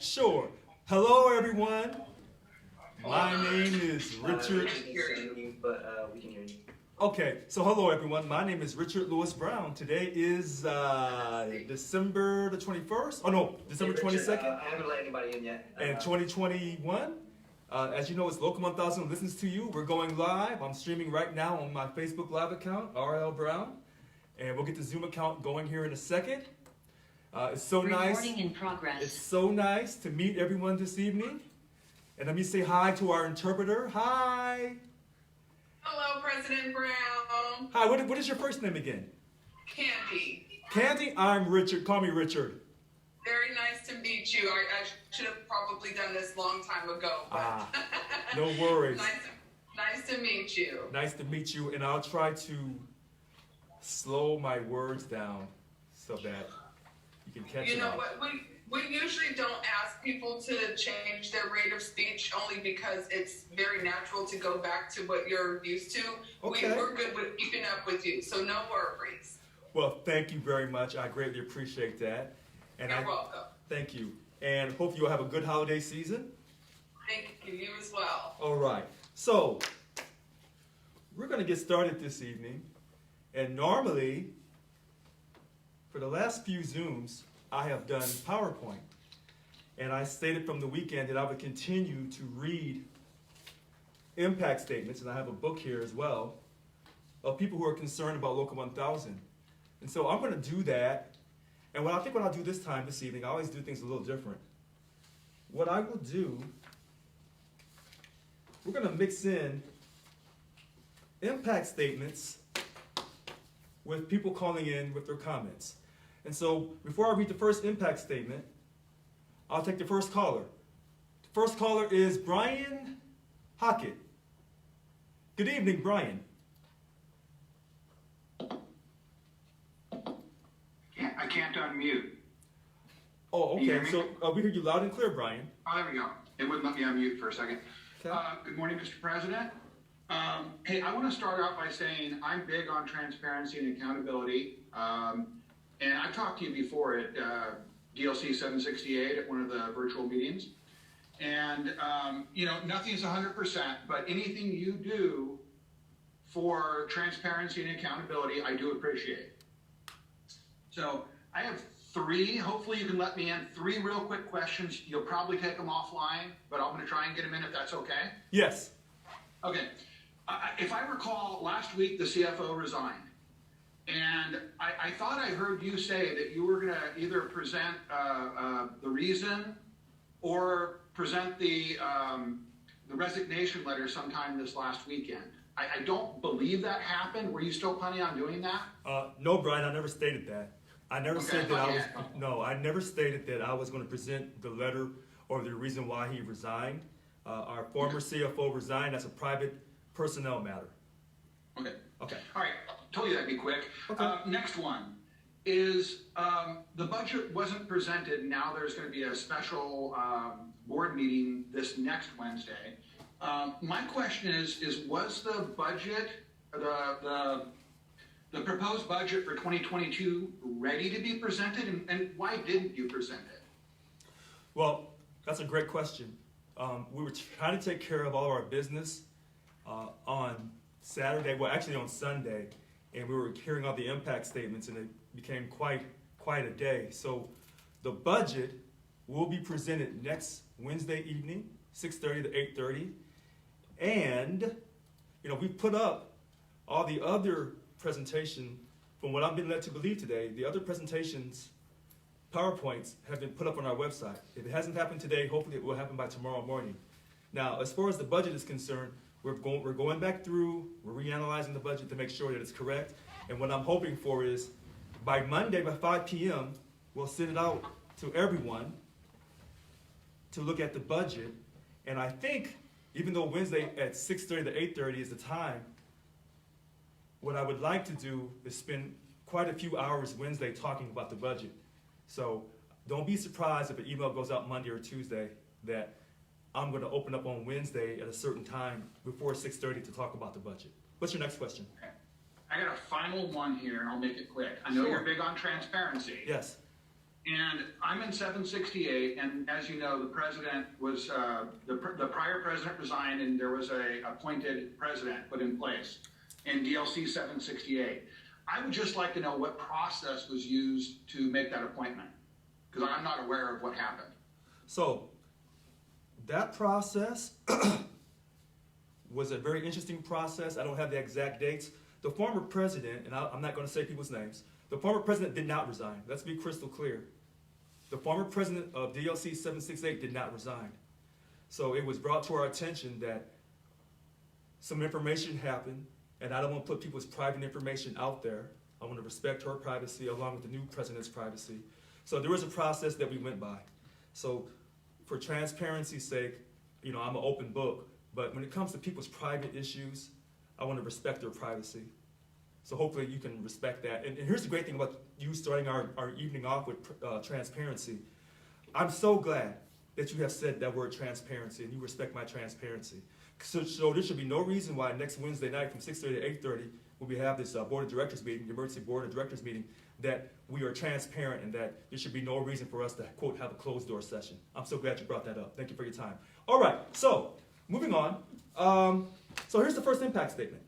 Sure. Hello, everyone. My name is Richard. We can hear you, but we can hear you. Okay, so hello, everyone. My name is Richard Lewis Brown. Today is December the 21st. Oh, no, December Hey, Richard, 22nd. I haven't let anybody in yet. And 2021. As you know, it's Local 1000 listens to you. We're going live. I'm streaming right now on my Facebook Live account, RL Brown. And we'll get the Zoom account going here in a second. It's so nice. Recording in progress. It's so nice to meet everyone this evening. And let me say hi to our interpreter. Hi. Hello, President Brown. Hi, what is your first name again? Candy. Candy, I'm Richard. Call me Richard. Very nice to meet you. I should have probably done this long time ago. But No worries. nice to meet you. Nice to meet you. And I'll try to slow my words down so that you can catch You it know all. what? We usually don't ask people to change their rate of speech only because it's very natural to go back to what you're used to. Okay. We're good with keeping up with you, so no worries. Well, thank you very much. I greatly appreciate that. And You're welcome. Thank you. And hope you'll have a good holiday season. Thank you. You as well. All right. So, we're going to get started this evening. And normally, for the last few Zooms, I have done PowerPoint. And I stated from the weekend that I would continue to read impact statements, and I have a book here as well, of people who are concerned about Local 1000. And so I'm going to do that. And what I'll do this time, this evening, I always do things a little different. What I will do, we're going to mix in impact statements with people calling in with their comments. And so before I read the first impact statement, I'll take the first caller. The first caller is Brian Hockett. Good evening, Brian. I can't unmute. Oh, Can you okay. hear me? So we hear you loud and clear, Brian. Oh, there we go. It wouldn't let me unmute for a second. Okay. Good morning, Mr. President. Hey, I want to start out by saying I'm big on transparency and accountability. And I've talked to you before at DLC 768 at one of the virtual meetings. And, nothing's 100%, but anything you do for transparency and accountability, I do appreciate. So I have three, hopefully you can let me in, three real quick questions. You'll probably take them offline, but I'm going to try and get them in if that's okay. Yes. Okay. If I recall, last week the CFO resigned. And I thought I heard you say that you were going to either present the reason or present the resignation letter sometime this last weekend. I don't believe that happened. Were you still planning on doing that? No, Brian, I never stated that. I never Okay, said that I was. yeah. No, I never stated that I was going to present the letter or the reason why he resigned. Our former CFO resigned. That's a private personnel matter. Okay. Okay. All right. Told you that'd be quick. Okay. Next one is the budget wasn't presented. Now there's going to be a special board meeting this next Wednesday. My question is was the budget, the proposed budget for 2022 ready to be presented, and why didn't you present it? Well, that's a great question. We were trying to take care of all of our business on Saturday, well, actually on Sunday, and we were hearing all the impact statements, and it became quite a day. So the budget will be presented next Wednesday evening, 6:30 to 8:30, and we put up all the other presentation. From what I've been led to believe today, the other presentations, PowerPoints, have been put up on our website. If it hasn't happened today, hopefully it will happen by tomorrow morning. Now, as far as the budget is concerned, we're going back through, we're reanalyzing the budget to make sure that it's correct. And what I'm hoping for is by Monday, by 5 p.m., we'll send it out to everyone to look at the budget. And I think, even though Wednesday at 6:30 to 8:30 is the time, what I would like to do is spend quite a few hours Wednesday talking about the budget. So don't be surprised if an email goes out Monday or Tuesday that I'm going to open up on Wednesday at a certain time before 6:30 to talk about the budget. What's your next question? Okay. I got a final one here, and I'll make it quick. I know Sure. you're big on transparency. Yes. And I'm in 768, and as you know, the president was, the prior president resigned, and there was a appointed president put in place in DLC 768. I would just like to know what process was used to make that appointment, because I'm not aware of what happened. So that process was a very interesting process. I don't have the exact dates. The former president, and I'm not going to say people's names, the former president did not resign. Let's be crystal clear. The former president of DLC 768 did not resign. So it was brought to our attention that some information happened, and I don't want to put people's private information out there. I want to respect her privacy along with the new president's privacy. So there was a process that we went by. So for transparency's sake, I'm an open book, but when it comes to people's private issues, I want to respect their privacy. So hopefully you can respect that. And here's the great thing about you starting our evening off with transparency. I'm so glad that you have said that word transparency and you respect my transparency. So there should be no reason why next Wednesday night from 6:30 to 8:30, when we have this board of directors meeting, the emergency board of directors meeting, that we are transparent and that there should be no reason for us to, quote, have a closed door session. I'm so glad you brought that up. Thank you for your time. All right, so moving on. So here's the first impact statement.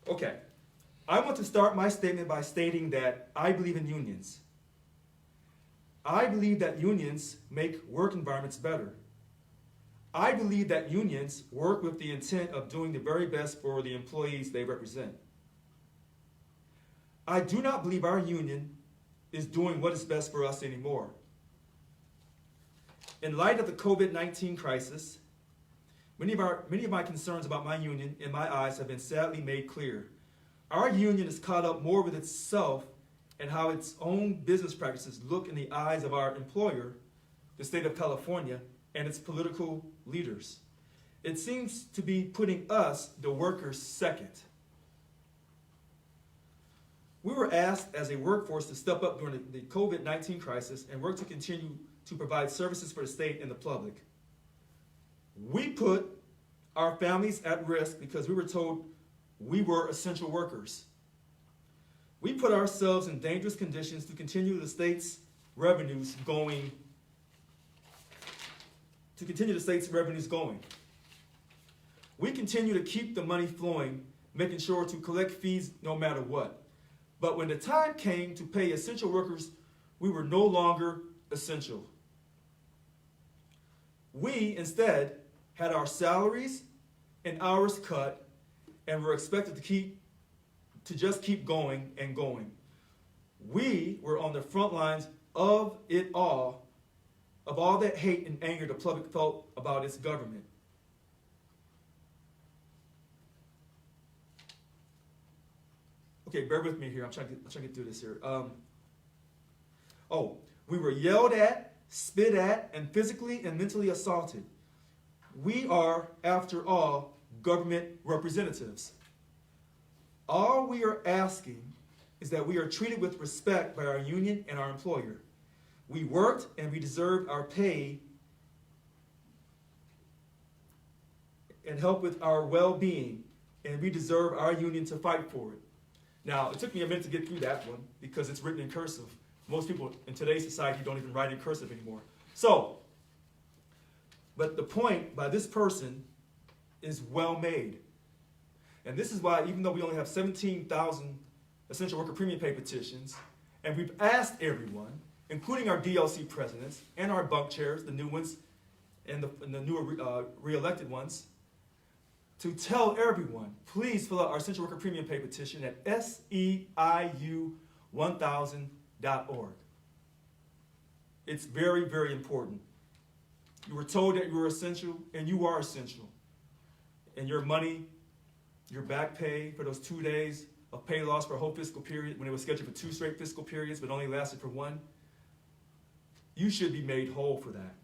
Okay, I want to start my statement by stating that I believe in unions. I believe that unions make work environments better. I believe that unions work with the intent of doing the very best for the employees they represent. I do not believe our union is doing what is best for us anymore. In light of the COVID-19 crisis, many of my concerns about my union, in my eyes, have been sadly made clear. Our union is caught up more with itself and how its own business practices look in the eyes of our employer, the state of California, and its political leaders. It seems to be putting us, the workers, second. We were asked as a workforce to step up during the COVID-19 crisis and work to continue to provide services for the state and the public. We put our families at risk because we were told we were essential workers. We put ourselves in dangerous conditions to continue the state's revenues going. We continue to keep the money flowing, making sure to collect fees no matter what. But when the time came to pay essential workers, we were no longer essential. We, instead, had our salaries and hours cut and were expected to just keep going and going. We were on the front lines of it all, of all that hate and anger the public felt about its government. Okay, bear with me here. I'm trying to get through this here. We were yelled at, spit at, and physically and mentally assaulted. We are, after all, government representatives. All we are asking is that we are treated with respect by our union and our employer. We worked and we deserved our pay and help with our well-being, and we deserve our union to fight for it. Now, it took me a minute to get through that one because it's written in cursive. Most people in today's society don't even write in cursive anymore. So, but the point by this person is well made. And this is why, even though we only have 17,000 essential worker premium pay petitions, and we've asked everyone, including our DLC presidents and our bunk chairs, the new ones and the newer re-elected ones, to tell everyone, please fill out our essential worker premium pay petition at SEIU1000.org. It's very, very important. You were told that you were essential, and you are essential. And your money, your back pay for those 2 days of pay loss for a whole fiscal period, when it was scheduled for 2 straight fiscal periods, but only lasted for 1, you should be made whole for that.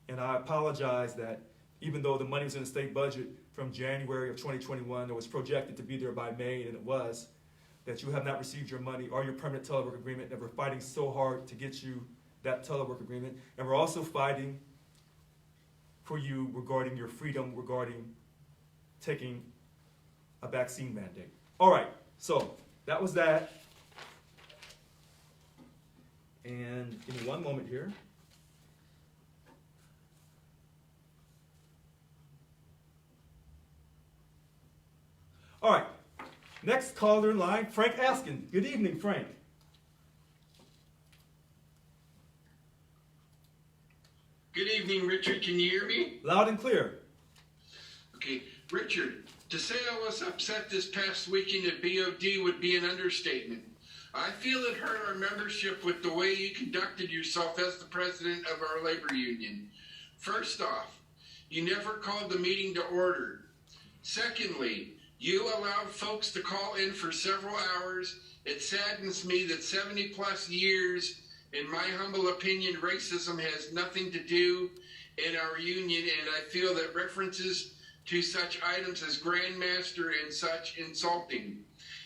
And I apologize that even though the money was in the state budget from January of 2021, it was projected to be there by May, and it was, that you have not received your money or your permanent telework agreement, and we're fighting so hard to get you that telework agreement. And we're also fighting for you regarding your freedom, regarding taking a vaccine mandate. All right, so that was that. And give me one moment here. All right, next caller in line, Frank Askin. Good evening, Frank. Good evening, Richard. Can you hear me? Loud and clear. Okay, Richard, to say I was upset this past weekend at BOD would be an understatement. I feel it hurt our membership with the way you conducted yourself as the president of our labor union. First off, you never called the meeting to order. Secondly, you allowed folks to call in for several hours. It saddens me that 70 plus years, in my humble opinion, racism has nothing to do in our union, and I feel that references to such items as Grandmaster and such insulting.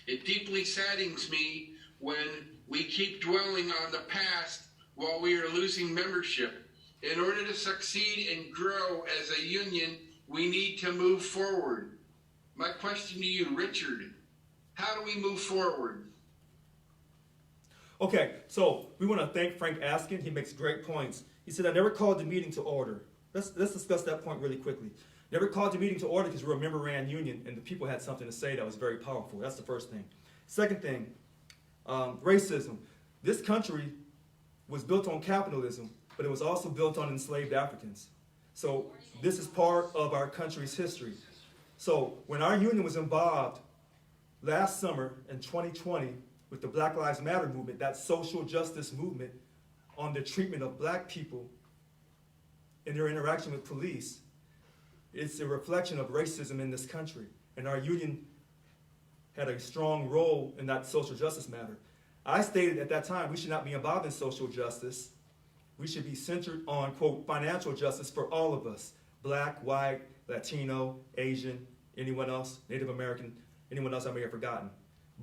It deeply saddens me when we keep dwelling on the past while we are losing membership. In order to succeed and grow as a union, we need to move forward. My question to you, Richard, how do we move forward? Okay, so we want to thank Frank Askin. He makes great points. He said, I never called the meeting to order. Let's discuss that point really quickly. Never called the meeting to order because we're a member-ran union and the people had something to say that was very powerful. That's the first thing. Second thing, racism. This country was built on capitalism, but it was also built on enslaved Africans. So this is part of our country's history. So when our union was involved last summer in 2020 with the Black Lives Matter movement, that social justice movement on the treatment of black people in their interaction with police, it's a reflection of racism in this country. And our union had a strong role in that social justice matter. I stated at that time we should not be involved in social justice. We should be centered on, quote, financial justice for all of us, black, white, Latino, Asian, anyone else, Native American, anyone else I may have forgotten.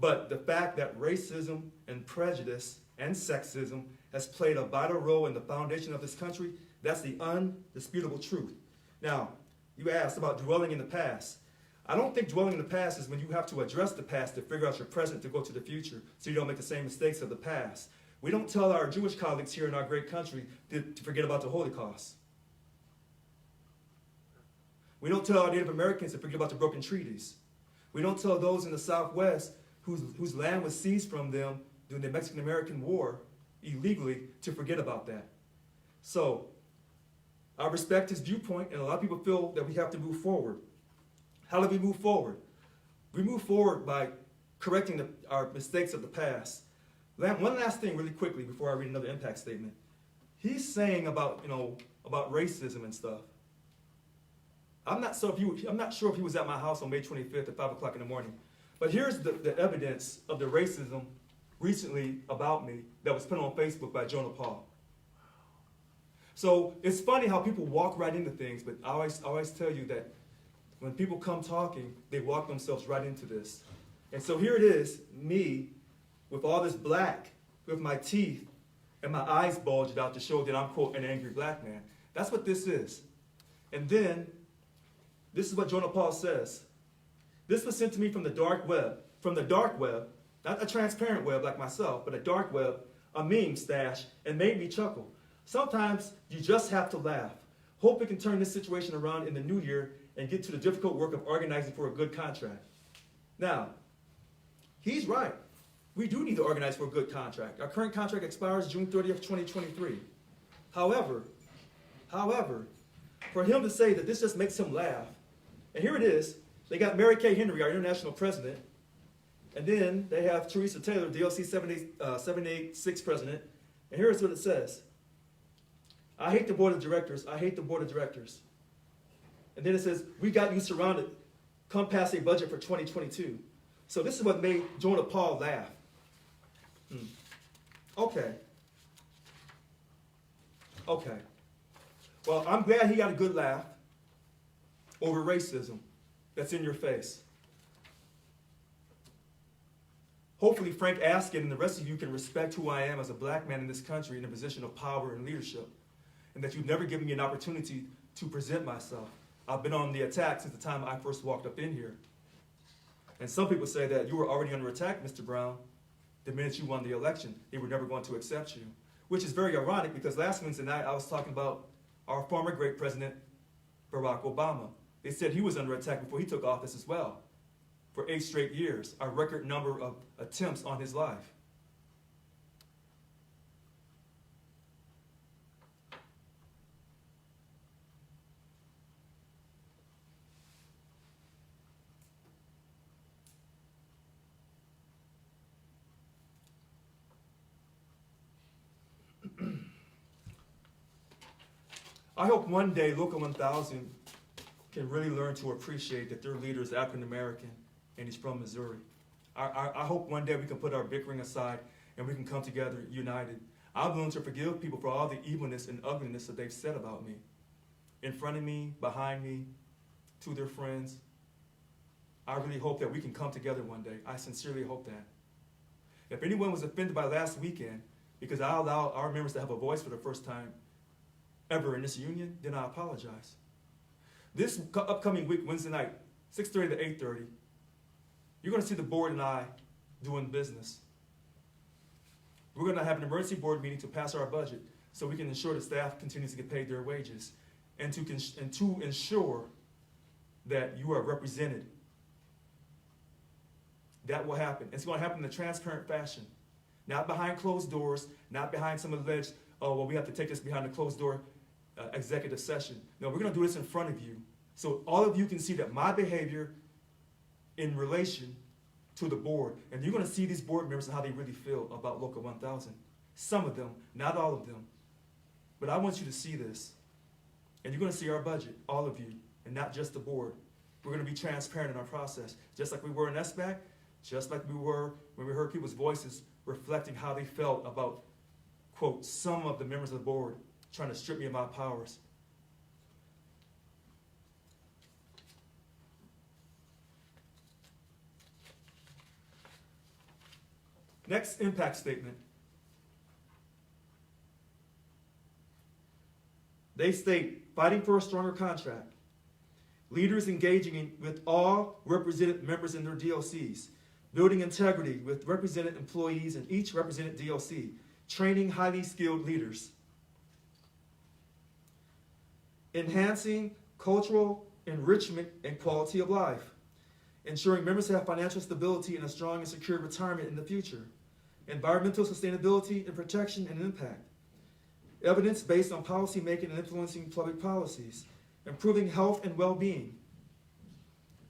But the fact that racism and prejudice and sexism has played a vital role in the foundation of this country, that's the undisputable truth. Now, you asked about dwelling in the past. I don't think dwelling in the past is when you have to address the past to figure out your present to go to the future so you don't make the same mistakes of the past. We don't tell our Jewish colleagues here in our great country to forget about the Holocaust. We don't tell our Native Americans to forget about the broken treaties. We don't tell those in the Southwest whose land was seized from them during the Mexican-American War illegally to forget about that. So, I respect his viewpoint, and a lot of people feel that we have to move forward. How do we move forward? We move forward by correcting our mistakes of the past. One last thing really quickly before I read another impact statement. He's saying about racism and stuff. I'm not sure if he was at my house on May 25th at 5 o'clock in the morning. But here's the evidence of the racism recently about me that was put on Facebook by Jonah Paul. So it's funny how people walk right into things, but I always tell you that when people come talking, they walk themselves right into this. And so here it is, me, with all this black, with my teeth, and my eyes bulged out to show that I'm, quote, an angry black man. That's what this is. And then, this is what Jonah Paul says. This was sent to me from the dark web. From the dark web, not a transparent web like myself, but a dark web, a meme stash, and made me chuckle. Sometimes you just have to laugh. Hope we can turn this situation around in the new year and get to the difficult work of organizing for a good contract. Now, he's right. We do need to organize for a good contract. Our current contract expires June 30th, 2023. However, for him to say that this just makes him laugh, and here it is, they got Mary Kay Henry, our international president, and then they have Teresa Taylor, DLC 786 president, and here's what it says. I hate the board of directors. I hate the board of directors. And then it says, we got you surrounded. Come pass a budget for 2022. So this is what made Jonah Paul laugh. Okay. Well, I'm glad he got a good laugh over racism that's in your face. Hopefully Frank Askin and the rest of you can respect who I am as a black man in this country in a position of power and leadership, and that you've never given me an opportunity to present myself. I've been on the attack since the time I first walked up in here. And some people say that you were already under attack, Mr. Brown, the minute you won the election. They were never going to accept you. which is very ironic because last Wednesday night I was talking about our former great president, Barack Obama. They said he was under attack before he took office as well for 8 straight years, a record number of attempts on his life. I hope one day Local 1000 can really learn to appreciate that their leader is African American and he's from Missouri. I hope one day we can put our bickering aside and we can come together united. I'm willing to forgive people for all the evilness and ugliness that they've said about me. In front of me, behind me, to their friends. I really hope that we can come together one day. I sincerely hope that. If anyone was offended by last weekend because I allowed our members to have a voice for the first time ever in this union, then I apologize. This upcoming week, Wednesday night, 6:30 to 8:30, you're going to see the board and I doing business. We're going to have an emergency board meeting to pass our budget so we can ensure the staff continues to get paid their wages and to ensure that you are represented. That will happen. It's going to happen in a transparent fashion, not behind closed doors, not behind some alleged, oh, well, we have to take this behind a closed door executive session. No, we're going to do this in front of you so all of you can see that my behavior in relation to the board, and you're going to see these board members and how they really feel about Local 1000. Some of them, not all of them. But I want you to see this. And you're going to see our budget, all of you, and not just the board. We're going to be transparent in our process, just like we were in SBAC, just like we were when we heard people's voices reflecting how they felt about, quote, some of the members of the board trying to strip me of my powers. Next impact statement. They state, fighting for a stronger contract. Leaders engaging with all represented members in their DLCs. Building integrity with represented employees in each represented DLC. Training highly skilled leaders. Enhancing cultural enrichment and quality of life. Ensuring members have financial stability and a strong and secure retirement in the future. Environmental sustainability and protection and impact. Evidence based on policy making and influencing public policies. Improving health and well-being.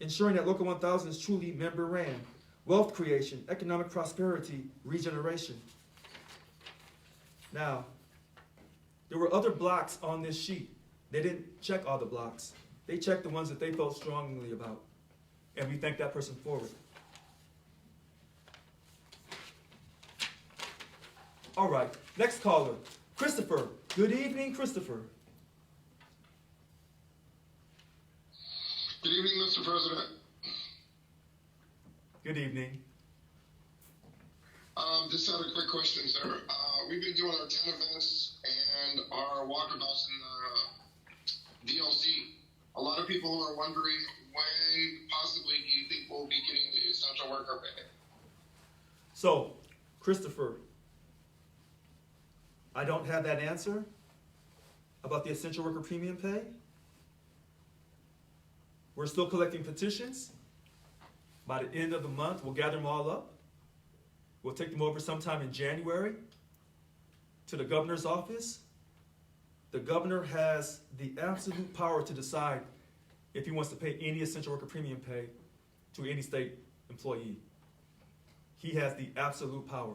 Ensuring that Local 1000 is truly member-ran. Wealth creation, economic prosperity, regeneration. Now, there were other blocks on this sheet. They didn't check all the blocks. They checked the ones that they felt strongly about. And we thank that person forward. All right, next caller, Christopher. Good evening, Christopher. Good evening, Mr. President. Good evening. Just had a quick question, sir. We've been doing our 10 events and our walkabouts in the DLC. A lot of people are wondering when possibly do you think we'll be getting the essential worker pay? So, Christopher, I don't have that answer about the essential worker premium pay. We're still collecting petitions. By the end of the month, we'll gather them all up. We'll take them over sometime in January to the governor's office. The governor has the absolute power to decide if he wants to pay any essential worker premium pay to any state employee. He has the absolute power.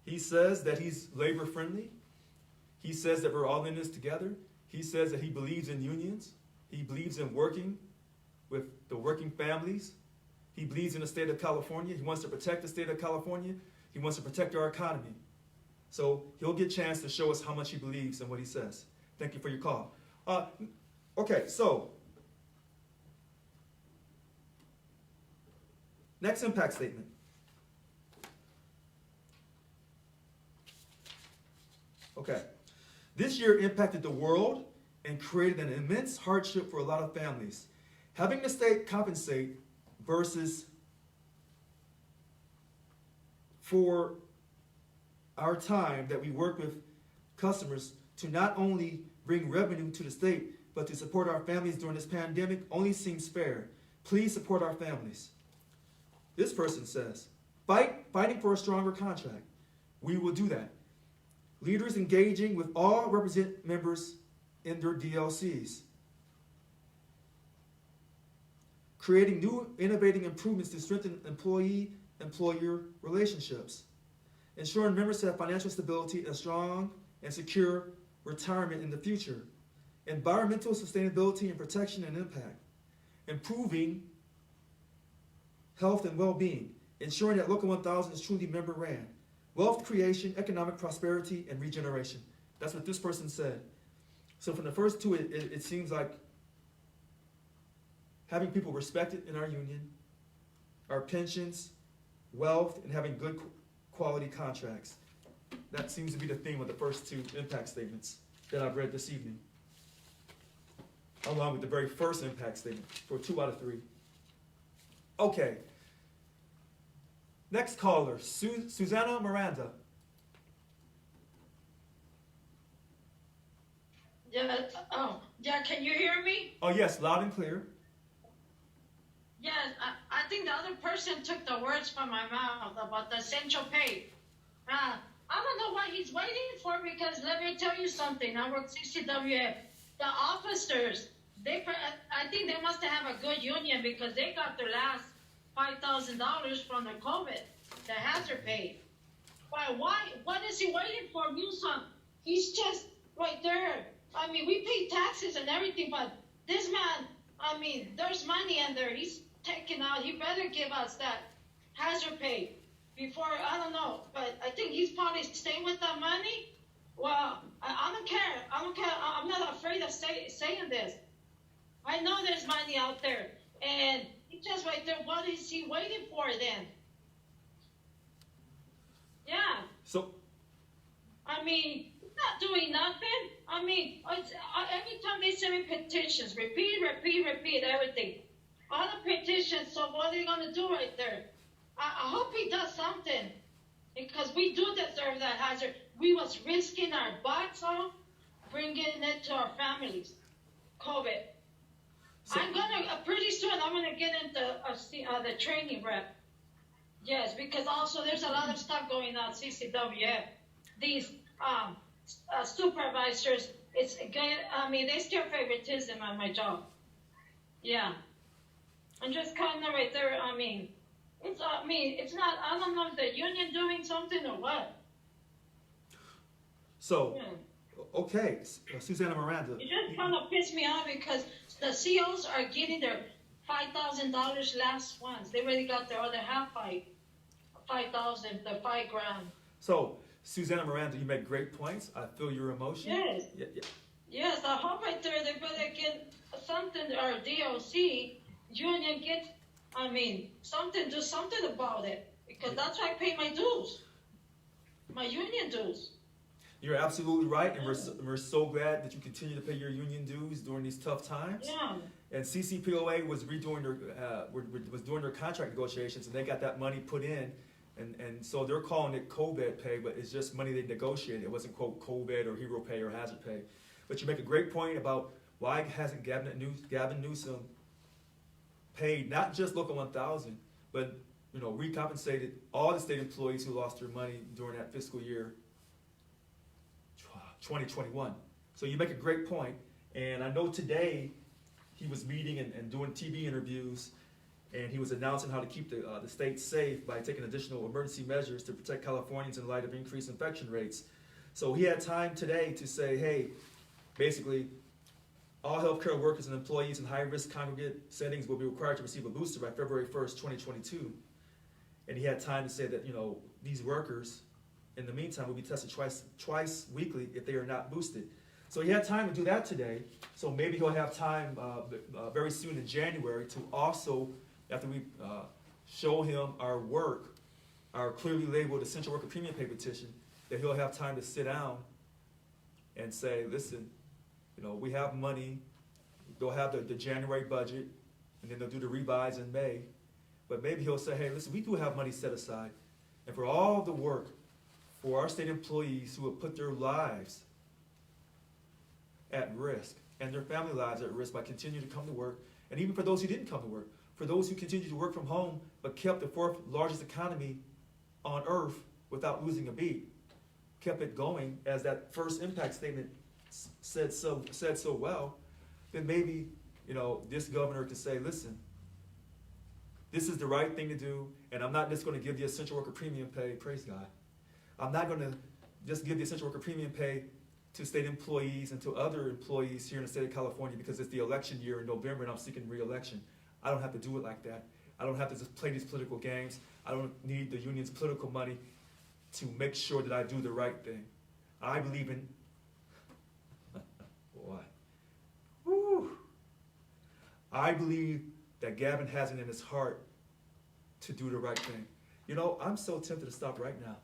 He says that he's labor friendly. He says that we're all in this together. He says that he believes in unions. He believes in working with the working families. He believes in the state of California. He wants to protect the state of California. He wants to protect our economy. So he'll get a chance to show us how much he believes in what he says. Thank you for your call. Okay, so next impact statement. Okay, this year impacted the world and created an immense hardship for a lot of families. Having the state compensate versus for our time that we work with customers to not only bring revenue to the state, but to support our families during this pandemic only seems fair. Please support our families. This person says, fighting for a stronger contract. We will do that. Leaders engaging with all represent members in their DLCs. Creating new innovating improvements to strengthen employee-employer relationships. Ensuring members have financial stability and strong and secure retirement in the future. Environmental sustainability and protection and impact. Improving health and well-being. Ensuring that Local 1000 is truly member-ran. Wealth creation, economic prosperity, and regeneration. That's what this person said. So from the first two, it seems like having people respected in our union, our pensions, wealth, and having good quality contracts. That seems to be the theme of the first two impact statements that I've read this evening, along with the very first impact statement for 2 out of 3. Okay. Next caller, Susannah Miranda. Yeah, can you hear me? Oh yes, loud and clear. Yes, I think the other person took the words from my mouth about the essential pay. I don't know what he's waiting for, because let me tell you something. I work CCWF. The officers, I think they must have a good union, because they got their last $5,000 from the COVID, the hazard pay. Why? What is he waiting for, Newsom? He's just right there. I mean, we pay taxes and everything, but this man, I mean, there's money in there. He's taking out. He better give us that hazard pay before, I don't know, but I think he's probably staying with that money. Well, I don't care. I don't care. I'm not afraid of saying this. I know there's money out there, and he's just right there. What is he waiting for then? Yeah. So, I mean, he's not doing nothing. I mean, every time they send me petitions, repeat everything. All the petitions, so what are they going to do right there? I hope he does something, because we do deserve that hazard. We was risking our butts off, bringing it to our families. COVID. So, pretty soon I'm gonna get into the training rep. Yes, because also there's a lot of stuff going on CCWF. These supervisors, they still favoritism on my job. Yeah. I'm just kind of right there. It's not, I don't know if the union doing something or what. so Yeah. okay, Susannah Miranda. It just kind of pissed me off, because the COs are getting their $5,000 last ones. They already got their other $5,000, the $5,000. So, Susannah Miranda, you make great points. I feel your emotion. Yes. Yeah. Yes, I hope right there they better get something, or DOC union get, do something about it, because that's why I pay my dues, my union dues. You're absolutely right, and we're so glad that you continue to pay your union dues during these tough times. Yeah. And CCPOA was doing their contract negotiations, and they got that money put in, and so they're calling it COVID pay, but it's just money they negotiated. It wasn't quote COVID or hero pay or hazard pay. But you make a great point about why hasn't Gavin Newsom paid not just Local 1000, but recompensated all the state employees who lost their money during that fiscal year 2021. So you make a great point, and I know today he was meeting and doing TV interviews, and he was announcing how to keep the state safe by taking additional emergency measures to protect Californians in light of increased infection rates. So he had time today to say, hey, basically, all healthcare workers and employees in high-risk congregate settings will be required to receive a booster by February 1st, 2022. And he had time to say that, these workers, in the meantime, will be tested twice weekly if they are not boosted. So he had time to do that today. So maybe he'll have time very soon in January to also, after we show him our work, our clearly labeled essential worker premium pay petition, that he'll have time to sit down and say, listen, we have money. They'll have the January budget, and then they'll do the revise in May. But maybe he'll say, hey, listen, we do have money set aside. and for all the work for our state employees who have put their lives at risk and their family lives at risk by continuing to come to work, and even for those who didn't come to work, for those who continued to work from home but kept the fourth largest economy on earth without losing a beat, kept it going, as that first impact statement said so well, then maybe, this governor could say, listen, this is the right thing to do, and I'm not just going to give the essential worker premium pay, praise God. I'm not going to just give the essential worker premium pay to state employees and to other employees here in the state of California because it's the election year in November and I'm seeking re-election. I don't have to do it like that. I don't have to just play these political games. I don't need the union's political money to make sure that I do the right thing. I believe in, boy, whew. I believe that Gavin has it in his heart to do the right thing. I'm so tempted to stop right now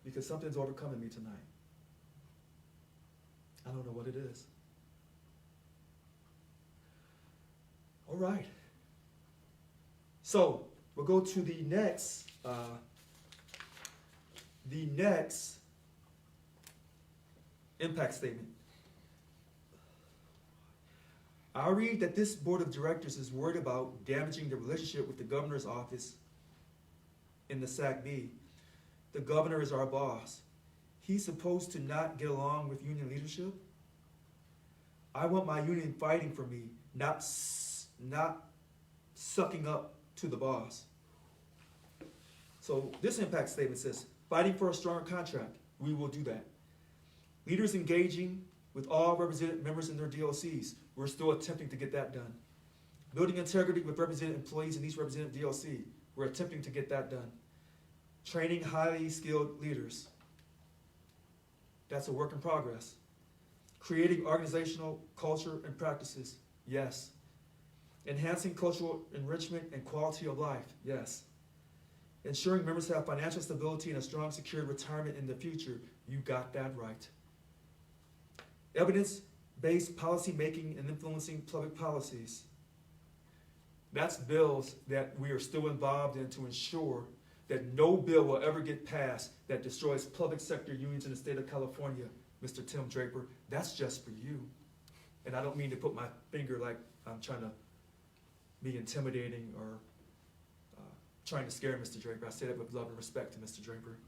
because something's overcoming me tonight. I don't know what it is. All right. So we'll go to the next impact statement. I read that this board of directors is worried about damaging the relationship with the governor's office in the SAC-B. The governor is our boss. He's supposed to not get along with union leadership. I want my union fighting for me, not sucking up to the boss. So this impact statement says, fighting for a stronger contract. We will do that. Leaders engaging with all represented members in their DLCs. We're still attempting to get that done. Building integrity with represented employees in each represented DLC. We're attempting to get that done. Training highly skilled leaders. That's a work in progress. Creating organizational culture and practices. Yes. Enhancing cultural enrichment and quality of life. Yes. Ensuring members have financial stability and a strong, secure retirement in the future. You got that right. Evidence-based policy making and influencing public policies. That's bills that we are still involved in to ensure that no bill will ever get passed that destroys public sector unions in the state of California, Mr. Tim Draper. That's just for you. And I don't mean to put my finger like I'm trying to be intimidating or trying to scare Mr. Draper. I say that with love and respect to Mr. Draper.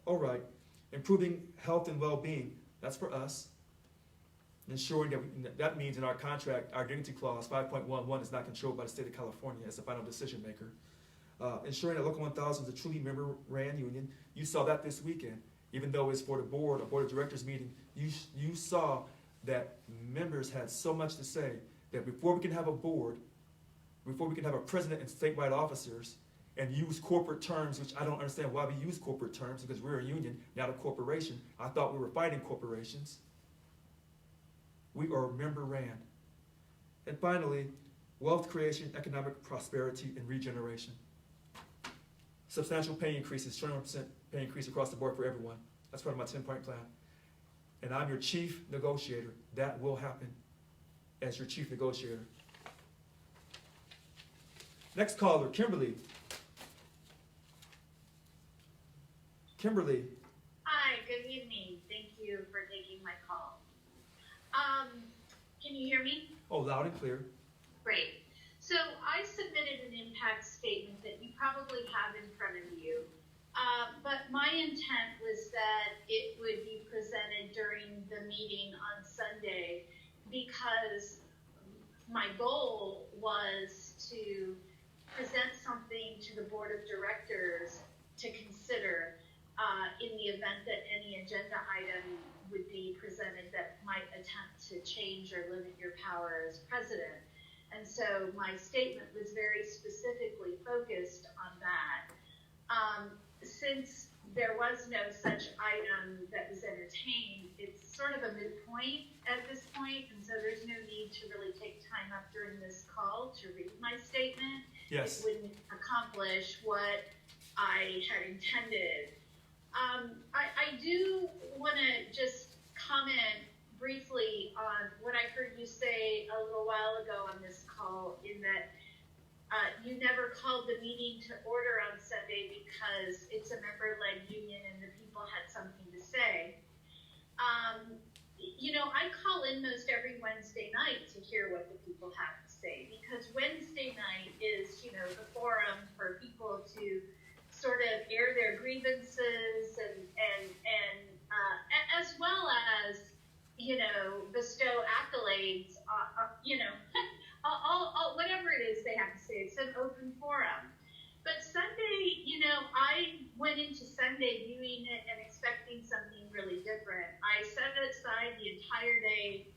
All right, improving health and well-being. That's for us. Ensuring that means in our contract, our dignity clause 5.11 is not controlled by the state of California as the final decision maker. Ensuring that Local 1000 is a truly member-ran union. You saw that this weekend. Even though it's for the board, a board of directors meeting, you saw that members had so much to say that before we can have a board, before we can have a president and statewide officers, and use corporate terms, which I don't understand why we use corporate terms because we're a union, not a corporation. I thought we were fighting corporations. We are member-ran. And finally, wealth creation, economic prosperity, and regeneration. Substantial pay increases, 21% pay increase across the board for everyone. That's part of my 10-point plan. And I'm your chief negotiator. That will happen as your chief negotiator. Next caller, Kimberly. Kimberly. Hi, good evening. Thank you for taking my call. Can you hear me? Oh, loud and clear. Great. So I submitted an impact statement that you probably have in front of you. But my intent was that it would be presented during the meeting on Sunday because my goal was to present something to the board of directors to consider in the event that any agenda item would be presented that might attempt to change or limit your power as president. And so my statement was very specifically focused on that. Since there was no such item that was entertained, it's sort of a moot point at this point, and so there's no need to really take time up during this call to read my statement. Yes. It wouldn't accomplish what I had intended. I do want to just comment briefly on what I heard you say a little while ago on this call, in that you never called the meeting to order on because it's a member-led union and the people had something to say. I call in most every Wednesday night to hear what the people have to say, because Wednesday night is, the forum for people to sort of air their grievances and as well as, bestow accolades, all whatever it is they have to say. It's an open forum. But Sunday, I went into Sunday viewing it and expecting something really different. I set aside the entire day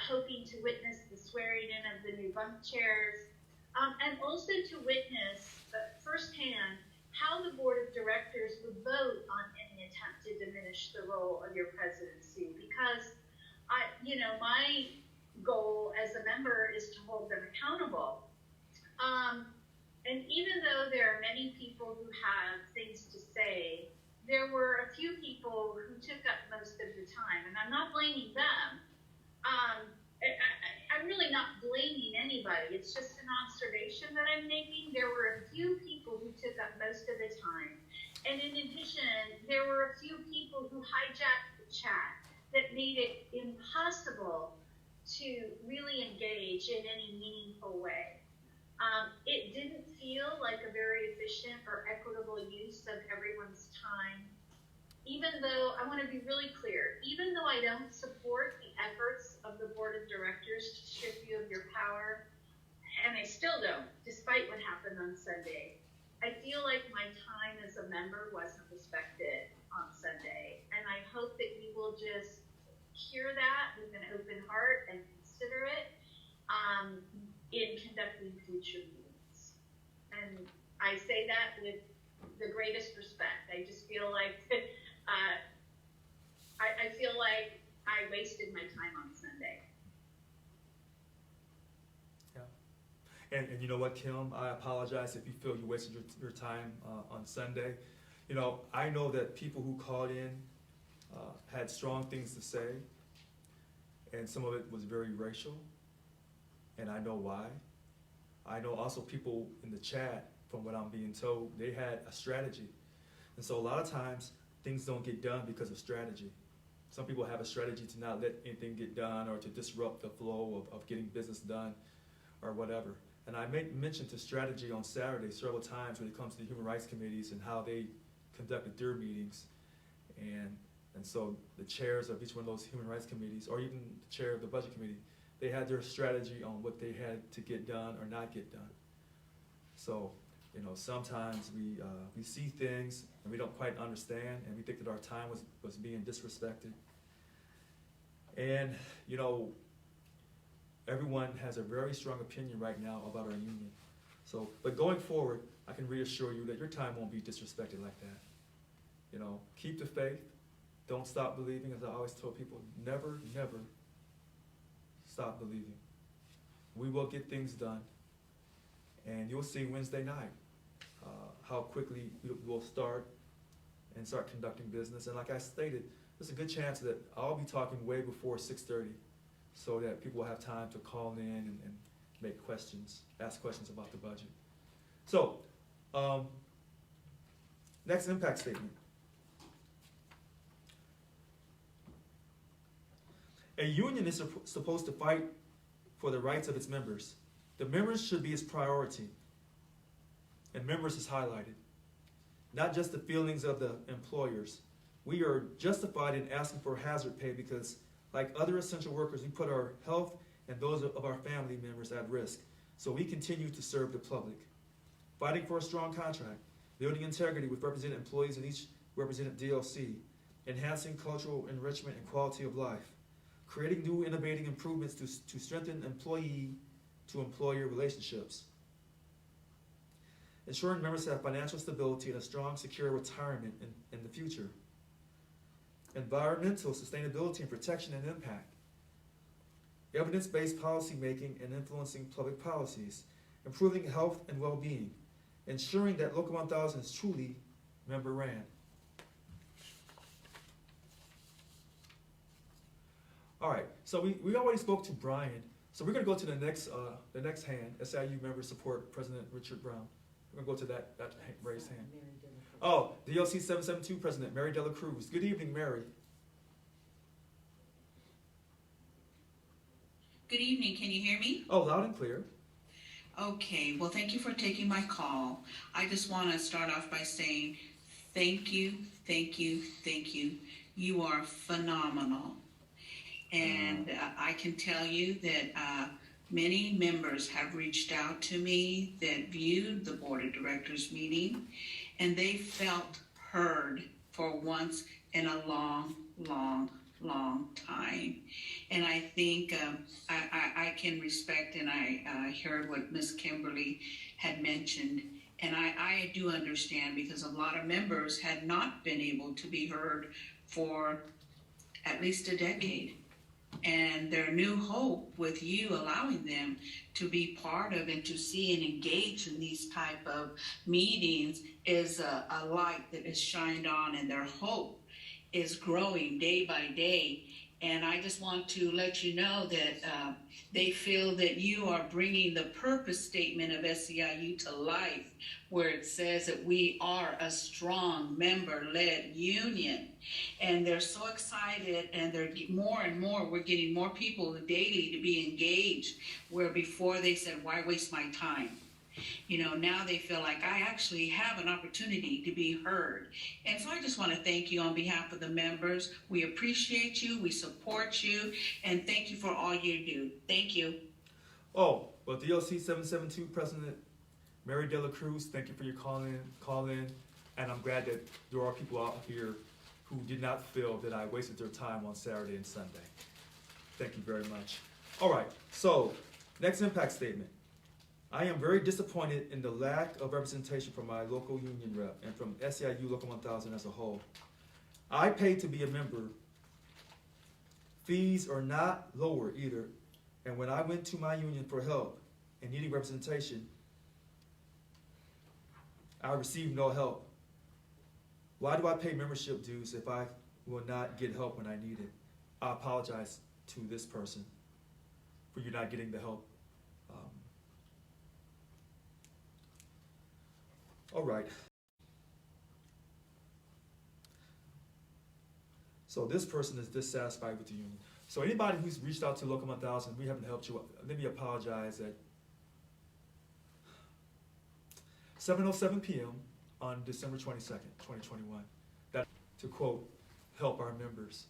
hoping to witness the swearing in of the new bunk chairs, and also to witness firsthand how the board of directors would vote on any attempt to diminish the role of your presidency. Because my goal as a member is to hold them accountable. And even though there are many people who have things to say, there were a few people who took up most of the time, and I'm not blaming them. I'm really not blaming anybody. It's just an observation that I'm making. There were a few people who took up most of the time. And in addition, there were a few people who hijacked the chat that made it impossible to really engage in any meaningful way. It didn't feel like a very efficient or equitable use of everyone's time. Even though, I want to be really clear, even though I don't support the efforts of the board of directors to strip you of your power, and I still don't, despite what happened on Sunday, I feel like my time as a member wasn't respected on Sunday. And I hope that you will just hear that with an open heart and consider it in conducting future meetings. And I say that with the greatest respect. I just feel like I feel like I wasted my time on Sunday. Yeah. And you know what, Kim? I apologize if you feel you wasted your time on Sunday. I know that people who called in had strong things to say, and some of it was very racial, and I know why. I know also people in the chat, from what I'm being told, they had a strategy. And so a lot of times, things don't get done because of strategy. Some people have a strategy to not let anything get done or to disrupt the flow of getting business done or whatever. And I mentioned to strategy on Saturday several times when it comes to the human rights committees and how they conducted their meetings. And so the chairs of each one of those human rights committees, or even the chair of the budget committee, they had their strategy on what they had to get done or not get done. So, sometimes we see things and we don't quite understand, and we think that our time was being disrespected. And, everyone has a very strong opinion right now about our union. So, but going forward, I can reassure you that your time won't be disrespected like that. Keep the faith. Don't stop believing. As I always tell people, never, never stop believing. We will get things done. And you'll see Wednesday night how quickly we'll start conducting business. And like I stated, there's a good chance that I'll be talking way before 6:30 so that people will have time to call in and make questions, ask questions about the budget. So, next impact statement. A union is supposed to fight for the rights of its members. The members should be its priority. And members is highlighted. Not just the feelings of the employers. We are justified in asking for hazard pay because, like other essential workers, we put our health and those of our family members at risk. So we continue to serve the public. Fighting for a strong contract, building integrity with represented employees in each represented DLC, enhancing cultural enrichment and quality of life, creating new innovating improvements to strengthen employee-to-employer relationships, ensuring members have financial stability and a strong, secure retirement in the future, environmental sustainability and protection and impact, evidence-based policy making and influencing public policies, improving health and well-being, ensuring that Local 1000 is truly member-ran. All right, so we already spoke to Brian, so we're going to go to the next hand. SIU members support President Richard Brown. We're gonna go to that raised hand. Oh, DLC 772 President Mary Dela Cruz. Good evening, Mary. Good evening. Can you hear me? Oh, loud and clear. Okay. Well, thank you for taking my call. I just want to start off by saying thank you, thank you, thank you. You are phenomenal. And I can tell you that many members have reached out to me that viewed the Board of Directors meeting, and they felt heard for once in a long, long, long time. And I think I can respect, and I heard what Miss Kimberly had mentioned, and I do understand, because a lot of members had not been able to be heard for at least a decade. And their new hope with you allowing them to be part of and to see and engage in these type of meetings is a light that is shined on, and their hope is growing day by day. And I just want to let you know that they feel that you are bringing the purpose statement of SEIU to life, where it says that we are a strong member-led union. And they're so excited, and they're more and more, we're getting more people daily to be engaged, where before they said, why waste my time? You know, now they feel like I actually have an opportunity to be heard. And so I just want to thank you on behalf of the members. We appreciate you, we support you, and thank you for all you do. Thank you. Oh, well, DLC 772 President Mary Dela Cruz, thank you for your call in, and I'm glad that there are people out here who did not feel that I wasted their time on Saturday and Sunday. Thank you very much. All right, so next impact statement. I am very disappointed in the lack of representation from my local union rep and from SEIU Local 1000 as a whole. I pay to be a member. Fees are not lower either. And when I went to my union for help and needing representation, I received no help. Why do I pay membership dues if I will not get help when I need it? I apologize to this person for you not getting the help. All right. So this person is dissatisfied with the union. So anybody who's reached out to Local 1000, we haven't helped you, let me apologize at 7:07 p.m. on December 22nd, 2021. That, to quote, help our members.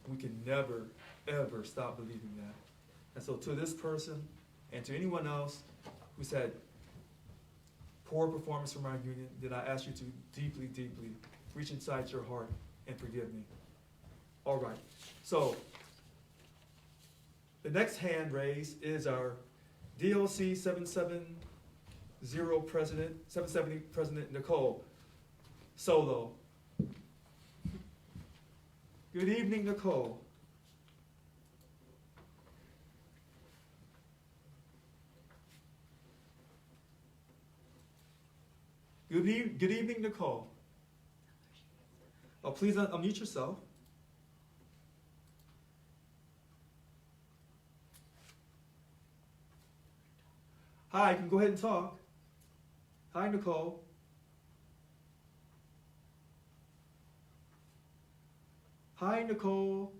We can never, ever stop believing that. And so to this person and to anyone else who's had poor performance from our union, then I ask you to deeply, deeply reach inside your heart and forgive me. All right, so the next hand raised is our DLC 770 President, 770 President Nicole Solo. Good evening, Nicole. Good evening, Nicole. Oh, please unmute yourself. Hi, you can go ahead and talk. Hi, Nicole. Hi, Nicole.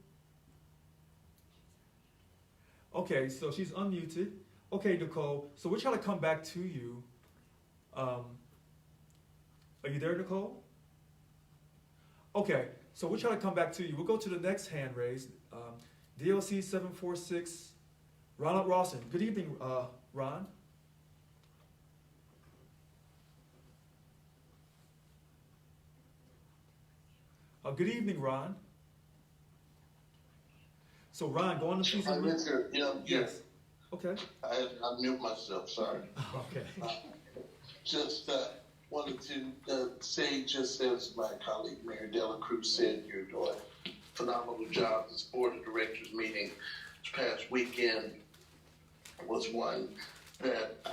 Okay, so she's unmuted. Okay, Nicole, so we're trying to come back to you. Are you there, Nicole? Okay, so we're trying to come back to you. We'll go to the next hand raised. DLC 746, Ronald Rawson. Good evening, Ron. Good evening, Ron. So, Ron, go on to please. Yes. Okay. I mute myself, sorry. Okay. Just wanted to say, just as my colleague Mary Dela Cruz said, you're doing a phenomenal job. This board of directors meeting this past weekend was one that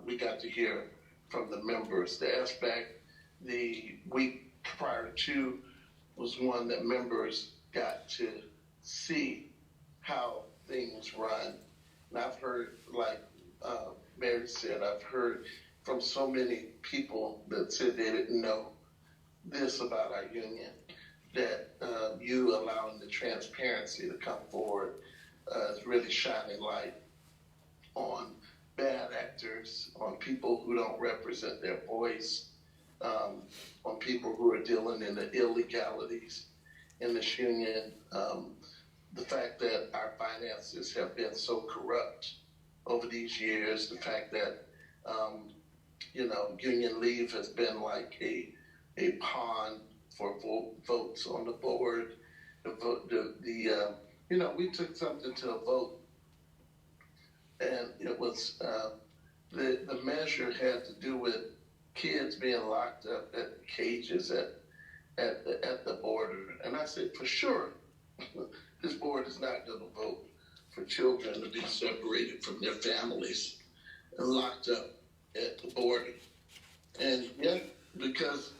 we got to hear from the members. The aspect the week prior to was one that members got to see how things run. And I've heard, like Mary said, I've heard from so many people that said they didn't know this about our union, that you allowing the transparency to come forward is really shining light on bad actors, on people who don't represent their voice, on people who are dealing in the illegalities in this union. The fact that our finances have been so corrupt over these years, the fact that union leave has been like a pawn for votes on the board. We took something to a vote, and it was the measure had to do with kids being locked up at cages at the border, and I said, for sure, this board is not going to vote for children to be separated from their families and locked up at the border. And yet, because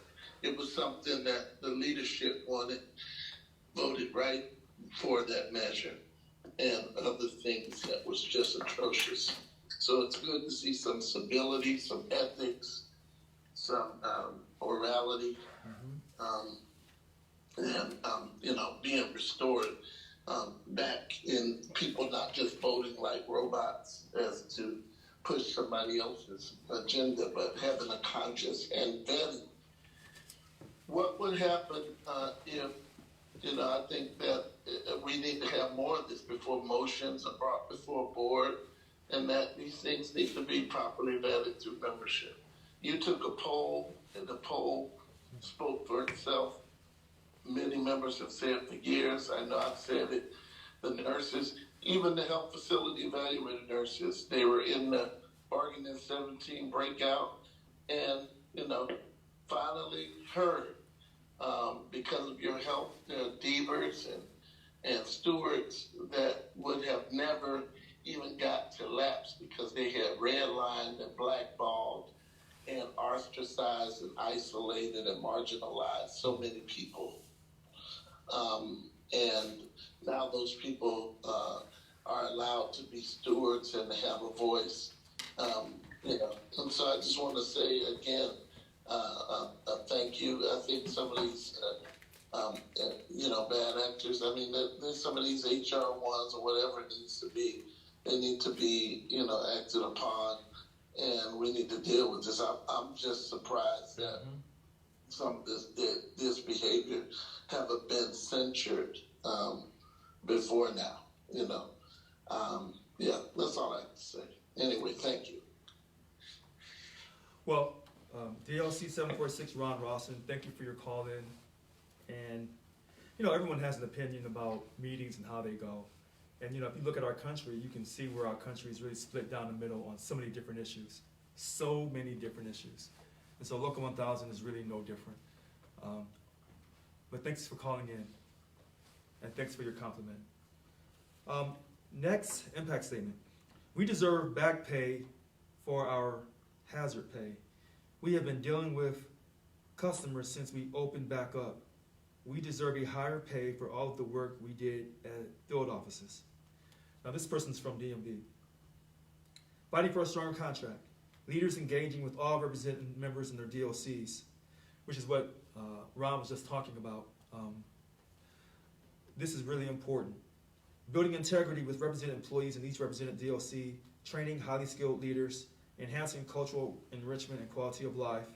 it was something that the leadership voted right for that measure, and other things that was just atrocious. So it's good to see some civility, some ethics, some morality, and being restored back in people not just voting like robots as to push somebody else's agenda, but having a conscience and vetting. What would happen if, I think that we need to have more of this before motions are brought before a board, and that these things need to be properly vetted through membership. You took a poll, and the poll spoke for itself. Many members have said for years, I know I've said it, the nurses, even the health facility evaluated nurses, they were in the bargaining 17 breakout, and, finally heard, because of your health, divers and stewards that would have never even got to lapse because they had redlined and blackballed and ostracized and isolated and marginalized so many people. And now those people are allowed to be stewards and have a voice. And so I just want to say again, thank you. I think some of these, bad actors, there's some of these HR ones or whatever it needs to be, they need to be, acted upon, and we need to deal with this. I'm just surprised that some of this behavior haven't been censured before now, that's all I have to say. Anyway, thank you. Well, DLC 746, Ron Rawson, thank you for your call in. And, everyone has an opinion about meetings and how they go. And, if you look at our country, you can see where our country is really split down the middle on so many different issues. So many different issues. And so Local 1000 is really no different. But thanks for calling in. And thanks for your compliment. Next, impact statement. We deserve back pay for our hazard pay. We have been dealing with customers since we opened back up. We deserve a higher pay for all of the work we did at field offices. Now this person's from DMV. Fighting for a stronger contract. Leaders engaging with all represented members in their DLCs, which is what Ron was just talking about. This is really important. Building integrity with represented employees in each represented DLC, training highly skilled leaders, enhancing cultural enrichment and quality of life,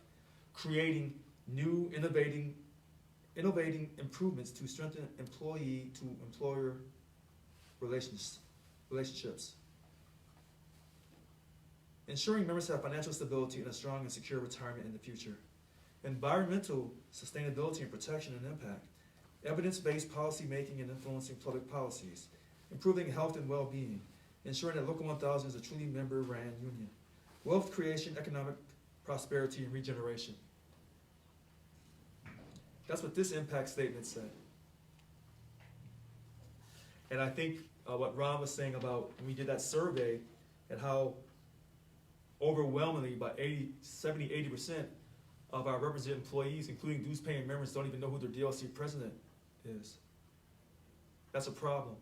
creating new innovating improvements to strengthen employee to employer relationships. Ensuring members have financial stability and a strong and secure retirement in the future. Environmental sustainability and protection and impact. Evidence-based policy making and influencing public policies. Improving health and well-being. Ensuring that Local 1000 is a truly member-ran union. Wealth creation, economic prosperity, and regeneration. That's what this impact statement said. And I think what Ron was saying about when we did that survey and how overwhelmingly about 70-80% of our represented employees, including dues paying members, don't even know who their DLC president is. That's a problem.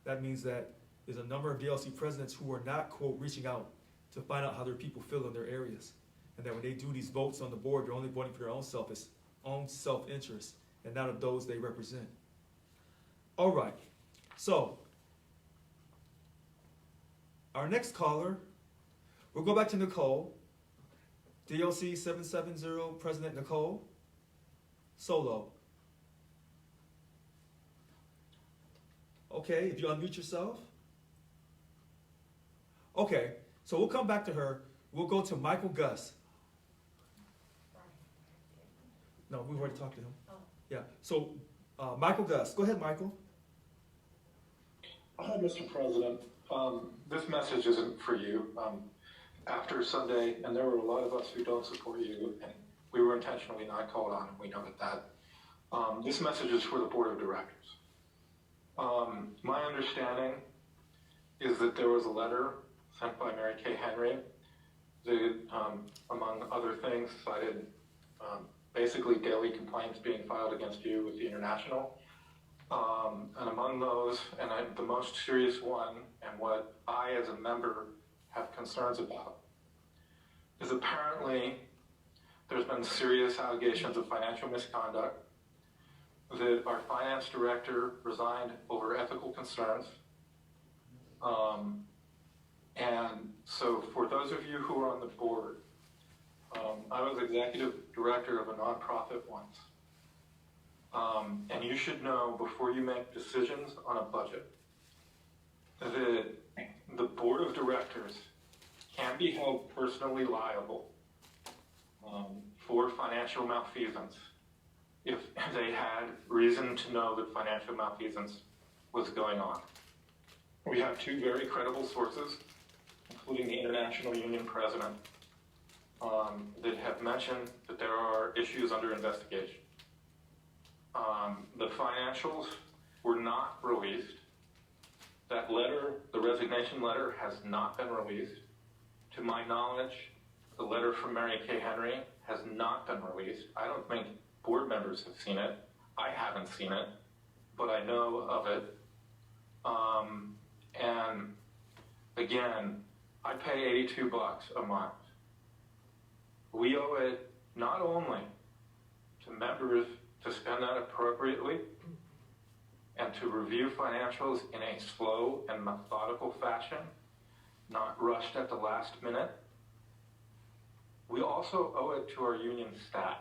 That means that there's a number of DLC presidents who are not, quote, reaching out to find out how their people feel in their areas. and that when they do these votes on the board, they're only voting for their own self-interest, and not of those they represent. All right, so our next caller, we'll go back to Nicole. DLC 770, President Nicole. Solo. Okay, if you unmute yourself. Okay, so we'll come back to her. We'll go to Michael Gus. No, we've already talked to him. Yeah, so Michael Gus. Go ahead, Michael. Hi, Mr. President. This message isn't for you. After Sunday, and there were a lot of us who don't support you, and we were intentionally not called on, and we know that. This message is for the board of directors. My understanding is that there was a letter sent by Mary Kay Henry that, among other things, cited basically daily complaints being filed against you with the International. And among those, and the most serious one, and what I as a member have concerns about, is apparently there's been serious allegations of financial misconduct, that our finance director resigned over ethical concerns. And so for those of you who are on the board, I was executive director of a nonprofit once. And you should know before you make decisions on a budget that the board of directors can be held personally liable for financial malfeasance if they had reason to know that financial malfeasance was going on. We have two very credible sources, including the International Union president, that have mentioned that there are issues under investigation. The financials were not released. That letter, the resignation letter, has not been released. To my knowledge, the letter from Mary Kay Henry has not been released. I don't think board members have seen it. I haven't seen it, but I know of it. And again, I pay $82 a month. We owe it not only to members to spend that appropriately and to review financials in a slow and methodical fashion, not rushed at the last minute. We also owe it to our union staff.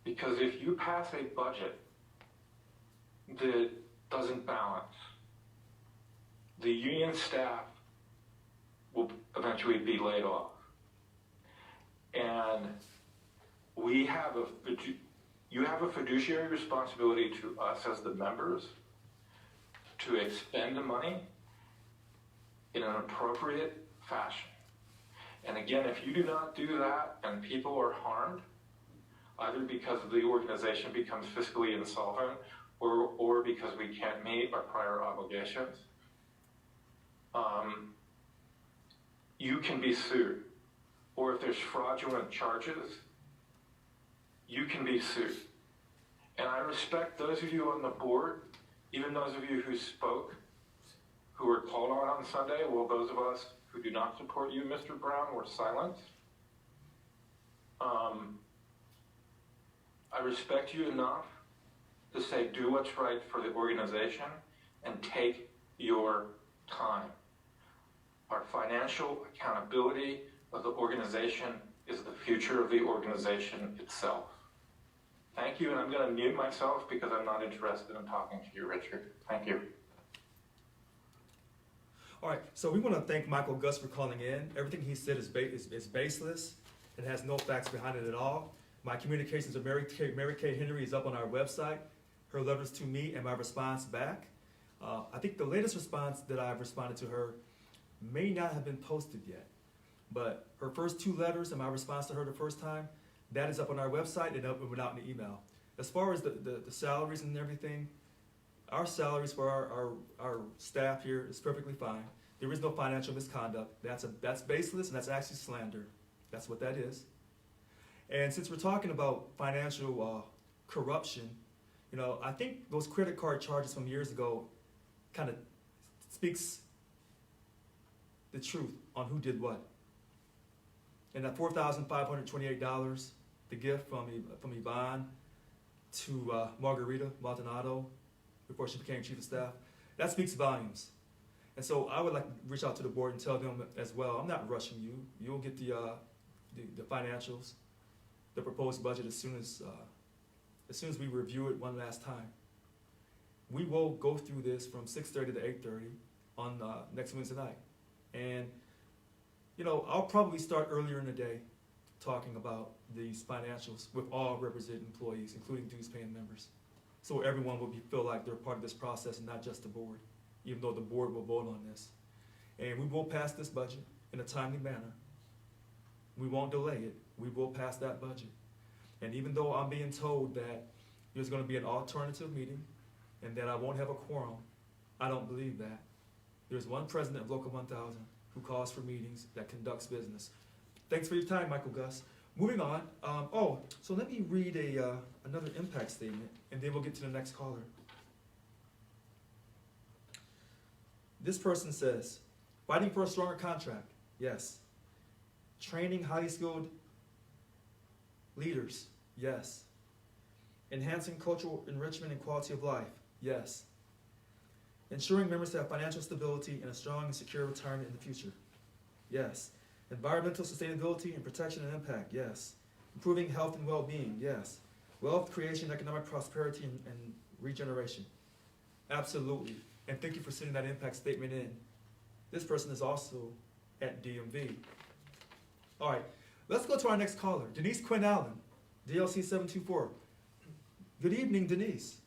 Because if you pass a budget that doesn't balance, the union staff will eventually be laid off. And you have a fiduciary responsibility to us as the members to expend the money in an appropriate fashion. And again, if you do not do that and people are harmed, either because the organization becomes fiscally insolvent or because we can't meet our prior obligations, you can be sued. Or if there's fraudulent charges, you can be sued. And I respect those of you on the board, even those of you who spoke, who were called on Sunday, while those of us who do not support you, Mr. Brown, were silenced. I respect you enough to say do what's right for the organization and take your time. Our financial accountability of the organization is the future of the organization itself. Thank you, and I'm going to mute myself because I'm not interested in talking to you, Richard. Thank you. All right, so we want to thank Michael Gus for calling in. Everything he said is baseless. It has no facts behind it at all. My communications with Mary Kay Henry is up on our website. Her letters to me and my response back. I think the latest response that I've responded to her may not have been posted yet. But her first two letters and my response to her the first time, that is up on our website and went out in the email. As far as the salaries and everything, our salaries for our staff here is perfectly fine. There is no financial misconduct. That's baseless and that's actually slander. That's what that is. And since we're talking about financial corruption, I think those credit card charges from years ago kind of speaks the truth on who did what. And that $4,528, the gift from Yvonne to Margarita Maldonado before she became chief of staff, that speaks volumes. And so I would like to reach out to the board and tell them as well, I'm not rushing you. You'll get the financials, the proposed budget as soon as we review it one last time. We will go through this from 6:30 to 8:30 on next Wednesday night. And, you know, I'll probably start earlier in the day talking about these financials with all represented employees, including dues-paying members. So everyone will feel like they're part of this process and not just the board, even though the board will vote on this. And we will pass this budget in a timely manner. We won't delay it. We will pass that budget. And even though I'm being told that there's going to be an alternative meeting and that I won't have a quorum, I don't believe that. There's one president of Local 1000 who calls for meetings, that conducts business. Thanks for your time, Michael Gus. Moving on. So let me read another impact statement, and then we'll get to the next caller. This person says, fighting for a stronger contract. Yes. Training highly skilled leaders. Yes. Enhancing cultural enrichment and quality of life. Yes. Ensuring members have financial stability and a strong and secure retirement in the future. Yes. Environmental sustainability and protection and impact. Yes. Improving health and well-being. Yes. Wealth creation, economic prosperity, and regeneration. Absolutely. And thank you for sending that impact statement in. This person is also at DMV. All right. Let's go to our next caller, Denise Quinn Allen, DLC 724. Good evening, Denise.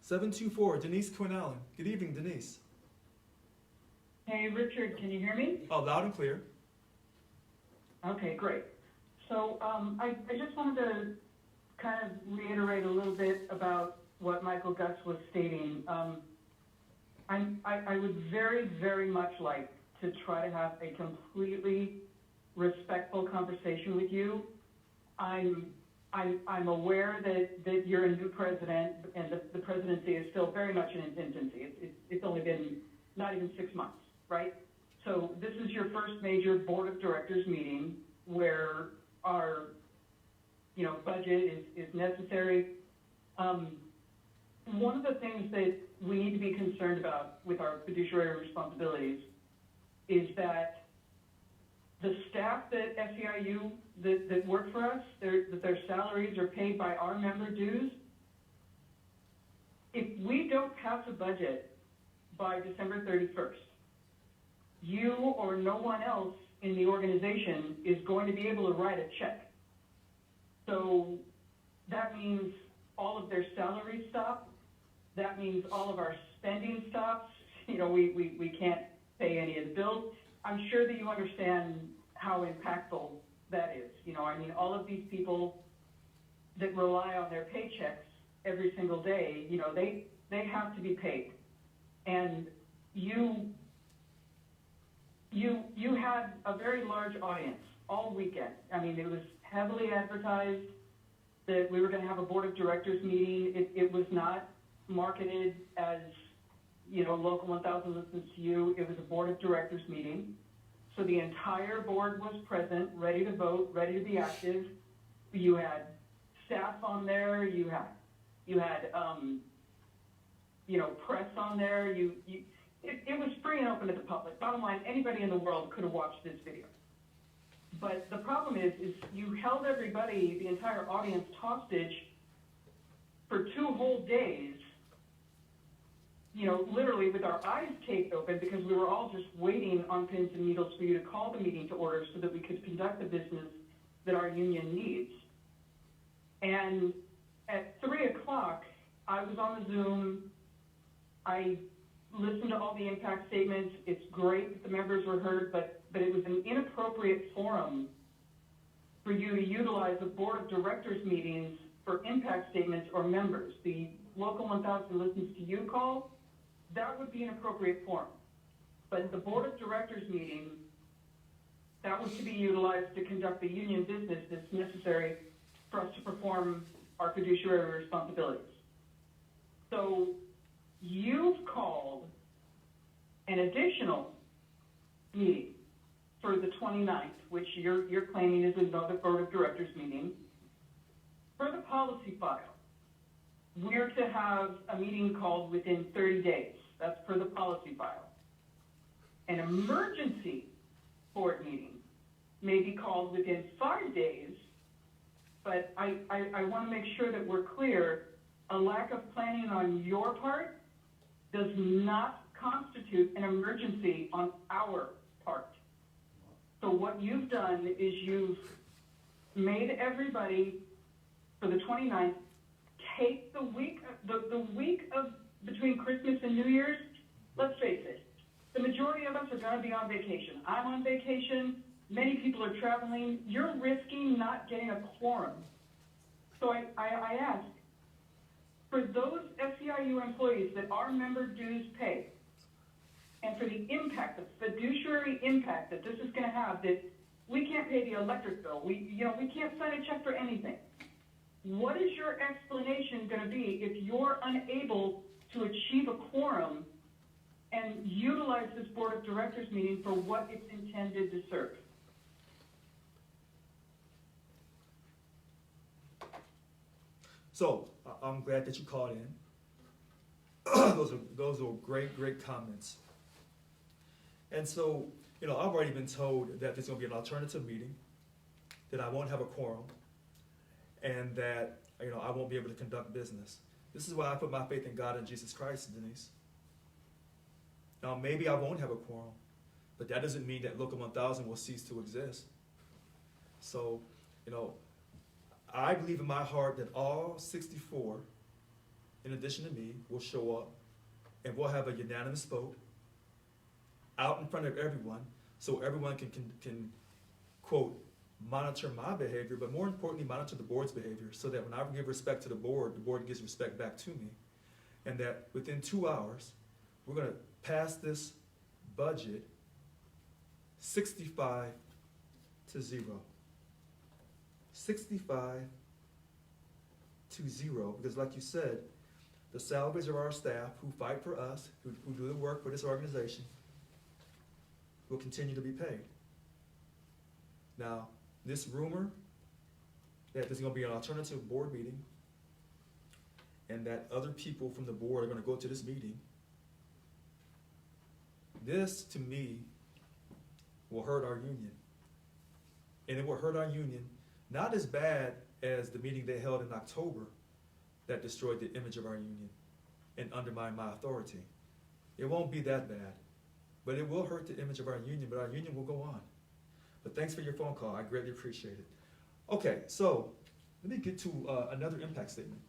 Denise Quinn Allen. Good evening, Denise. Hey, Richard, can you hear me? Oh, loud and clear. Okay, great. So I just wanted to kind of reiterate a little bit about what Michael Gus was stating. I would very, very much like to try to have a completely respectful conversation with you. I'm aware that you're a new president and the presidency is still very much in its infancy. It's only been not even 6 months, right? So this is your first major board of directors meeting where our, budget is necessary. One of the things that we need to be concerned about with our fiduciary responsibilities is that the staff at SEIU that work for us, that their salaries are paid by our member dues. If we don't pass a budget by December 31st, you or no one else in the organization is going to be able to write a check. So that means all of their salaries stop. That means all of our spending stops. We can't pay any of the bills. I'm sure that you understand how impactful that is. All of these people that rely on their paychecks every single day, they have to be paid. And you had a very large audience all weekend. It was heavily advertised that we were going to have a board of directors meeting. It was not marketed as, Local 1000 listens to you. It was a board of directors meeting. So the entire board was present, ready to vote, ready to be active. You had staff on there. You had press on there. It was free and open to the public. Bottom line, anybody in the world could have watched this video. But the problem is you held everybody, the entire audience, hostage for 2 whole days, literally with our eyes taped open because we were all just waiting on pins and needles for you to call the meeting to order so that we could conduct the business that our union needs. And at 3 o'clock, I was on the Zoom. I listened to all the impact statements. It's great that the members were heard, but it was an inappropriate forum for you to utilize the board of directors meetings for impact statements or members. The Local 1000 listens to you call, that would be an appropriate forum. But the board of directors meeting, that was to be utilized to conduct the union business that's necessary for us to perform our fiduciary responsibilities. So you've called an additional meeting for the 29th, which you're claiming is another board of directors meeting. For the policy file, we're to have a meeting called within 30 days. That's for the policy file. An emergency board meeting may be called within 5 days, but I want to make sure that we're clear. A lack of planning on your part does not constitute an emergency on our part. So what you've done is you've made everybody, for the 29th, take the week of between Christmas and New Year's. Let's face it, the majority of us are going to be on vacation. I'm on vacation. Many people are traveling. You're risking not getting a quorum. So I ask, for those SEIU employees that our member dues pay, and for the impact, the fiduciary impact that this is going to have, that we can't pay the electric bill, we can't sign a check for anything. What is your explanation going to be if you're unable to achieve a quorum and utilize this board of directors meeting for what it's intended to serve? So I'm glad that you called in. Those are great comments. And so, I've already been told that there's going to be an alternative meeting, that I won't have a quorum, and that I won't be able to conduct business. This is why I put my faith in God and Jesus Christ, Denise. Now, maybe I won't have a quorum, but that doesn't mean that Local 1000 will cease to exist. So, I believe in my heart that all 64, in addition to me, will show up, and we'll have a unanimous vote out in front of everyone, so everyone can quote, monitor my behavior, but more importantly, monitor the board's behavior, so that when I give respect to the board gives respect back to me, and that within 2 hours, we're going to pass this budget 65-0. 65-0, because like you said, the salaries of our staff who fight for us, who do the work for this organization, will continue to be paid. Now, this rumor that there's going to be an alternative board meeting and that other people from the board are going to go to this meeting, this, to me, will hurt our union. And it will hurt our union not as bad as the meeting they held in October that destroyed the image of our union and undermined my authority. It won't be that bad, but it will hurt the image of our union, but our union will go on. But thanks for your phone call. I greatly appreciate it. Okay, so let me get to another impact statement.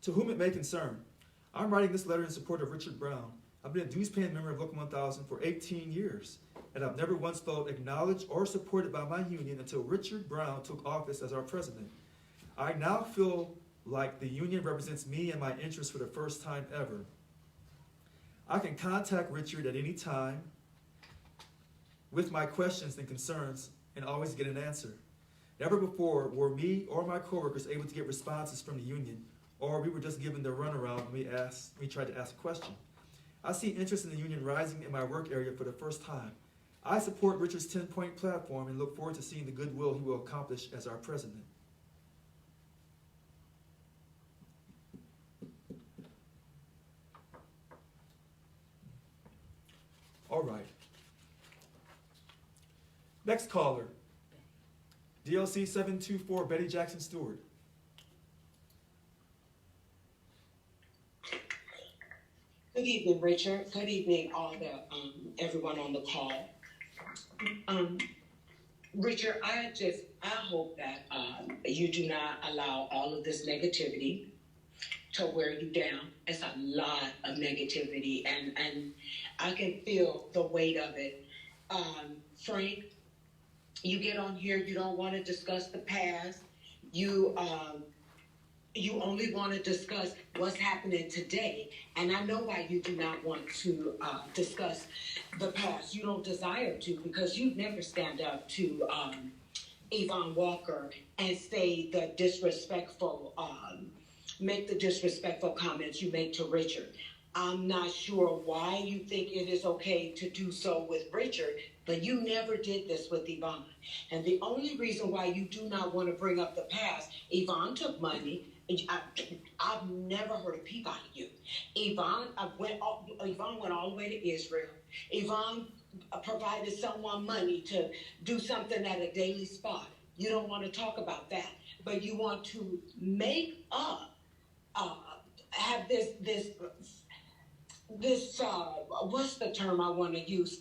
To whom it may concern, I'm writing this letter in support of Richard Brown. I've been a dues-paying member of Local 1000 for 18 years, and I've never once felt acknowledged or supported by my union until Richard Brown took office as our president. I now feel like the union represents me and my interests for the first time ever. I can contact Richard at any time with my questions and concerns and always get an answer. Never before were me or my coworkers able to get responses from the union, or we were just given the runaround when we tried to ask a question. I see interest in the union rising in my work area for the first time. I support Richard's 10-point platform and look forward to seeing the goodwill he will accomplish as our president. All right. Next caller, DLC 724, Betty Jackson Stewart. Good evening, Richard. Good evening, everyone on the call. Richard, I hope that you do not allow all of this negativity to wear you down. It's a lot of negativity, and I can feel the weight of it. Frank, you get on here, you don't want to discuss the past. You only want to discuss what's happening today. And I know why you do not want to discuss the past. You don't desire to, because you'd never stand up to Yvonne Walker and say the disrespectful make the disrespectful comments you make to Richard. I'm not sure why you think it is okay to do so with Richard, but you never did this with Yvonne. And the only reason why you do not want to bring up the past, Yvonne took money. I've never heard a peep out of you. Yvonne went all the way to Israel. Yvonne provided someone money to do something at a daily spot. You don't want to talk about that, but you want to make up, have this what's the term I want to use?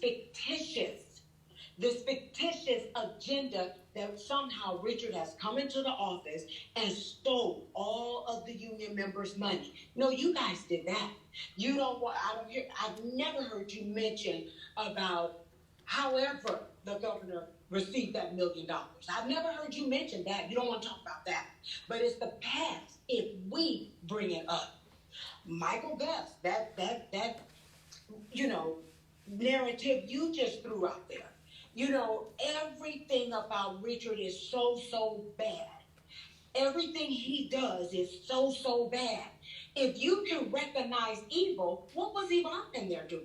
This fictitious agenda that somehow Richard has come into the office and stole all of the union members' money. No, you guys did that. You don't want, I've never heard you mention about however the governor received that $1 million. I've never heard you mention that. You don't want to talk about that. But it's the past if we bring it up. Michael Gus, that narrative you just threw out there. Everything about Richard is so bad. Everything he does is so bad. If you can recognize evil, what was Yvonne in there doing?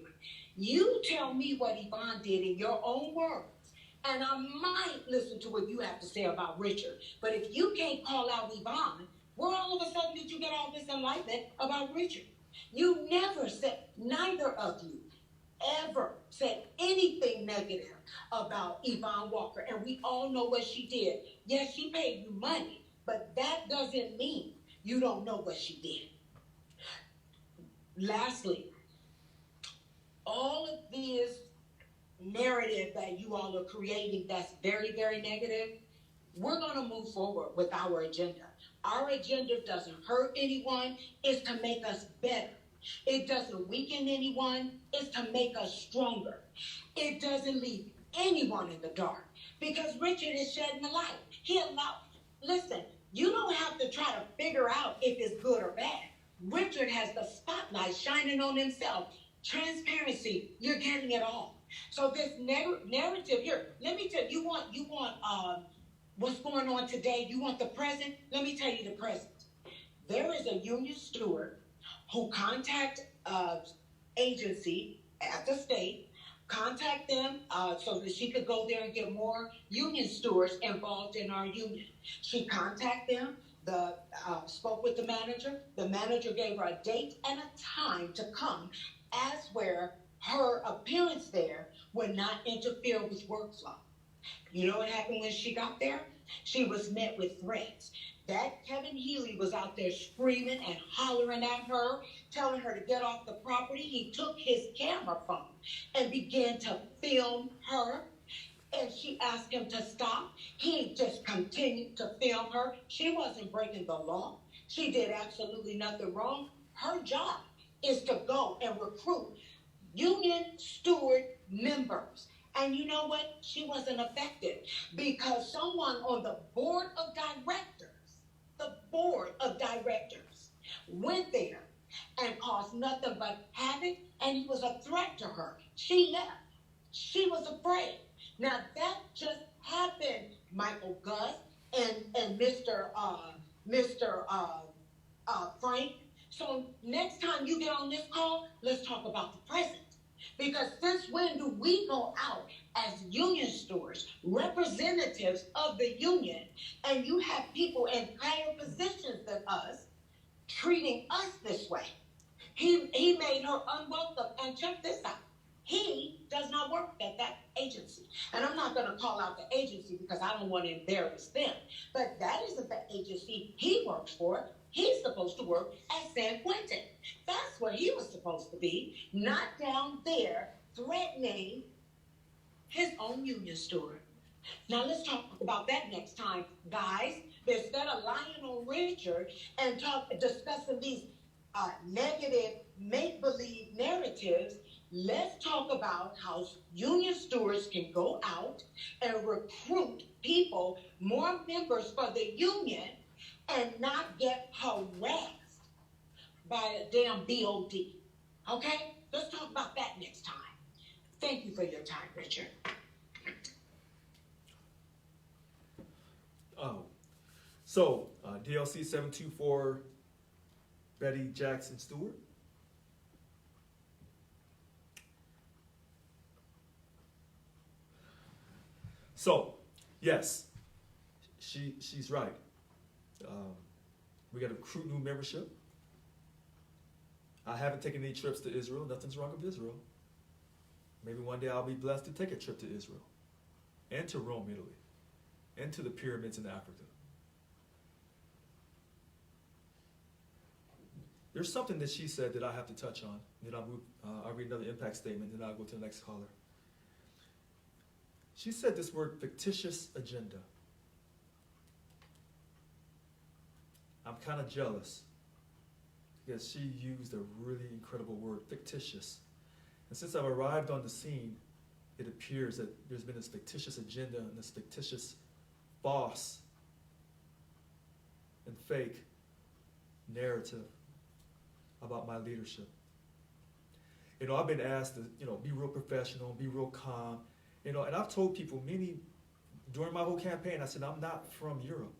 You tell me what Yvonne did in your own words, and I might listen to what you have to say about Richard. But if you can't call out Yvonne, where all of a sudden did you get all this enlightenment about Richard? You never said, neither of you ever said anything negative about Yvonne Walker, and we all know what she did. Yes, she paid you money, but that doesn't mean you don't know what she did. Lastly, all of this narrative that you all are creating that's very, very negative, we're going to move forward with our agenda. Our agenda doesn't hurt anyone. It's to make us better. It doesn't weaken anyone. It's to make us stronger. It doesn't leave anyone in the dark because Richard is shedding the light. Listen, you don't have to try to figure out if it's good or bad. Richard has the spotlight shining on himself. Transparency, you're getting it all. So this narrative here, let me tell you, you want what's going on today? You want the present? Let me tell you the present. There is a union steward who contact agency at the state, contact them so that she could go there and get more union stewards involved in our union. She contacted them, spoke with the manager. The manager gave her a date and a time to come as where her appearance there would not interfere with workflow. You know what happened when she got there? She was met with threats. That Kevin Healy was out there screaming and hollering at her, telling her to get off the property. He took his camera phone and began to film her. And she asked him to stop. He just continued to film her. She wasn't breaking the law. She did absolutely nothing wrong. Her job is to go and recruit union steward members. And you know what? She wasn't affected because someone on the board of directors, went there and caused nothing but havoc, and he was a threat to her. She left. She was afraid. Now that just happened, Michael Gus and Mr. Frank. So next time you get on this call, let's talk about the present. Because since when do we go out as union stewards, representatives of the union, and you have people in higher positions than us treating us this way? He made her unwelcome, and check this out. He does not work at that agency. And I'm not going to call out the agency because I don't want to embarrass them. But that isn't the agency he works for. He's supposed to work at San Quentin. That's where he was supposed to be, not down there threatening his own union steward. Now let's talk about that next time, guys. Instead of lying on Richard and discussing these negative make-believe narratives, let's talk about how union stewards can go out and recruit people, more members for the union, and not get harassed by a damn BOD. Okay? Let's talk about that next time. Thank you for your time, Richard. So DLC 724 Betty Jackson Stewart. So, yes, she's right. We got to recruit new membership. I haven't taken any trips to Israel. Nothing's wrong with Israel. Maybe one day I'll be blessed to take a trip to Israel and to Rome, Italy, and to the pyramids in Africa. There's something that she said that I have to touch on. Then I'll read another impact statement, then I'll go to the next caller. She said this word, fictitious agenda. I'm kind of jealous because she used a really incredible word, fictitious. And since I've arrived on the scene, it appears that there's been this fictitious agenda and this fictitious false and fake narrative about my leadership. You know, I've been asked to, be real professional, be real calm, and I've told people during my whole campaign, I said, I'm not from Europe.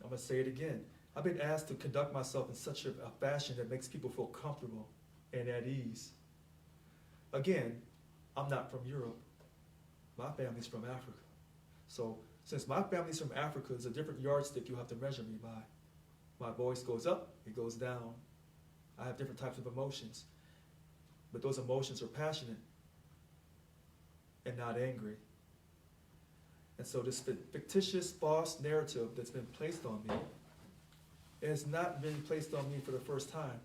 I'm going to say it again. I've been asked to conduct myself in such a fashion that makes people feel comfortable and at ease. Again, I'm not from Europe. My family's from Africa. So since my family's from Africa, it's a different yardstick you have to measure me by. My voice goes up, it goes down. I have different types of emotions. But those emotions are passionate and not angry. And so this fictitious, false narrative that's been placed on me, it has not been placed on me for the first time.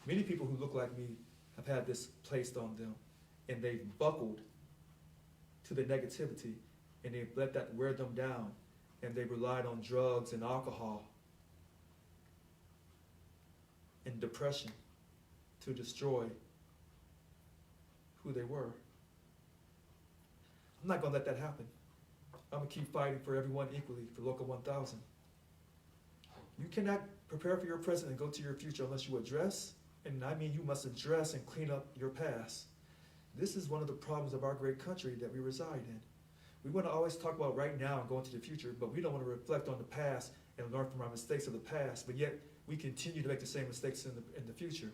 Many people who look like me have had this placed on them, and they've buckled to the negativity, and they've let that wear them down, and they've relied on drugs and alcohol and depression to destroy who they were. I'm not going to let that happen. I'm going to keep fighting for everyone equally, for Local 1000. You cannot prepare for your present and go to your future unless you address, and I mean you must address and clean up your past. This is one of the problems of our great country that we reside in. We want to always talk about right now and go into the future, but we don't want to reflect on the past and learn from our mistakes of the past, but yet we continue to make the same mistakes in the future.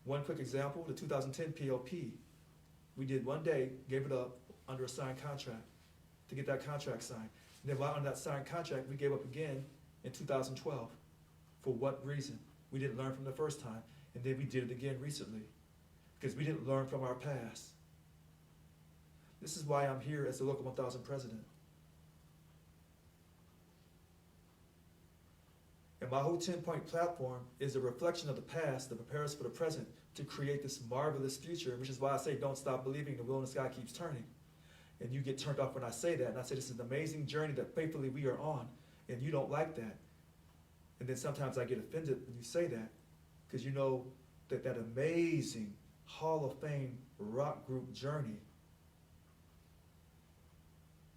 One quick example, the 2010 PLP. We did one day, gave it up under a signed contract to get that contract signed. And then while on that signed contract, we gave up again in 2012. For what reason? We didn't learn from the first time, and then we did it again recently because we didn't learn from our past. This is why I'm here as the Local 1000 president. And my whole 10-point platform is a reflection of the past that prepares us for the present to create this marvelous future, which is why I say don't stop believing, the wheel in the sky keeps turning. And you get turned off when I say that, and I say this is an amazing journey that faithfully we are on, and you don't like that. And then sometimes I get offended when you say that, because you know that that amazing Hall of Fame rock group journey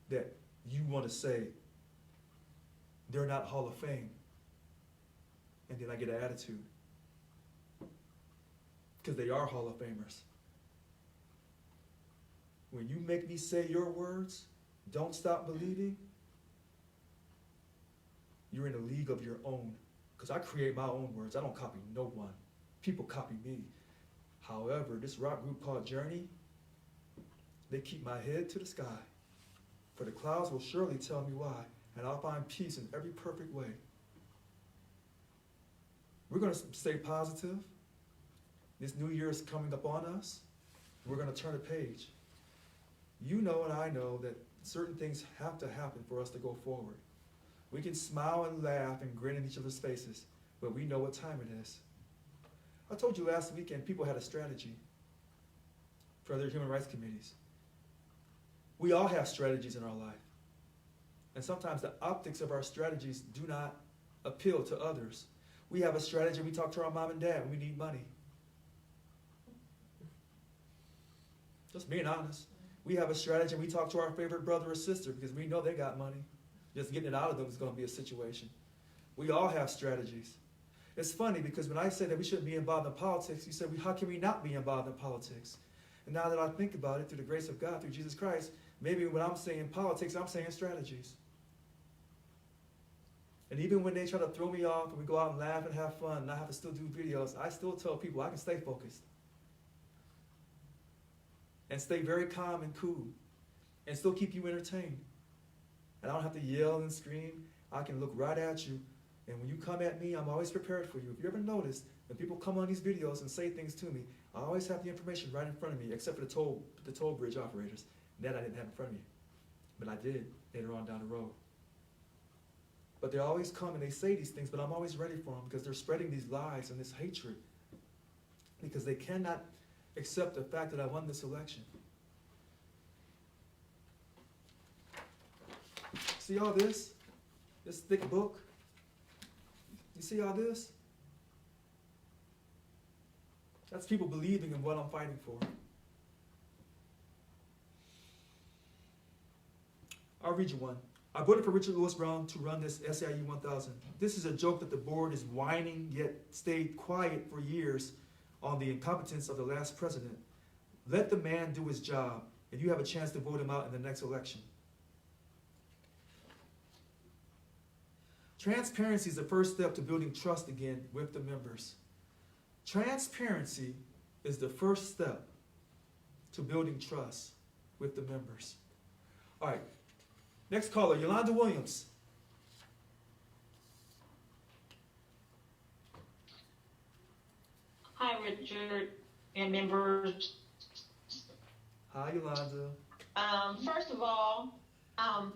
that you want to say they're not Hall of Fame. And then I get an attitude. Because they are Hall of Famers. When you make me say your words, don't stop believing, you're in a league of your own. Because I create my own words. I don't copy no one. People copy me. However, this rock group called Journey, they keep my head to the sky. For the clouds will surely tell me why, and I'll find peace in every perfect way. We're going to stay positive. This new year is coming upon us. We're going to turn a page. You know and I know that certain things have to happen for us to go forward. We can smile and laugh and grin in each other's faces, but we know what time it is. I told you last weekend people had a strategy for their human rights committees. We all have strategies in our life. And sometimes the optics of our strategies do not appeal to others. We have a strategy, we talk to our mom and dad when we need money. Just being honest. We have a strategy, we talk to our favorite brother or sister because we know they got money. Just getting it out of them is going to be a situation. We all have strategies. It's funny because when I say that we shouldn't be involved in politics, you say, how can we not be involved in politics? And now that I think about it, through the grace of God, through Jesus Christ, maybe when I'm saying politics, I'm saying strategies. And even when they try to throw me off and we go out and laugh and have fun and I have to still do videos, I still tell people I can stay focused. And stay very calm and cool. And still keep you entertained. And I don't have to yell and scream. I can look right at you. And when you come at me, I'm always prepared for you. If you ever notice, when people come on these videos and say things to me, I always have the information right in front of me, except for the toll bridge operators. That I didn't have in front of me. But I did later on down the road. But they always come and they say these things, but I'm always ready for them because they're spreading these lies and this hatred. Because they cannot accept the fact that I won this election. See all this? This thick book? You see all this? That's people believing in what I'm fighting for. I'll read you one. I voted for Richard Louis Brown to run this SAIU 1000. This is a joke that the board is whining, yet stayed quiet for years on the incompetence of the last president. Let the man do his job, and you have a chance to vote him out in the next election. Transparency is the first step to building trust again with the members. Transparency is the first step to building trust with the members. All right. Next caller, Yolanda Williams. Hi, Richard and members. Hi, Yolanda. First of all, I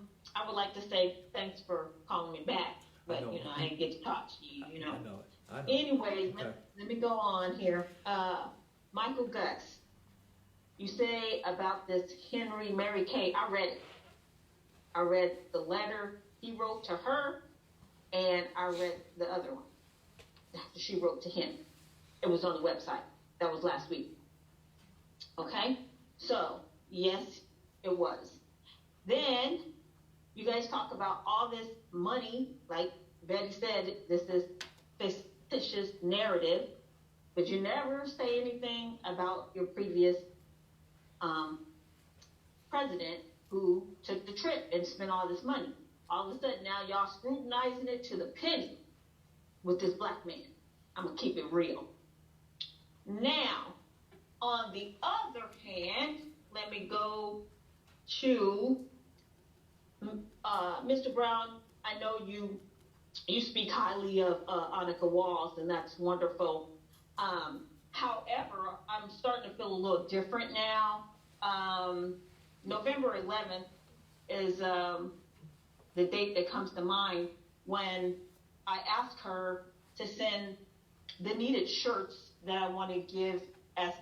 would like to say thanks for calling me back, but I didn't get to talk to you. I know it. Anyway, okay. let me go on here. Michael Gus, you say about this Henry Mary Kay. I read it. I read the letter he wrote to her, and I read the other one that she wrote to him. It was on the website. That was last week. Okay? So, yes, it was. Then, you guys talk about all this money, like Betty said, this is fictitious narrative, but you never say anything about your previous president who took the trip and spent all this money. All of a sudden, now y'all scrutinizing it to the penny with this black man. I'm going to keep it real. Now, on the other hand, let me go to Mr. Brown. I know you speak highly of Annika Walls, and that's wonderful. However, I'm starting to feel a little different now. November 11th is the date that comes to mind when I asked her to send the needed shirts that I want to give as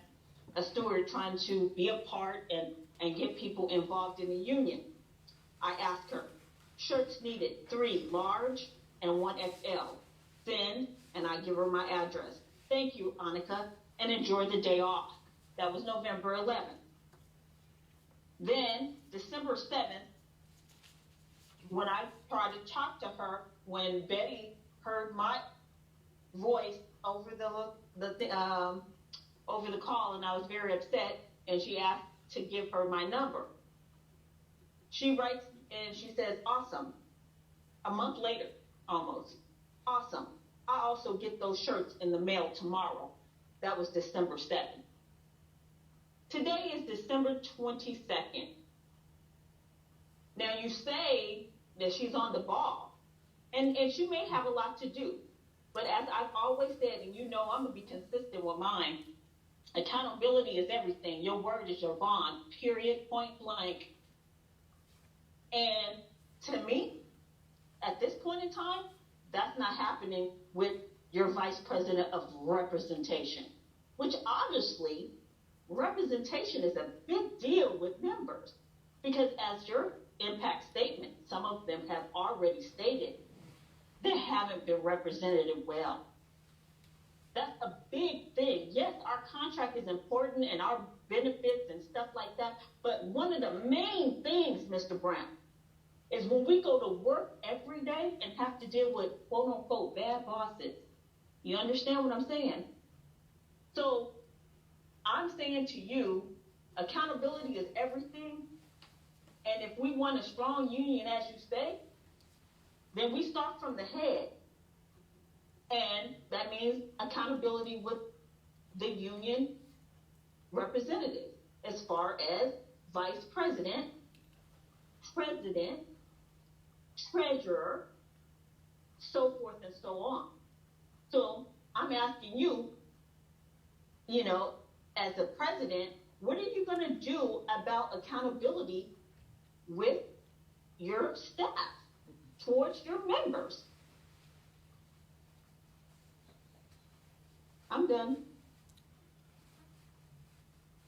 a steward trying to be a part and get people involved in the union. I asked her, shirts needed, 3 large and 1 XL. Send, and I give her my address. Thank you, Annika, and enjoy the day off. That was November 11th. Then, December 7th, when I tried to talk to her, when Betty heard my voice over the call, and I was very upset, and she asked to give her my number. She writes, and she says, awesome. A month later, almost. Awesome. I also get those shirts in the mail tomorrow. That was December 7th. Today is December 22nd. Now you say that she's on the ball, and she may have a lot to do. But as I've always said, and you know I'm going to be consistent with mine, accountability is everything. Your word is your bond, period, point blank. And to me, at this point in time, that's not happening with your vice president of representation, which obviously representation is a big deal with members, because as your impact statement, some of them have already stated, they haven't been represented well. That's a big thing. Yes, our contract is important and our benefits and stuff like that, but one of the main things, Mr. Brown, is when we go to work every day and have to deal with quote-unquote bad bosses. You understand what I'm saying? So I'm saying to you, accountability is everything. And if we want a strong union, as you say, then we start from the head. And that means accountability with the union representative as far as vice president, president, treasurer, so forth and so on. So I'm asking you, you know, as the president, what are you going to do about accountability with your staff towards your members? I'm done.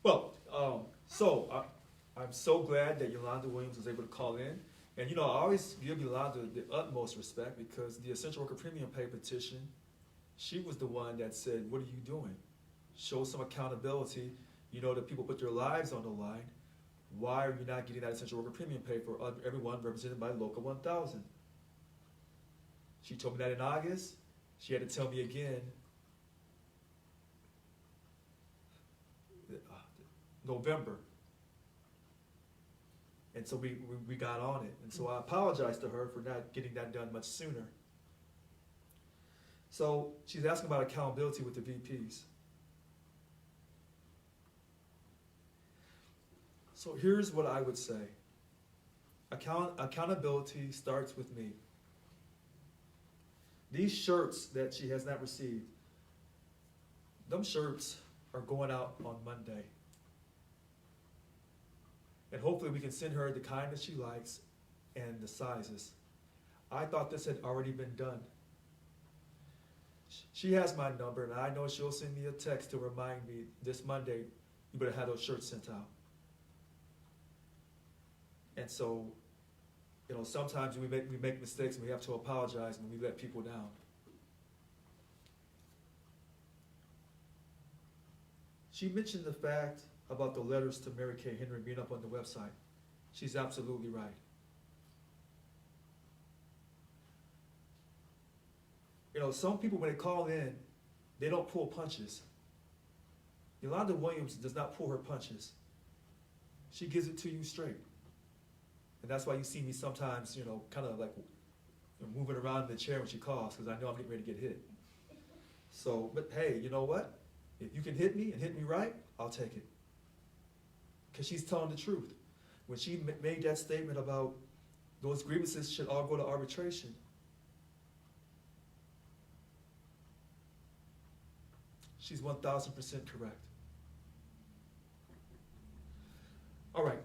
Well, I'm so glad that Yolanda Williams was able to call in. And, you know, I always give Yolanda the utmost respect because the essential worker premium pay petition, she was the one that said, what are you doing? Show some accountability. You know that people put their lives on the line. Why are you not getting that essential worker premium pay for everyone represented by Local 1000? She told me that in August. She had to tell me again November. And so we got on it. And so I apologized to her for not getting that done much sooner. So she's asking about accountability with the VPs. So here's what I would say. Accountability starts with me. These shirts that she has not received, them shirts are going out on Monday. And hopefully we can send her the kind that she likes and the sizes. I thought this had already been done. She has my number, and I know she'll send me a text to remind me this Monday, you better have those shirts sent out. And so, you know, sometimes we make mistakes and we have to apologize when we let people down. She mentioned the fact about the letters to Mary Kay Henry being up on the website. She's absolutely right. You know, some people, when they call in, they don't pull punches. Yolanda Williams does not pull her punches. She gives it to you straight. And that's why you see me sometimes, you know, kind of like moving around in the chair when she calls, because I know I'm getting ready to get hit. So, but hey, you know what? If you can hit me and hit me right, I'll take it. Because she's telling the truth. When she made that statement about those grievances should all go to arbitration, she's 1,000% correct. All right.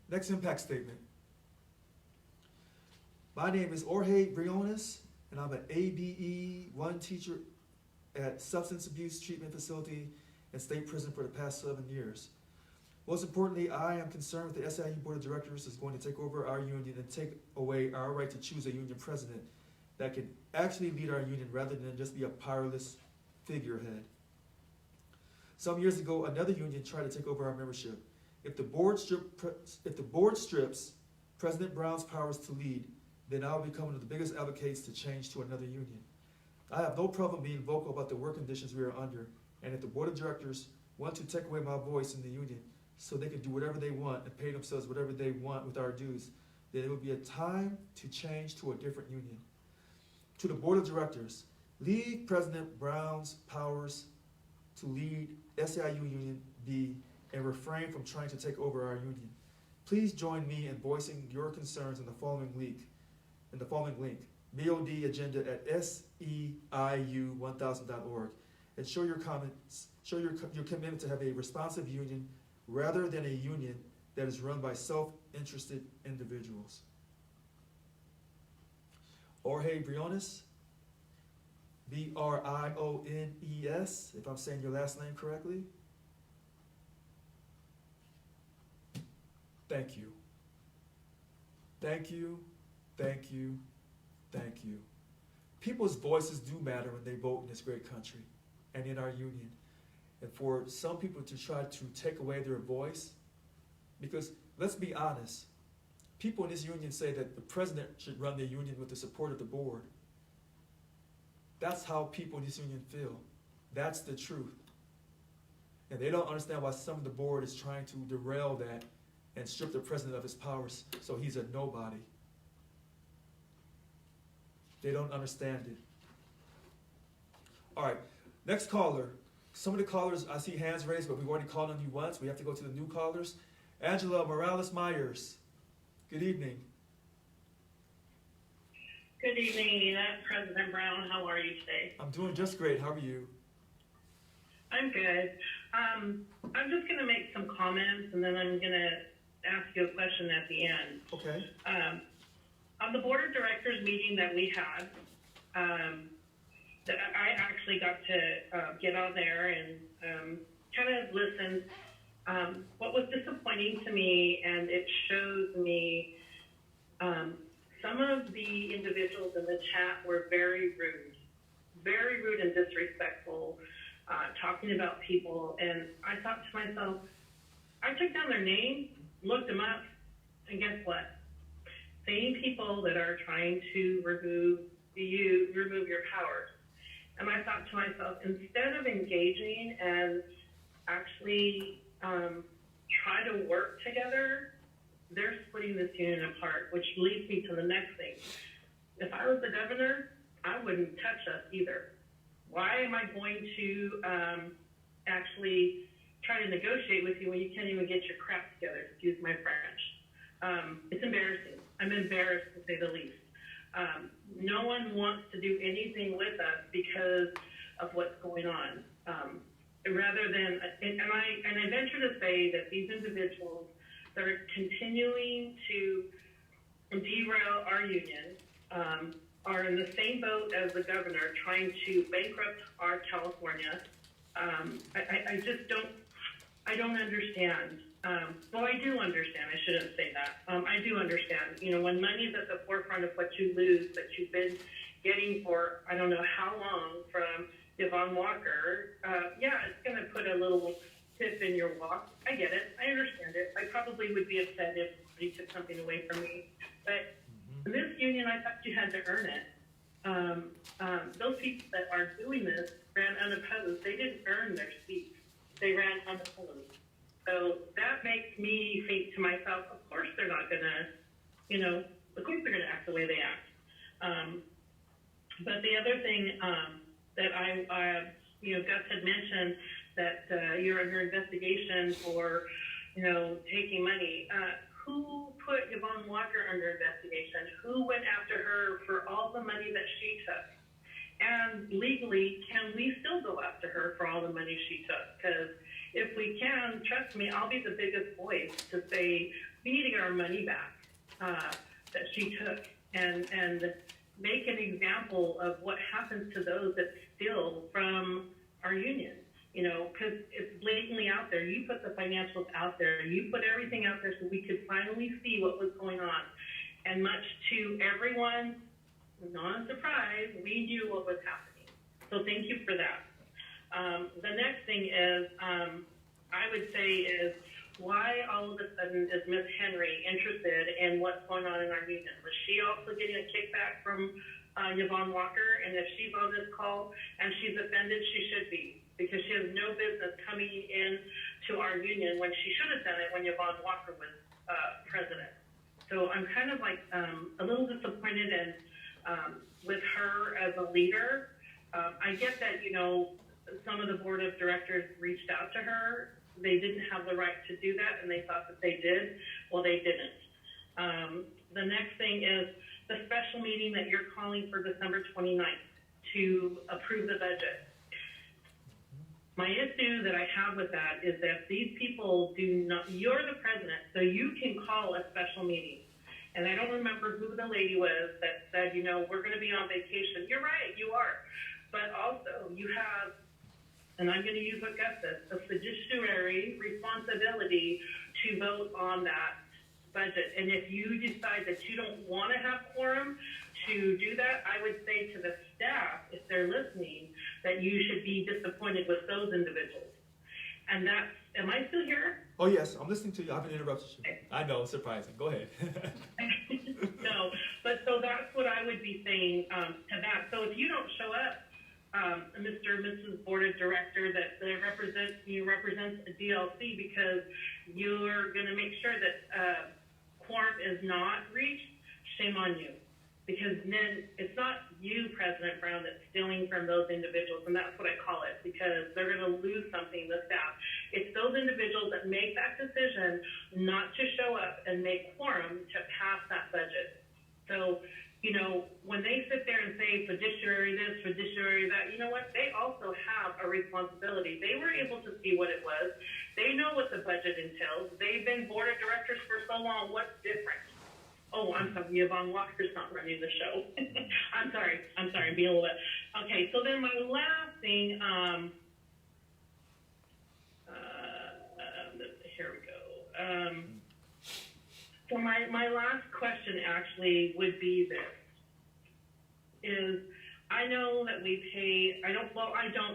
Next impact statement. My name is Jorge Briones, and I'm an ABE1 teacher at Substance Abuse Treatment Facility and State Prison for the past 7 years. Most importantly, I am concerned with the SIU Board of Directors is going to take over our union and take away our right to choose a union president that can actually lead our union rather than just be a powerless figurehead. Some years ago, another union tried to take over our membership. If the board strips President Brown's powers to lead, then I'll become one of the biggest advocates to change to another union. I have no problem being vocal about the work conditions we are under, and if the board of directors want to take away my voice in the union so they can do whatever they want and pay themselves whatever they want with our dues, then it would be a time to change to a different union. To the board of directors, leave President Brown's powers to lead SIU Union B and refrain from trying to take over our union. Please join me in voicing your concerns in the following link. BOD agenda at SEIU1000.org, and show your comments, show your commitment to have a responsive union rather than a union that is run by self-interested individuals. Jorge Briones, Briones, if I'm saying your last name correctly. Thank you. Thank you, thank you, thank you. People's voices do matter when they vote in this great country and in our union. And for some people to try to take away their voice, because let's be honest, people in this union say that the president should run the union with the support of the board. That's how people in this union feel. That's the truth. And they don't understand why some of the board is trying to derail that and strip the president of his powers so he's a nobody. They don't understand it. All right, next caller. Some of the callers, I see hands raised, but we've already called on you once. We have to go to the new callers. Angela Morales-Myers, good evening. Good evening, President Brown. How are you today? I'm doing just great. How are you? I'm good. I'm just going to make some comments, and then I'm going to ask you a question at the end. Okay. On the board of directors meeting that we had, I actually got to get on there and kind of listen. What was disappointing to me, and it shows me some of the individuals in the chat were very rude and disrespectful, talking about people. And I thought to myself, I took down their name, looked them up, and guess what? Same people that are trying to remove your powers. And I thought to myself, instead of engaging and actually try to work together, they're splitting this union apart, which leads me to the next thing. If I was the governor, I wouldn't touch us either. Why am I going to actually try to negotiate with you when you can't even get your crap together, excuse my French? It's embarrassing. I'm embarrassed, to say the least. No one wants to do anything with us because of what's going on. Rather than, and I venture to say that these individuals that are continuing to derail our union are in the same boat as the governor trying to bankrupt our California. I just don't understand. Well, I do understand. I shouldn't say that. I do understand. You know, when money is at the forefront of what you lose, that you've been getting for I don't know how long from Yvonne Walker, yeah, it's going to put a little tip in your walk. I get it. I understand it. I probably would be upset if somebody took something away from me. But this union, I thought you had to earn it. Those people that are doing this ran unopposed. They didn't earn their seats. They ran unopposed. So that makes me think to myself, of course they're not going to, of course they're going to act the way they act. But the other thing that Gus had mentioned, that you're under investigation for, taking money. Who put Yvonne Walker under investigation? Who went after her for all the money that she took? And legally, can we still go after her for all the money she took? Because if we can, trust me, I'll be the biggest voice to say we need to get our money back that she took, and make an example of what happens to those that steal from our union. Because it's blatantly out there. You put the financials out there. You put everything out there so we could finally see what was going on. And much to everyone's non-surprise, we knew what was happening. So thank you for that. The next thing is, I would say is, why all of a sudden is Miss Henry interested in what's going on in our union? Was she also getting a kickback from Yvonne Walker? And if she's on this call and she's offended, she should be, because she has no business coming in to our union when she should have done it when Yvonne Walker was president. So I'm kind of like a little disappointed in with her as a leader. I get that, some of the board of directors reached out to her. They didn't have the right to do that, and they thought that they did. Well, they didn't. The next thing is the special meeting that you're calling for December 29th to approve the budget. My issue that I have with that is that these people do not, you're the president, so you can call a special meeting. And I don't remember who the lady was that said, we're going to be on vacation. You're right, you are. But also, you have, and I'm going to use what Gus says, a fiduciary responsibility to vote on that budget. And if you decide that you don't want to have quorum to do that, I would say to the staff, if they're listening, that you should be disappointed with those individuals. And that's, am I still here? Oh, yes, I'm listening to you. I haven't interrupted you. Okay. I know, it's surprising. Go ahead. No, but so that's what I would be saying to that. So if you don't show up, Mr. and Mrs. Board of Director, that you represent a DLC, because you're going to make sure that quorum is not reached, shame on you. because then it's not you, President Brown, that's stealing from those individuals, and that's what I call it, because they're going to lose something, the staff. It's those individuals that make that decision not to show up and make quorum to pass that budget. So, you know, when they sit there and say fiduciary this, fiduciary that, you know what? They also have a responsibility. They were able to see what it was. They know what the budget entails. They've been board of directors for so long. What's different? Oh, I'm sorry, Yvonne Walker's not running the show. I'm sorry, I'm being a little bit. Okay, so then my last thing, here we go. So my last question actually would be this, is I know that we pay, I don't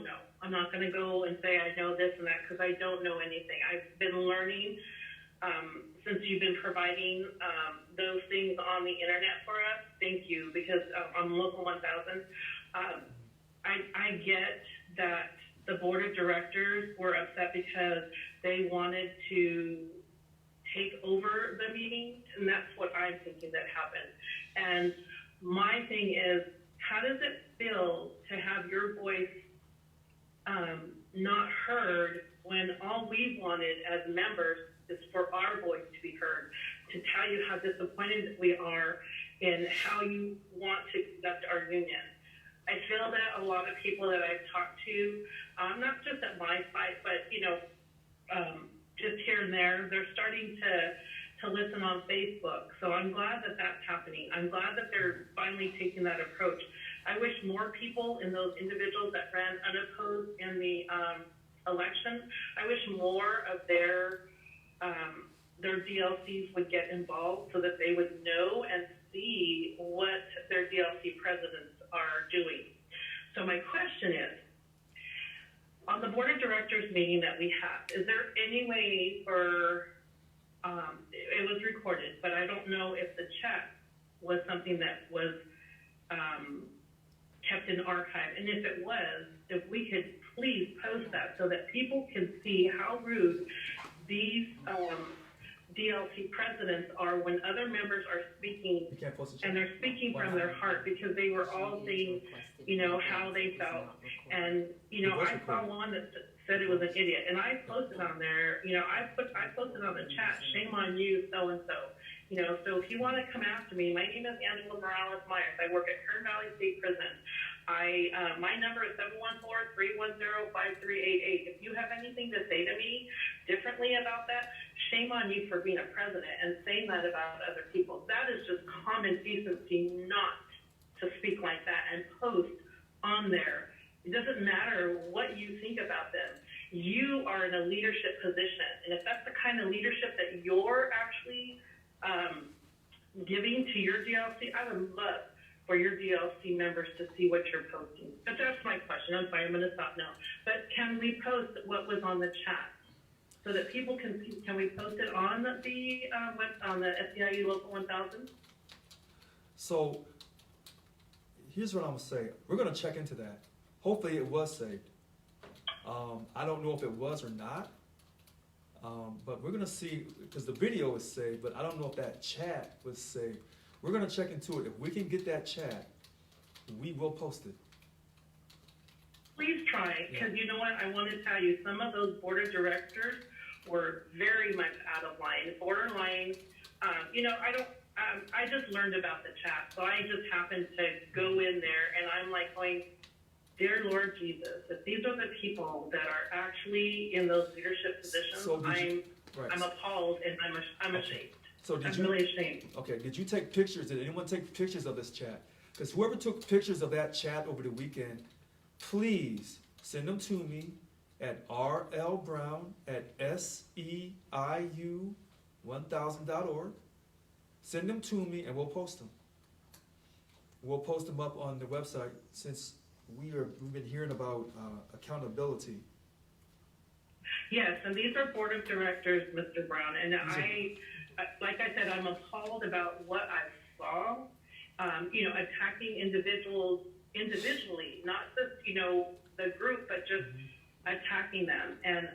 know. I'm not gonna go and say I know this and that, because I don't know anything. I've been learning, since you've been providing those things on the internet for us. Thank you, because on Local 1000, I get that the board of directors were upset because they wanted to take over the meeting, and that's what I'm thinking that happened. And my thing is, how does it feel to have your voice not heard when all we wanted as members is for our voice to be heard, to tell you how disappointed we are in how you want to conduct our union? I feel that a lot of people that I've talked to, not just at my site, but, you know, just here and there, they're starting to listen on Facebook. So I'm glad that that's happening. I'm glad that they're finally taking that approach. I wish more people in those individuals that ran unopposed in the election, I wish more of their DLCs would get involved so that they would know and see what their DLC presidents are doing. So my question is, on the board of directors meeting that we have, is there any way for, it was recorded, but I don't know if the chat was something that was kept in archive, and if it was, if we could please post that so that people can see how rude these DLC presidents are when other members are speaking, and they're speaking from their heart, because they were all saying, you know, how they felt. And, you know, I saw one that said it was an idiot, and I posted on there, you know, I posted on the chat, shame on you, so-and-so. You know, so if you want to come after me, my name is Angela Morales-Myers. I work at Kern Valley State Prison. My number is 714-310-5388. If you have anything to say to me differently about that, shame on you for being a president and saying that about other people. That is just common decency not to speak like that and post on there. It doesn't matter what you think about them. You are in a leadership position, and if that's the kind of leadership that you're actually giving to your DLC, I would love for your DLC members to see what you're posting. But that's my question. I'm sorry, I'm going to stop now. But can we post what was on the chat so that people can see? Can we post it on the SEIU Local 1000? So here's what I'm gonna say. We're gonna check into that. Hopefully it was saved. I don't know if it was or not. But we're gonna see, because the video is saved, but I don't know if that chat was saved. We're gonna check into it. If we can get that chat, we will post it. Please try, because you know what, I want to tell you, some of those board of directors were very much out of line, borderline. You know, I just learned about the chat, so I just happened to go in there, and I'm like going, dear Lord Jesus, if these are the people that are actually in those leadership positions, So I'm appalled and I'm ashamed. So I'm really ashamed. Okay, did you take pictures? Did anyone take pictures of this chat? Because whoever took pictures of that chat over the weekend, please send them to me at rlbrown@seiu1000.org. Send them to me and we'll post them. We'll post them up on the website, since we've been hearing about accountability. Yes, and these are board of directors, Mr. Brown, and like I said, I'm appalled about what I saw. You know, attacking individuals individually, not just, you know, the group, but just attacking them. And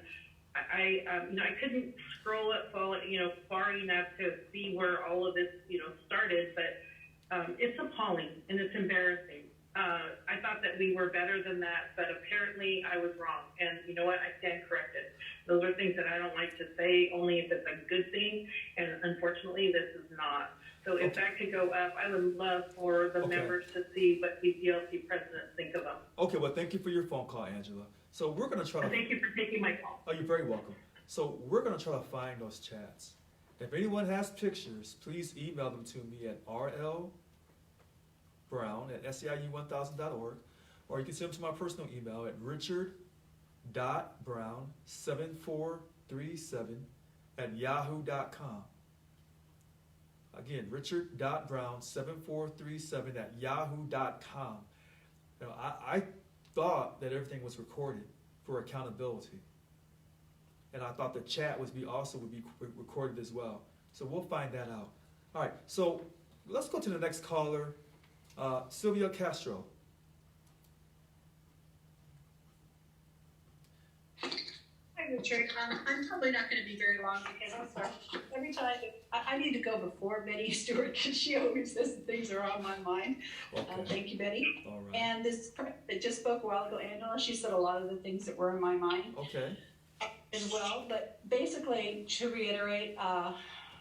I you know, I couldn't scroll it far enough to see where all of this, you know, started, but It's appalling and it's embarrassing. I thought that we were better than that, but apparently I was wrong. And you know what? I stand corrected. Those are things that I don't like to say, only if it's a good thing. And unfortunately, this is not. So if that could go up, I would love for the members to see what the DLC presidents think of them. Okay, well, thank you for your phone call, Angela. So we're going to try to... Thank you for taking my call. Oh, you're very welcome. So we're going to try to find those chats. If anyone has pictures, please email them to me at rlbrown@seiu1000.org, or you can send them to my personal email at richard.brown7437@yahoo.com. Again, richard.brown7437@yahoo.com. You know, I thought that everything was recorded for accountability. And I thought the chat would be recorded as well. So we'll find that out. All right, so let's go to the next caller, Sylvia Castro. Hi, Richard. I'm probably not going to be very long because I'm sorry. Every time I need to go before Betty Stewart because she always says things are on my mind. Okay. Thank you, Betty. All right. And this that just spoke a while ago, Angela, she said a lot of the things that were in my mind. Okay. As well, but basically, to reiterate,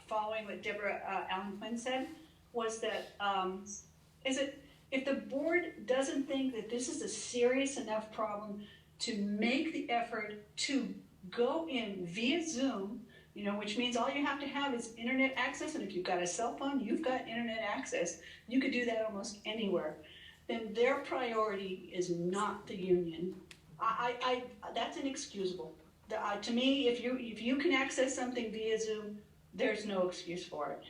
following what Deborah Allen Quinn said, was that if the board doesn't think that this is a serious enough problem to make the effort to go in via Zoom, you know, which means all you have to have is internet access, and if you've got a cell phone, you've got internet access. You could do that almost anywhere. Then their priority is not the union. That's inexcusable. To me, if you can access something via Zoom, there's no excuse for it.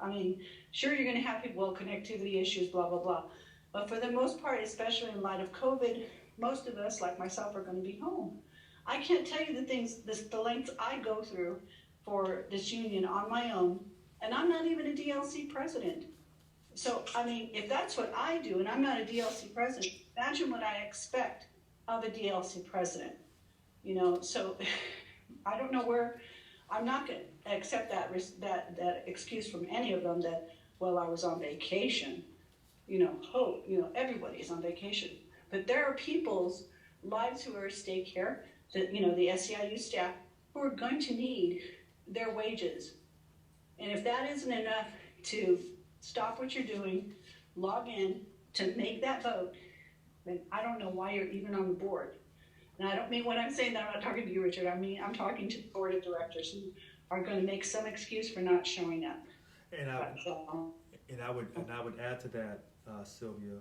I mean, sure, you're going to have people, well, connectivity issues, blah, blah, blah. But for the most part, especially in light of COVID, most of us, like myself, are going to be home. I can't tell you the lengths I go through for this union on my own, and I'm not even a DLC president. So, I mean, if that's what I do, and I'm not a DLC president, imagine what I expect of a DLC president. You know, so I don't know where, I'm not going to accept that excuse from any of them that, well, I was on vacation. You know, everybody's on vacation. But there are people's lives who are at stake here, that, you know, the SEIU staff, who are going to need their wages. And if that isn't enough to stop what you're doing, log in to make that vote, then I don't know why you're even on the board. And I don't mean when I'm saying that I'm not talking to you, Richard. I mean I'm talking to the board of directors who are going to make some excuse for not showing up. And I would add to that, Sylvia.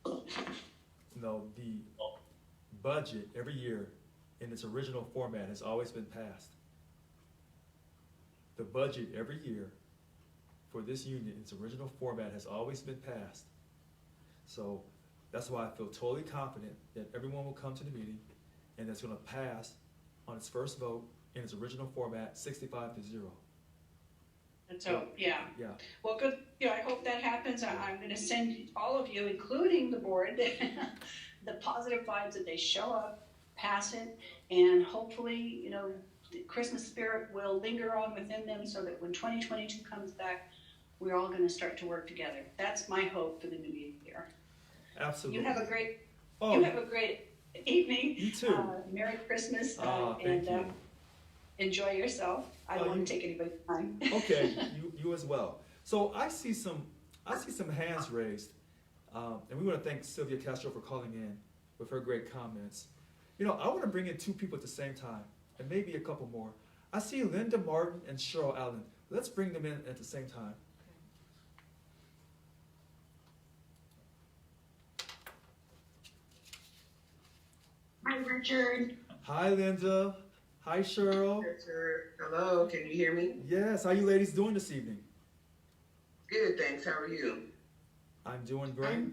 You know, the budget every year in its original format has always been passed. The budget every year for this union in its original format has always been passed. So that's why I feel totally confident that everyone will come to the meeting and it's going to pass on its first vote in its original format, 65-0. And so, yeah. Well, good. I hope that happens. I'm going to send all of you, including the board, the positive vibes that they show up, pass it, and hopefully, the Christmas spirit will linger on within them so that when 2022 comes back, we're all going to start to work together. That's my hope for the new year. Absolutely. You have a great evening. You too. Merry Christmas. Thank you. Enjoy yourself. I don't want to take anybody's time. Okay, you as well. So I see some hands raised, and we want to thank Sylvia Castro for calling in with her great comments. I want to bring in two people at the same time, and maybe a couple more. I see Linda Martin and Cheryl Allen. Let's bring them in at the same time. Hi, Richard. Hi, Linda. Hi, Cheryl. Richard. Hello, can you hear me? Yes, how you ladies doing this evening? Good, thanks. How are you? I'm doing great.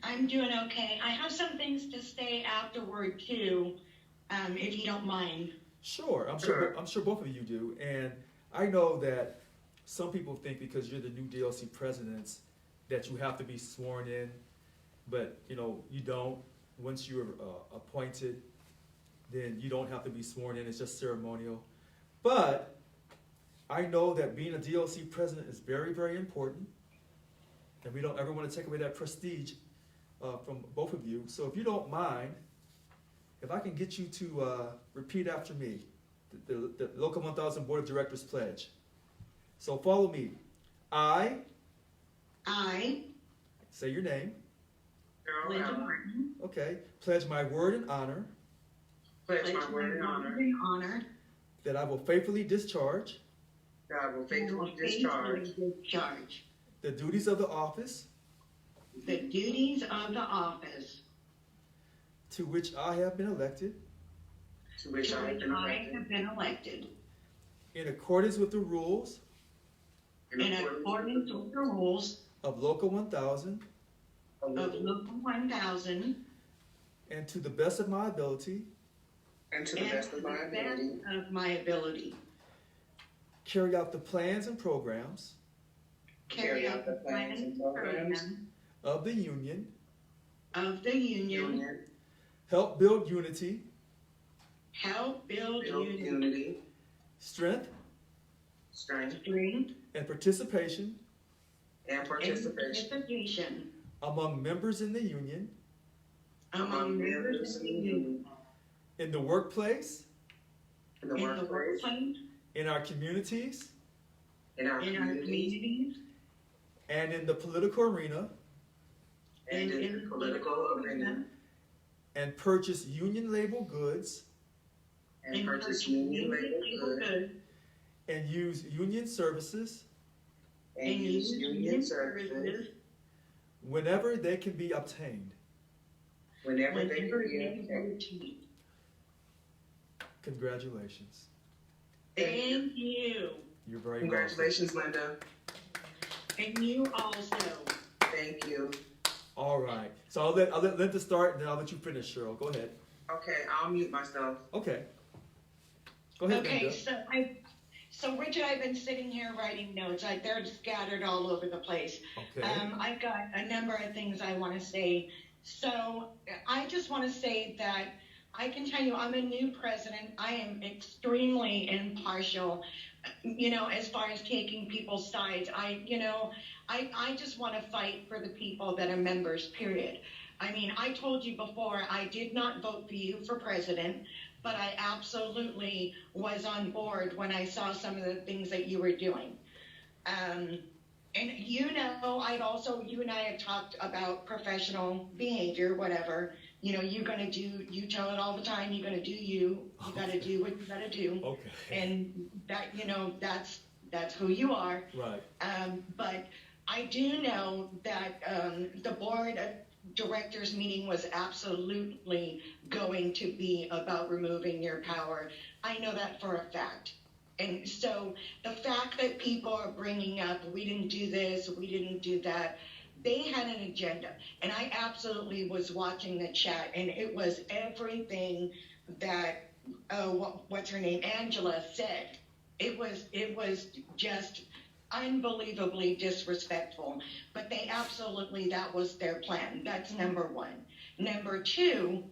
I'm doing okay. I have some things to say afterward too, if you don't mind. Sure, I'm sure both of you do. And I know that some people think because you're the new DLC presidents that you have to be sworn in, but you don't. Once you're appointed, then you don't have to be sworn in. It's just ceremonial. But I know that being a DLC president is very, very important. And we don't ever want to take away that prestige from both of you. So if you don't mind, if I can get you to repeat after me, the Local 1000 Board of Directors pledge. So follow me. I say your name. Linda Martin. Okay. Pledge my word and honor. Pledge my word and honor. That I will faithfully discharge. That I will faithfully discharge. The duties of the office. The duties of the office. To which I have been elected. To which I have been elected. In accordance with the rules. In accordance with the rules. Of Local 1000. Of Local 1000. And to the best of my ability. And to the best of my ability. Carry out the plans and programs. Carry out the plans and programs. Of the union. Of the union. Help build unity. Help build unity. Strength. And participation. Among members in the union. In the workplace. In our communities. In our communities. And in the political arena. And purchase union label goods. And use union services. Whenever they can be obtained. Congratulations. Thank you. You're very Congratulations, welcome. Linda. And you also. Thank you. All right. So I'll let Linda start, and then I'll let you finish, Cheryl. Go ahead. Okay, I'll mute myself. Okay. Go ahead, Okay, Linda. so Richard, I've been sitting here writing notes. They're scattered all over the place. Okay. I've got a number of things I want to say. So I just want to say that I can tell you I'm a new president. I am extremely impartial, as far as taking people's sides. I just want to fight for the people that are members, period. I mean, I told you before, I did not vote for you for president, but I absolutely was on board when I saw some of the things that you were doing. And you and I had talked about professional behavior, whatever. You tell it all the time, you're going to do you got to do what you got to do. Okay. And that, that's who you are. Right. But I do know that the board of directors meeting was absolutely going to be about removing your power. I know that for a fact. And so the fact that people are bringing up, we didn't do this, we didn't do that, they had an agenda. And I absolutely was watching the chat, and it was everything that, what's her name, Angela said. It was just unbelievably disrespectful. But that was their plan. That's number one. Number two,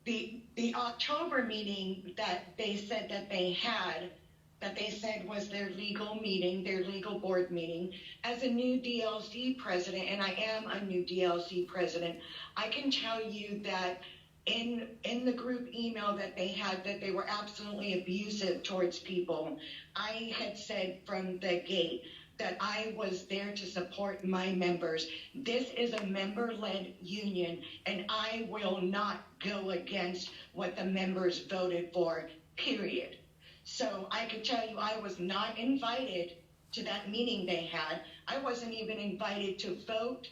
the October meeting that they said that they had, that they said was their legal meeting, their legal board meeting. As a new DLC president, and I am a new DLC president, I can tell you that in the group email that they had, that they were absolutely abusive towards people. I had said from the gate that I was there to support my members. This is a member-led union, and I will not go against what the members voted for, period. So I could tell you I was not invited to that meeting they had. I wasn't even invited to vote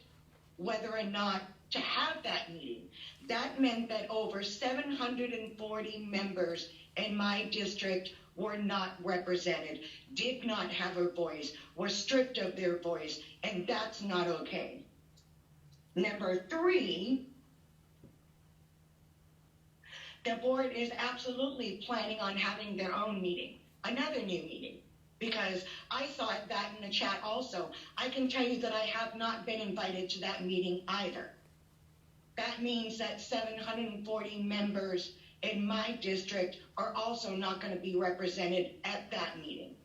whether or not to have that meeting. That meant that over 740 members in my district were not represented, did not have a voice, were stripped of their voice, and that's not okay. Number three, the board is absolutely planning on having their own meeting, another new meeting, because I saw that in the chat also. I can tell you that I have not been invited to that meeting either. That means that 740 members in my district are also not going to be represented at that meeting.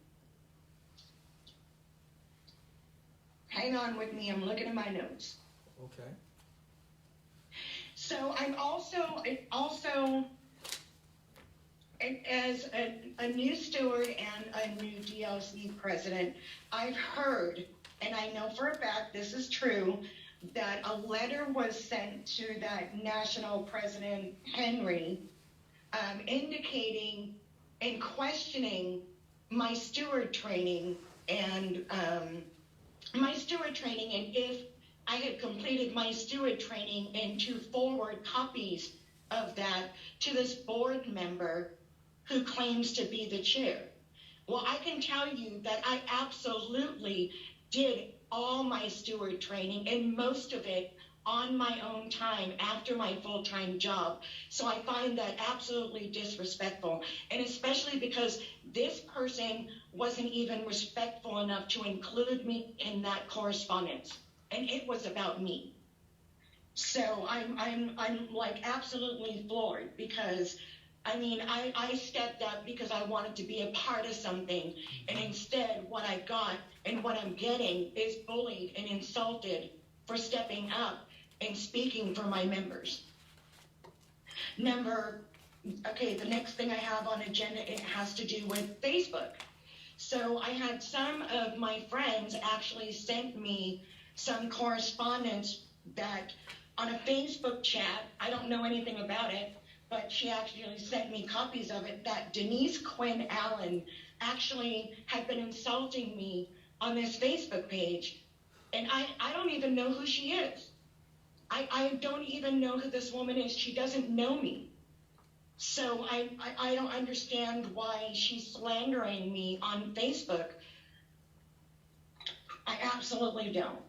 Hang on with me, I'm looking at my notes. Okay. So I'm also as a new steward and a new DLC president, I've heard, and I know for a fact this is true, that a letter was sent to that national president, Henry, indicating and questioning my steward training and if I had completed my steward training, and to forward copies of that to this board member who claims to be the chair. Well, I can tell you that I absolutely did all my steward training, and most of it on my own time after my full-time job. So I find that absolutely disrespectful, and especially because this person wasn't even respectful enough to include me in that correspondence, and it was about me. So I'm like absolutely floored, because I mean, I stepped up because I wanted to be a part of something, and instead what I got and what I'm getting is bullied and insulted for stepping up and speaking for my members. The next thing I have on agenda, it has to do with Facebook. So I had some of my friends actually sent me some correspondence that on a Facebook chat, I don't know anything about it, but she actually sent me copies of it, that Denise Quinn Allen actually had been insulting me on this Facebook page. And I don't even know who she is. I don't even know who this woman is. She doesn't know me. So I don't understand why she's slandering me on Facebook. I absolutely don't.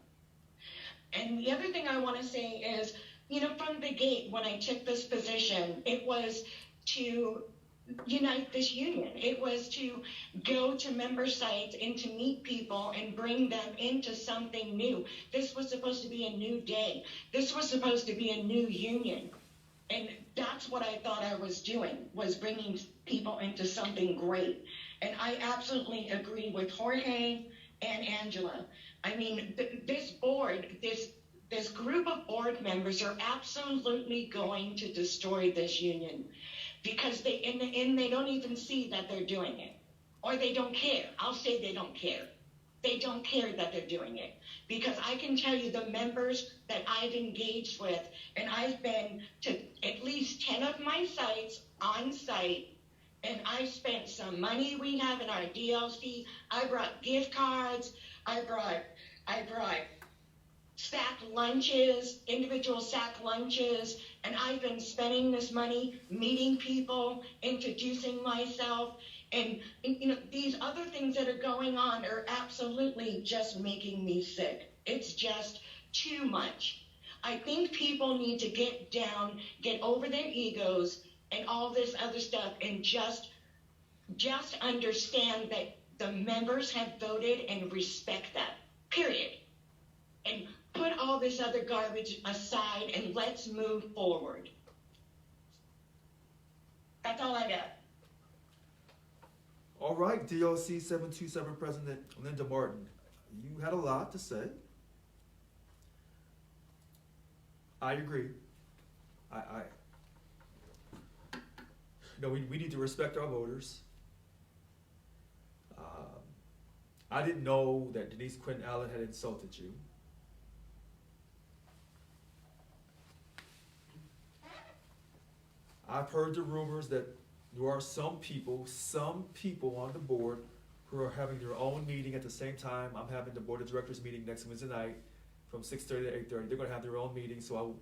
And the other thing I want to say is, you know, from the gate, when I took this position, it was to unite this union. It was to go to member sites and to meet people and bring them into something new. This was supposed to be a new day. This was supposed to be a new union. And that's what I thought I was doing, was bringing people into something great. And I absolutely agree with Jorge and Angela. I mean, this board, this group of board members are absolutely going to destroy this union, because they don't even see that they're doing it, or they don't care. I'll say they don't care. They don't care that they're doing it, because I can tell you the members that I've engaged with, and I've been to at least 10 of my sites on site, and I've spent some money we have in our DLC. I brought gift cards. I brought sack lunches, individual sack lunches, and I've been spending this money meeting people, introducing myself, and you know, these other things that are going on are absolutely just making me sick. It's just too much. I think people need to get down, get over their egos and all this other stuff, and just understand that the members have voted and respect that, period. And put all this other garbage aside and let's move forward. That's all I got. All right, DLC 727 President Linda Martin, you had a lot to say. I agree. We need to respect our voters. I didn't know that Denise Quinn Allen had insulted you. I've heard the rumors that there are some people on the board who are having their own meeting at the same time. I'm having the board of directors meeting next Wednesday night from 6:30 to 8:30. They're going to have their own meeting, so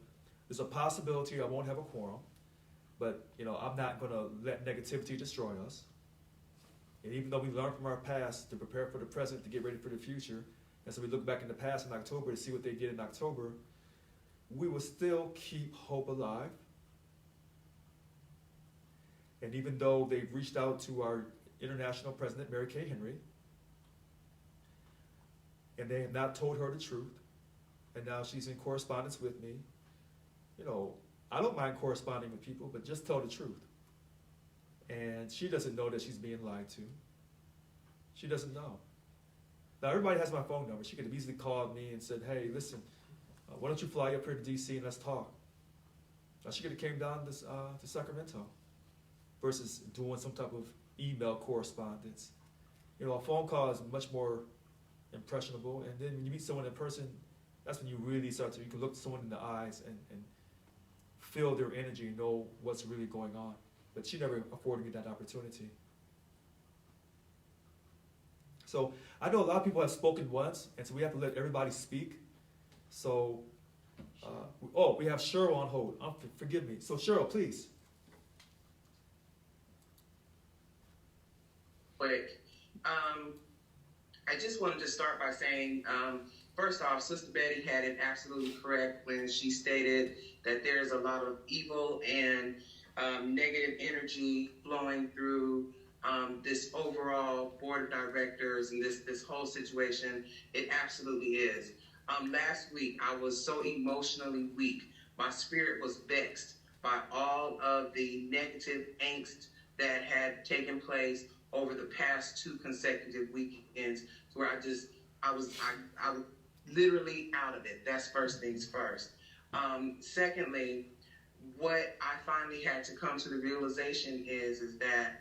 there's a possibility I won't have a quorum. But you know, I'm not going to let negativity destroy us. And even though we learned from our past to prepare for the present, to get ready for the future, and so we look back in the past in October to see what they did in October, we will still keep hope alive. And even though they've reached out to our international president, Mary Kay Henry, and they have not told her the truth, and now she's in correspondence with me, you know, I don't mind corresponding with people, but just tell the truth. And she doesn't know that she's being lied to. She doesn't know. Now, everybody has my phone number. She could have easily called me and said, hey, listen, why don't you fly up here to D.C. and let's talk? Now, she could have came down to Sacramento versus doing some type of email correspondence. You know, a phone call is much more impressionable, and then when you meet someone in person, that's when you really start to, you can look someone in the eyes and feel their energy and know what's really going on. But she never afforded me that opportunity. So I know a lot of people have spoken once, and so we have to let everybody speak. So, we have Cheryl on hold. Forgive me. So Cheryl, please. Quick. I just wanted to start by saying, first off, Sister Betty had it absolutely correct when she stated that there's a lot of evil and negative energy flowing through this overall board of directors and this whole situation. It absolutely is. Last week, I was so emotionally weak. My spirit was vexed by all of the negative angst that had taken place over the past 2 consecutive weekends, where I was literally out of it. That's first things first. Secondly, what I finally had to come to the realization is that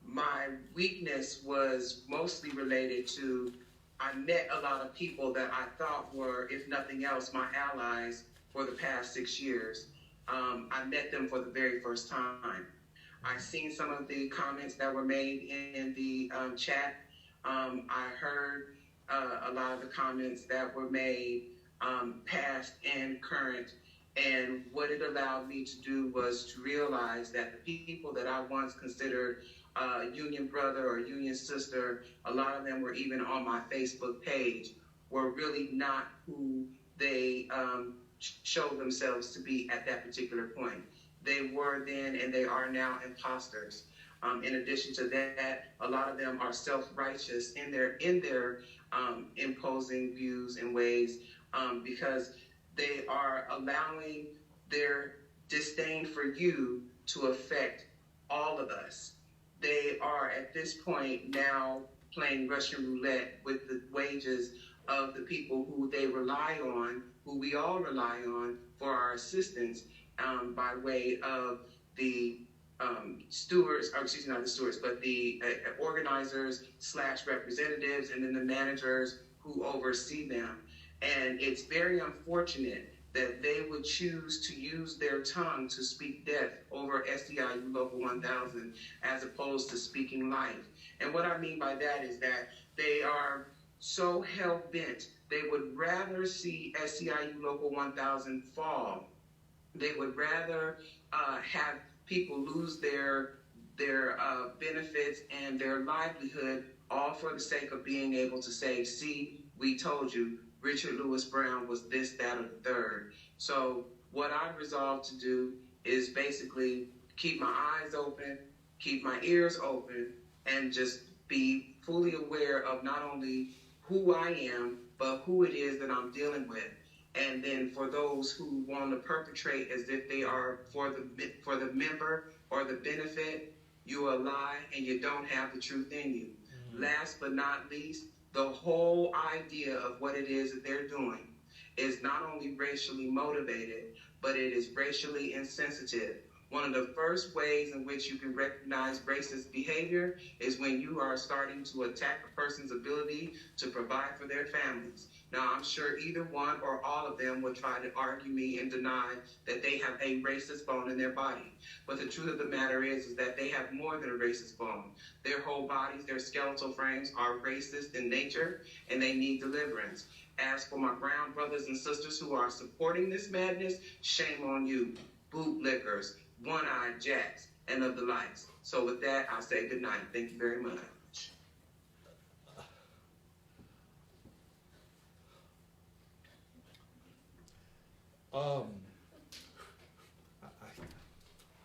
my weakness was mostly related to, I met a lot of people that I thought were, if nothing else, my allies for the past 6 years. I met them for the very first time. I've seen some of the comments that were made in the chat. I heard a lot of the comments that were made, past and current. And what it allowed me to do was to realize that the people that I once considered union brother or union sister, a lot of them were even on my Facebook page, were really not who they showed themselves to be at that particular point. They were then and they are now imposters. In addition to that, a lot of them are self-righteous in their imposing views and ways, because they are allowing their disdain for you to affect all of us. They are at this point now playing Russian roulette with the wages of the people who they rely on, who we all rely on for our assistance, by way of the stewards, or excuse me, not the stewards, but the organizers / representatives, and then the managers who oversee them. And it's very unfortunate that they would choose to use their tongue to speak death over SEIU Local 1000 as opposed to speaking life. And what I mean by that is that they are so hell-bent, they would rather see SEIU Local 1000 fall. They would rather have people lose their benefits and their livelihood, all for the sake of being able to say, see, we told you, Richard Lewis Brown was this, that, or the third. So what I resolved to do is basically keep my eyes open, keep my ears open, and just be fully aware of not only who I am, but who it is that I'm dealing with. And then for those who want to perpetrate as if they are for the member or the benefit, you are a lie and you don't have the truth in you. Mm-hmm. Last but not least, the whole idea of what it is that they're doing is not only racially motivated, but it is racially insensitive. One of the first ways in which you can recognize racist behavior is when you are starting to attack a person's ability to provide for their families. Now, I'm sure either one or all of them would try to argue me and deny that they have a racist bone in their body. But the truth of the matter is that they have more than a racist bone. Their whole bodies, their skeletal frames are racist in nature, and they need deliverance. As for my brown brothers and sisters who are supporting this madness, shame on you, bootlickers, one-eyed jacks, and of the likes. So with that, I'll say good night. Thank you very much.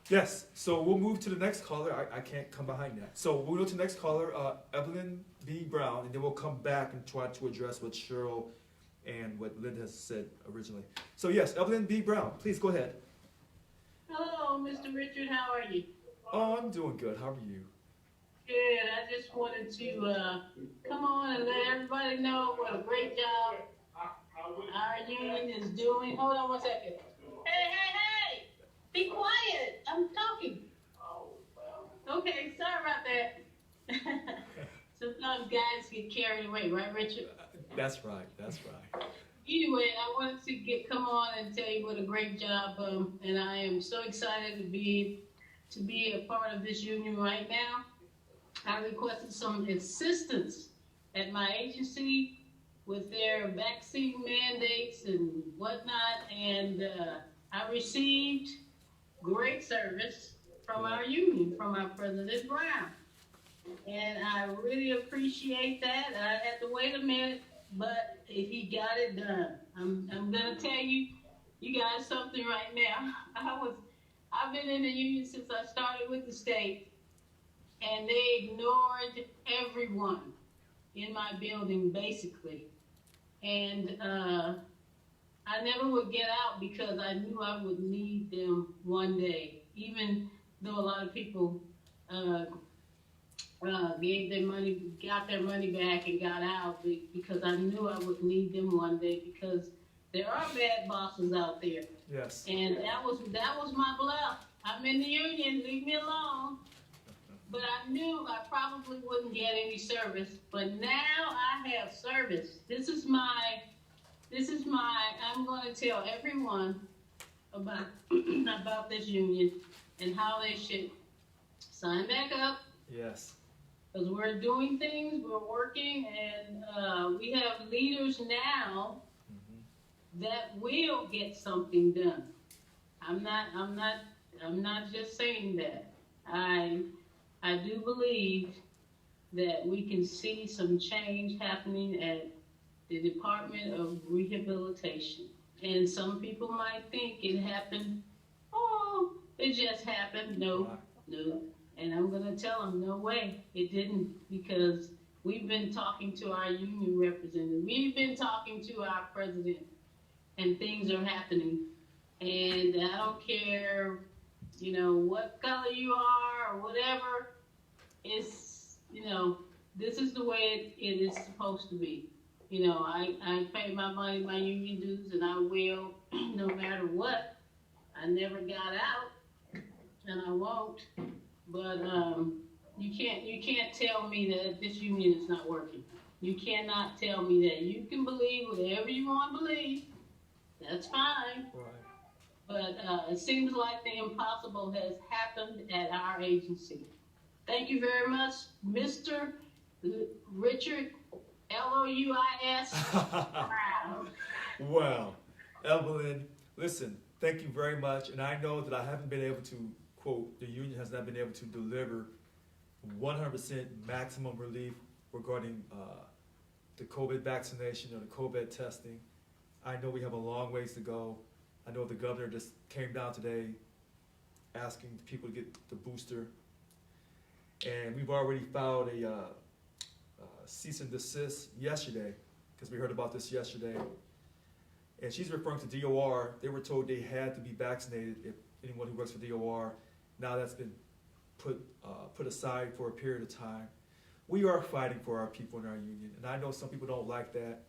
Yes, so we'll move to the next caller. I can't come behind that. So we'll go to the next caller, Evelyn B. Brown, and then we'll come back and try to address what Cheryl and what Linda has said originally. So yes, Evelyn B. Brown, please go ahead. Hello, Mr. Richard, how are you? Oh, I'm doing good. How are you? Good. I just wanted to come on and let everybody know what a great job our union is doing. Hold on one second. Hey! Be quiet. I'm talking. Okay, sorry about that. Sometimes guys get carried away, right, Richard? That's right. That's right. Anyway, I wanted to come on and tell you what a great job, and I am so excited to be a part of this union right now. I requested some assistance at my agency with their vaccine mandates and whatnot, and I received great service from our union, from our President Brown. And I really appreciate that. I had to wait a minute, but he got it done. I'm gonna tell you guys something right now. I've been in the union since I started with the state, and they ignored everyone in my building basically. And I never would get out because I knew I would need them one day, even though a lot of people gave their money, got their money back and got out because I knew I would need them one day because there are bad bosses out there. Yes. And that was my bluff. I'm in the union, leave me alone. But I knew I probably wouldn't get any service. But now I have service. This is my, I'm going to tell everyone about this union and how they should sign back up. Yes. Because we're doing things, we're working, and we have leaders now that will get something done. I'm not just saying that. I do believe that we can see some change happening at the Department of Rehabilitation. And some people might think it happened, oh, it just happened. No. And I'm going to tell them, no way, it didn't, because we've been talking to our union representative. We've been talking to our president, and things are happening. And I don't care, what color you are or whatever. It's, this is the way it is supposed to be. I pay my money, my union dues, and I will, no matter what. I never got out, and I won't. But you can't tell me that this union is not working. You cannot tell me that. You can believe whatever you want to believe. That's fine. Right. But it seems like the impossible has happened at our agency. Thank you very much, Mr. Richard Louis. Wow. Evelyn, listen, thank you very much. And I know that I haven't been able to, quote, the union has not been able to deliver 100% maximum relief regarding the COVID vaccination or the COVID testing. I know we have a long ways to go. I know the governor just came down today asking people to get the booster. And we've already filed a cease and desist yesterday, because we heard about this yesterday. And she's referring to DOR. They were told they had to be vaccinated if anyone who works for DOR. Now that's been put aside for a period of time. We are fighting for our people in our union, and I know some people don't like that.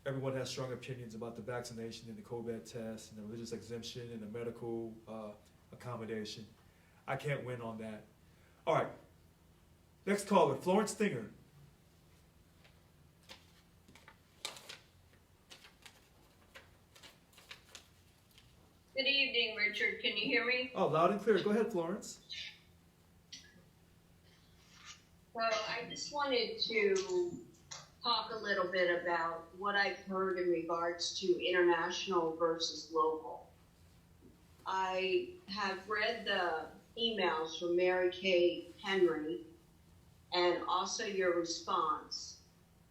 Everyone has strong opinions about the vaccination and the COVID test and the religious exemption and the medical accommodation. I can't win on that. All right, next caller, Florence Stinger. Good evening, Richard. Can you hear me? Oh, loud and clear. Go ahead, Florence. Well, I just wanted to talk a little bit about what I've heard in regards to international versus local. I have read the emails from Mary Kay Henry and also your response.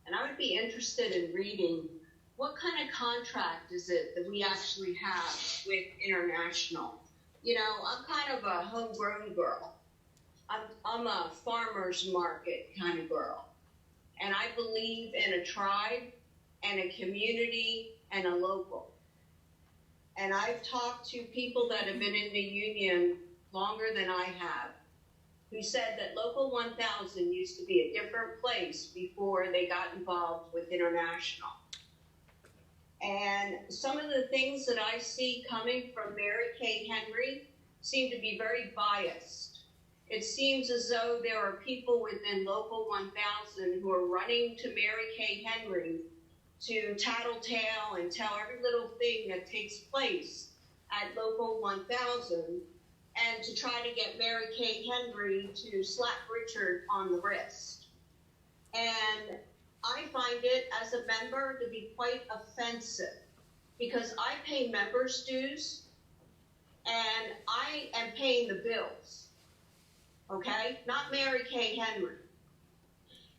And I would be interested in reading what kind of contract is it that we actually have with international? I'm kind of a homegrown girl. I'm a farmer's market kind of girl. And I believe in a tribe and a community and a local. And I've talked to people that have been in the union longer than I have. who said that Local 1000 used to be a different place before they got involved with International. And some of the things that I see coming from Mary Kay Henry seem to be very biased. It seems as though there are people within Local 1000 who are running to Mary Kay Henry to tattletale and tell every little thing that takes place at Local 1000, and to try to get Mary Kay Henry to slap Richard on the wrist. And I find it, as a member, to be quite offensive, because I pay members' dues, and I am paying the bills, okay? Not Mary Kay Henry.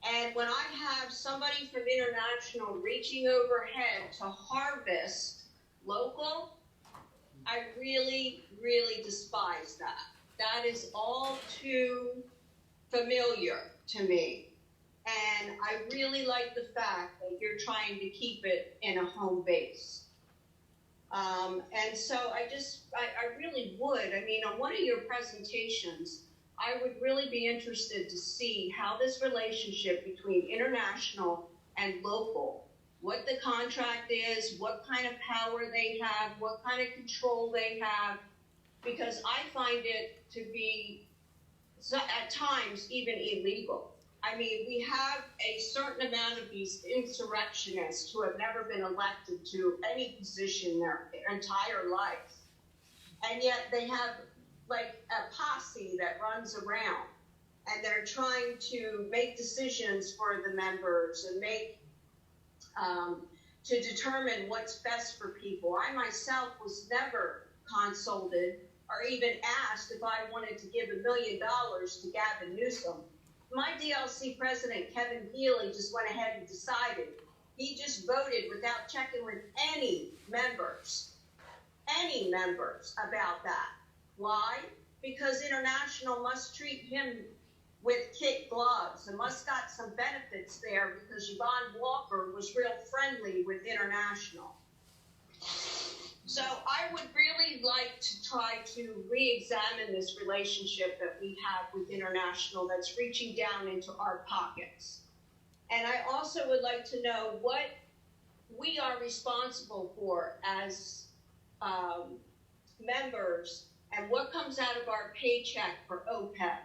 And when I have somebody from International reaching overhead to harvest Local, I really, really despise that. That is all too familiar to me. And I really like the fact that you're trying to keep it in a home base. And so I really would, I mean, on one of your presentations, I would really be interested to see how this relationship between International and Local, what the contract is, what kind of power they have, what kind of control they have, because I find it to be, at times, even illegal. I mean, we have a certain amount of these insurrectionists who have never been elected to any position their entire life. And yet they have like a posse that runs around, and they're trying to make decisions for the members and make, to determine what's best for people. I myself was never consulted or even asked if I wanted to give $1 million to Gavin Newsom. My DLC president, Kevin Healy, just went ahead and decided. He just voted without checking with any members about that. Why? Because International must treat him with kid gloves and must got some benefits there because Yvonne Walker was real friendly with International. So I would really like to try to re-examine this relationship that we have with International that's reaching down into our pockets. And I also would like to know what we are responsible for as members and what comes out of our paycheck for OPEB.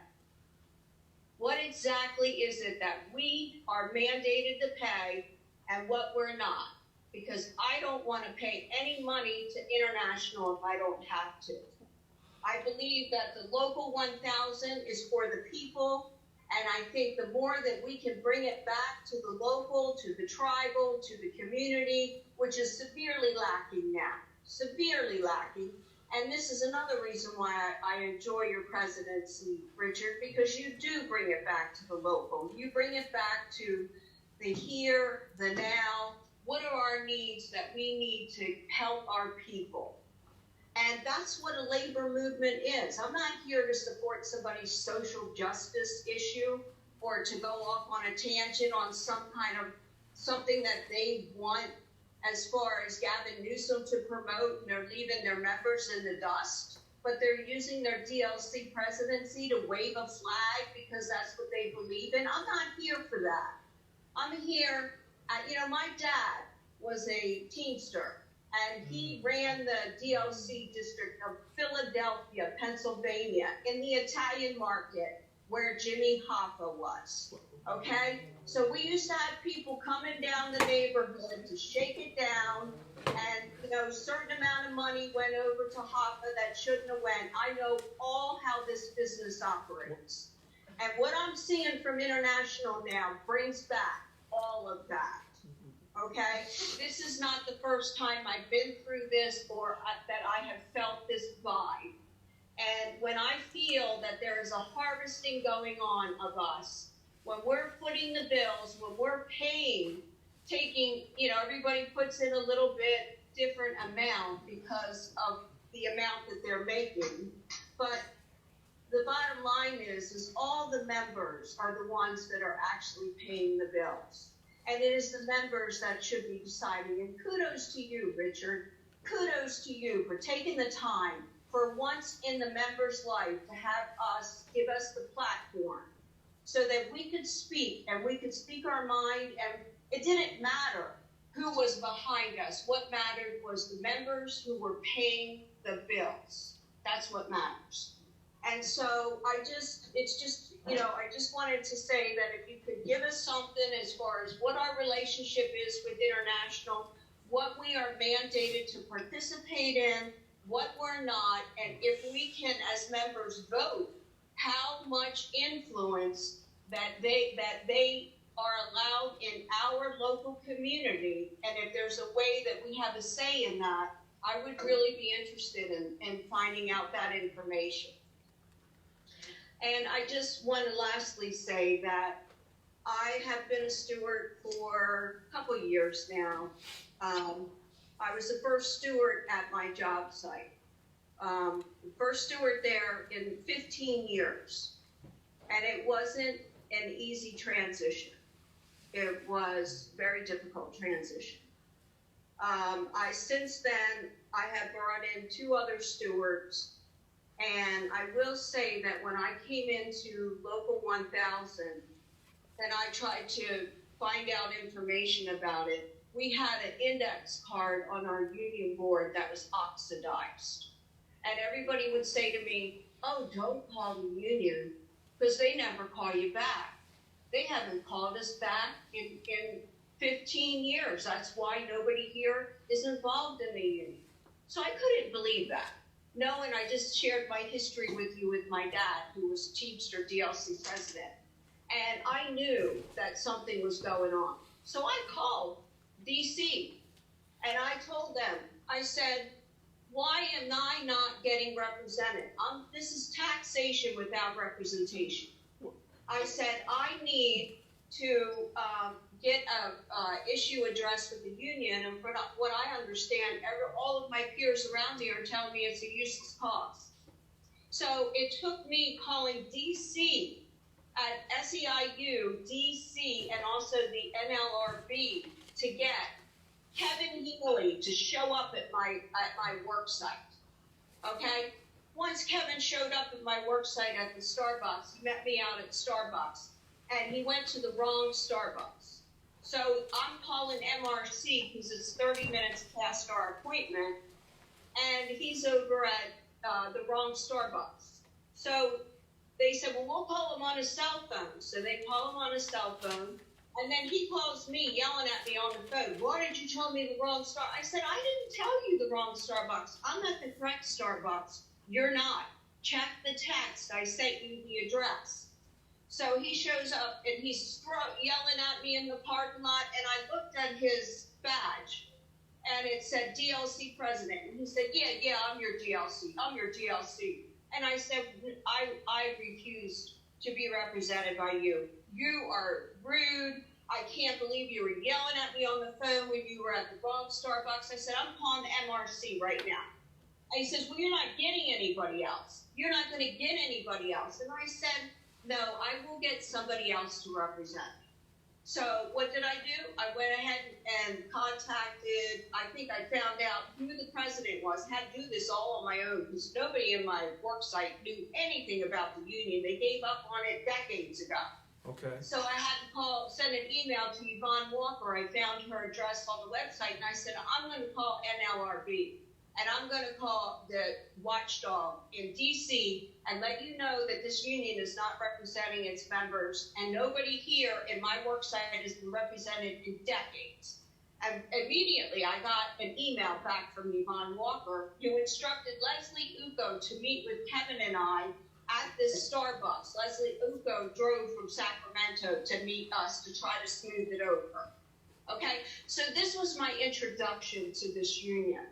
What exactly is it that we are mandated to pay and what we're not? Because I don't want to pay any money to International if I don't have to. I believe that the Local 1000 is for the people, and I think the more that we can bring it back to the local, to the tribal, to the community, which is severely lacking now, severely lacking. And this is another reason why I enjoy your presidency, Richard, because you do bring it back to the local. You bring it back to the here, the now. What are our needs that we need to help our people? And that's what a labor movement is. I'm not here to support somebody's social justice issue or to go off on a tangent on some kind of something that they want as far as Gavin Newsom to promote, and they're leaving their members in the dust, but they're using their DLC presidency to wave a flag because that's what they believe in. I'm not here for that. I'm here, my dad was a Teamster, and he ran the DLC district of Philadelphia, Pennsylvania, in the Italian market where Jimmy Hoffa was, okay? So we used to have people coming down the neighborhood to shake it down, and, a certain amount of money went over to Hoffa that shouldn't have went. I know all how this business operates. And what I'm seeing from International now brings back all of that. Okay, this is not the first time I've been through this or that I have felt this vibe. And when I feel that there is a harvesting going on of us, when we're footing the bills, when we're paying, taking, everybody puts in a little bit different amount because of the amount that they're making. But the bottom line is all the members are the ones that are actually paying the bills. And it is the members that should be deciding. And kudos to you, Richard. Kudos to you for taking the time for once in the member's life to have us, give us the platform so that we could speak and we could speak our mind, and it didn't matter who was behind us. What mattered was the members who were paying the bills. That's what matters. And so I just wanted to say that if you could give us something as far as what our relationship is with International, what we are mandated to participate in, what we're not, and if we can, as members, vote how much influence that they are allowed in our local community, and if there's a way that we have a say in that, I would really be interested in finding out that information. And I just want to lastly say that I have been a steward for a couple years now. I was the first steward at my job site. The first steward there in 15 years. And it wasn't an easy transition. It was a very difficult transition. Since then, I have brought in 2 other stewards. And I will say that when I came into Local 1000 and I tried to find out information about it, we had an index card on our union board that was oxidized. And everybody would say to me, oh, don't call the union because they never call you back. They haven't called us back in 15 years. That's why nobody here is involved in the union. So I couldn't believe that. No, and I just shared my history with you with my dad, who was Teamster DLC president. And I knew that something was going on. So I called DC and I told them, I said, why am I not getting represented? This is taxation without representation. I said, I need to get a issue addressed with the union, and from what I understand, all of my peers around me are telling me it's a useless cause. So it took me calling DC at SEIU, DC, and also the NLRB to get Kevin Healy to show up at my work site. Okay? Once Kevin showed up at my work site at the Starbucks, he met me out at Starbucks, and he went to the wrong Starbucks. So I'm calling MRC because it's 30 minutes past our appointment, and he's over at the wrong Starbucks. So they said, well, we'll call him on his cell phone. So they call him on his cell phone, and then he calls me yelling at me on the phone. Why did you tell me the wrong Starbucks? I said, I didn't tell you the wrong Starbucks. I'm at the correct Starbucks. You're not. Check the text. I sent you the address. So he shows up and he's yelling at me in the parking lot, and I looked at his badge and it said DLC president. And he said, yeah, I'm your DLC. I'm your DLC. And I said, I refuse to be represented by you. You are rude. I can't believe you were yelling at me on the phone when you were at the wrong Starbucks. I said, I'm calling the MRC right now. And he says, well, you're not getting anybody else. You're not going to get anybody else. And I said, no, I will get somebody else to represent me. So what did I do? I went ahead and contacted, I think I found out who the president was, had to do this all on my own because nobody in my work site knew anything about the union. They gave up on it decades ago. Okay. So I had to send an email to Yvonne Walker. I found her address on the website, and I said, I'm going to call NLRB, and I'm going to call the watchdog in D.C. and let you know that this union is not representing its members, and nobody here in my work site has been represented in decades. And immediately I got an email back from Yvonne Walker, who instructed Leslie Uko to meet with Kevin and I at this Starbucks. Leslie Uko drove from Sacramento to meet us to try to smooth it over. Okay, so this was my introduction to this union.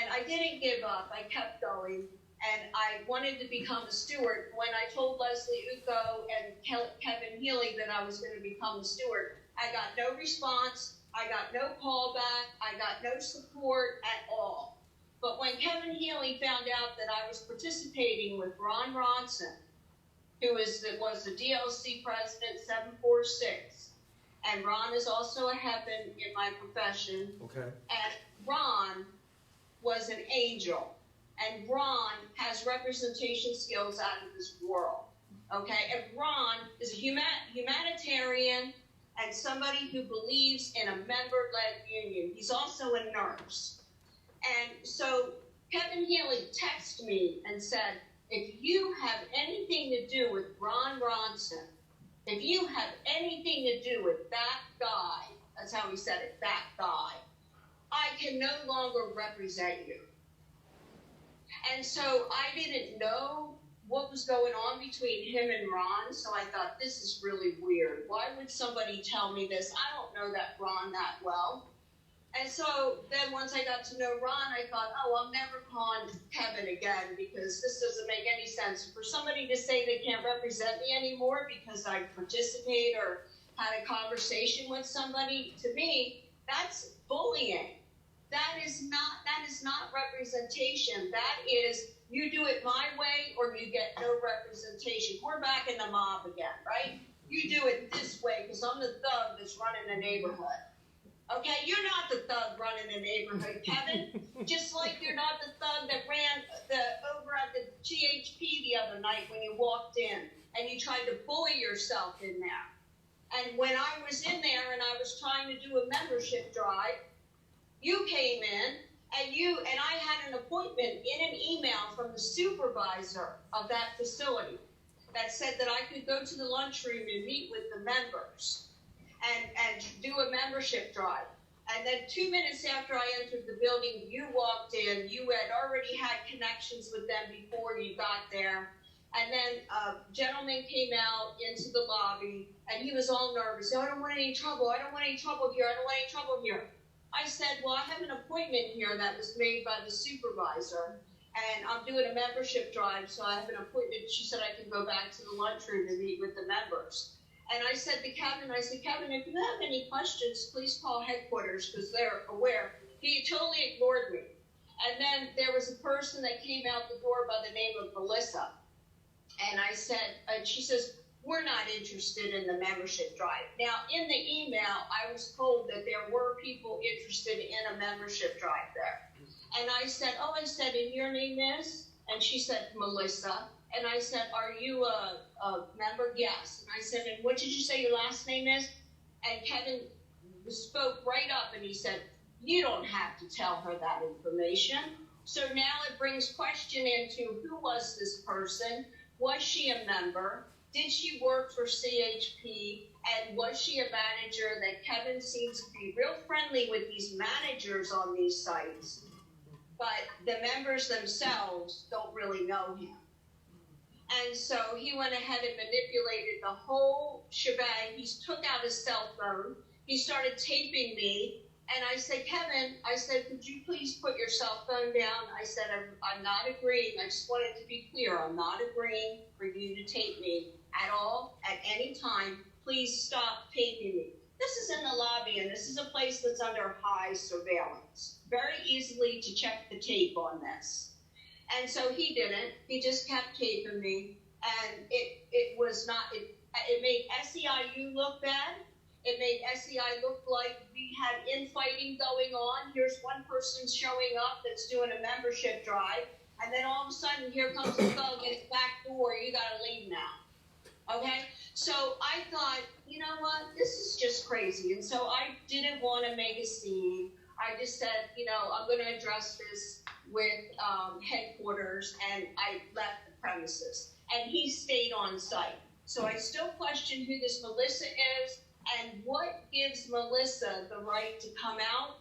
And I didn't give up. I kept going. And I wanted to become a steward. When I told Leslie Uko and Kevin Healy that I was going to become a steward, I got no response. I got no callback. I got no support at all. But when Kevin Healy found out that I was participating with Ron Ronson, who was the DLC president 746, and Ron is also a heaven in my profession. Okay. And Ron was an angel. And Ron has representation skills out of this world. Okay? And Ron is a humanitarian and somebody who believes in a member-led union. He's also a nurse. And so Kevin Healy texted me and said, if you have anything to do with Ron Ronson, if you have anything to do with that guy, that's how he said it, that guy, I can no longer represent you. And so I didn't know what was going on between him and Ron, so I thought, this is really weird. Why would somebody tell me this? I don't know that Ron that well. And so then once I got to know Ron, I thought, oh, I'm never calling Kevin again because this doesn't make any sense. For somebody to say they can't represent me anymore because I participate or had a conversation with somebody, to me, that's bullying. That is not representation. That is, you do it my way or you get no representation. We're back in the mob again, right? You do it this way because I'm the thug that's running the neighborhood. Okay, you're not the thug running the neighborhood, Kevin. Just like you're not the thug that ran over at the GHP the other night when you walked in and you tried to bully yourself in there. And when I was in there and I was trying to do a membership drive, you came in and I had an appointment in an email from the supervisor of that facility that said that I could go to the lunchroom and meet with the members and do a membership drive. And then 2 minutes after I entered the building, you walked in. You had already had connections with them before you got there. And then a gentleman came out into the lobby, and he was all nervous. I don't want any trouble. I don't want any trouble here. I don't want any trouble here. I said, well, I have an appointment here that was made by the supervisor, and I'm doing a membership drive, so I have an appointment. She said I can go back to the lunchroom and meet with the members. And I said to Kevin, Kevin, if you have any questions, please call headquarters because they're aware. He totally ignored me. And then there was a person that came out the door by the name of Melissa. And I said, and she says, we're not interested in the membership drive. Now, in the email, I was told that there were people interested in a membership drive there. And I said, and your name is? And she said, Melissa. And I said, are you a member? Yes. And I said, and what did you say your last name is? And Kevin spoke right up and he said, you don't have to tell her that information. So now it brings question into who was this person? Was she a member? Did she work for CHP? And was she a manager? That Kevin seems to be real friendly with these managers on these sites, but the members themselves don't really know him. And so he went ahead and manipulated the whole shebang. He took out his cell phone. He started taping me. And I said, Kevin, could you please put your cell phone down? I said, I'm not agreeing. I just wanted to be clear. I'm not agreeing for you to tape me at all, at any time. Please stop taping me. This is in the lobby, and this is a place that's under high surveillance. Very easily to check the tape on this. And so he didn't. He just kept taping me. And it made SEIU look bad. It made SEI look like we had infighting going on. Here's one person showing up that's doing a membership drive. And then all of a sudden, here comes the thug at his back door. You got to leave now. Okay? So I thought, you know what? This is just crazy. And so I didn't want to make a scene. I just said, I'm going to address this with headquarters. And I left the premises. And he stayed on site. So I still question who this Melissa is. And what gives Melissa the right to come out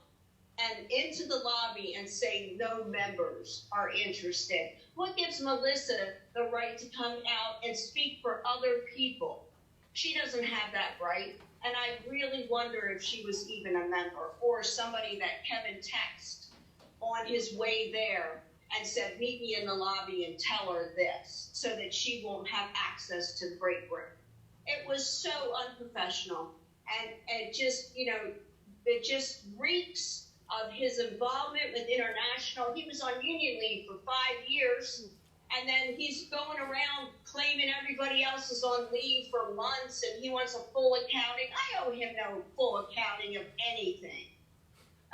and into the lobby and say no members are interested? What gives Melissa the right to come out and speak for other people? She doesn't have that right. And I really wonder if she was even a member or somebody that Kevin texted on his way there and said, meet me in the lobby and tell her this so that she won't have access to the break room. It was so unprofessional, and it just reeks of his involvement with international. He was on union leave for 5 years, and then he's going around claiming everybody else is on leave for months, and he wants a full accounting. I owe him no full accounting of anything.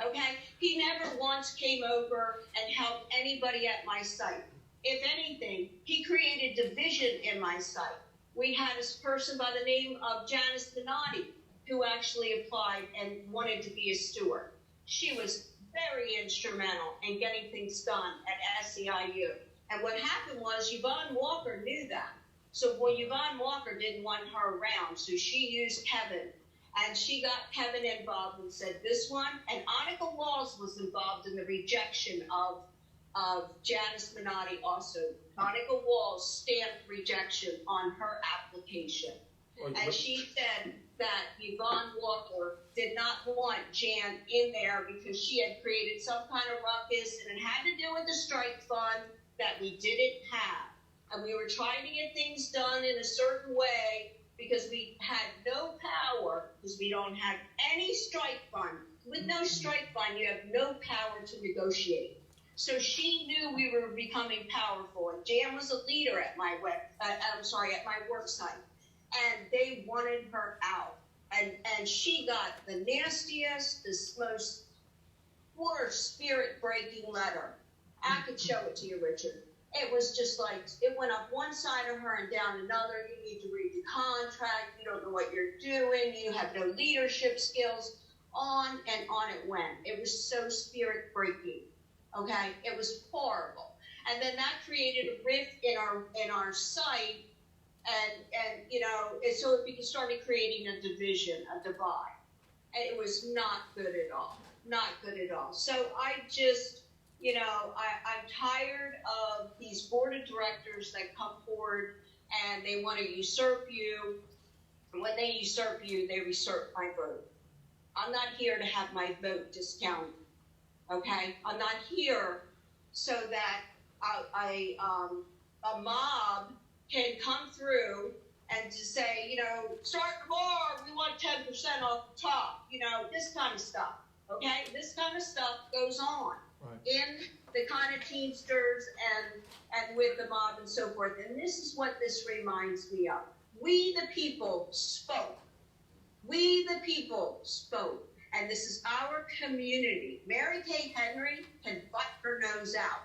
Okay? He never once came over and helped anybody at my site. If anything, he created division in my site. We had a person by the name of Janice Minotti who actually applied and wanted to be a steward. She was very instrumental in getting things done at SEIU. And what happened was Yvonne Walker knew that. So when Yvonne Walker didn't want her around, so she used Kevin. And she got Kevin involved and said, this one, and Annika Walls was involved in the rejection of Janice Minotti also. Annika Walls stamped rejection on her application. And she said that Yvonne Walker did not want Jan in there because she had created some kind of ruckus, and it had to do with the strike fund that we didn't have. And we were trying to get things done in a certain way because we had no power, because we don't have any strike fund. With no strike fund, you have no power to negotiate. So she knew we were becoming powerful, and Jan was a leader at my at my work site, and they wanted her out. And she got the nastiest, the most worst spirit-breaking letter. I could show it to you, Richard. It was just like, it went up one side of her and down another. You need to read the contract. You don't know what you're doing. You have no leadership skills. On and on it went. It was so spirit-breaking. Okay, it was horrible, and then that created a rift in our site, and you know, so it started creating a division, a divide, and it was not good at all, not good at all. So I just, you know, I'm tired of these board of directors that come forward and they want to usurp you. And when they usurp you, they usurp my vote. I'm not here to have my vote discounted. Okay, I'm not here so that a mob can come through and to say, you know, start the bar, we want 10% off the top, you know, this kind of stuff. Okay, this kind of stuff goes on in the kind of Teamsters and with the mob and so forth. And this is what this reminds me of. We the people spoke. We the people spoke. And this is our community. Mary Kay Henry can butt her nose out,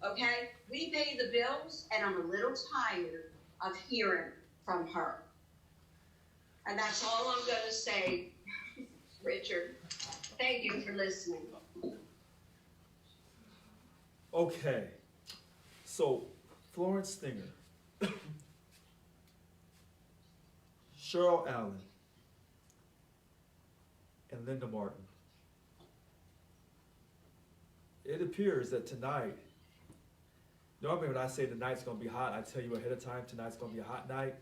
okay? We pay the bills, and I'm a little tired of hearing from her. And that's all I'm going to say, Richard. Thank you for listening. Okay, so Florence Stinger, Cheryl Allen, and Linda Martin. It appears that tonight, normally when I say the night's gonna be hot, I tell you ahead of time tonight's gonna be a hot night,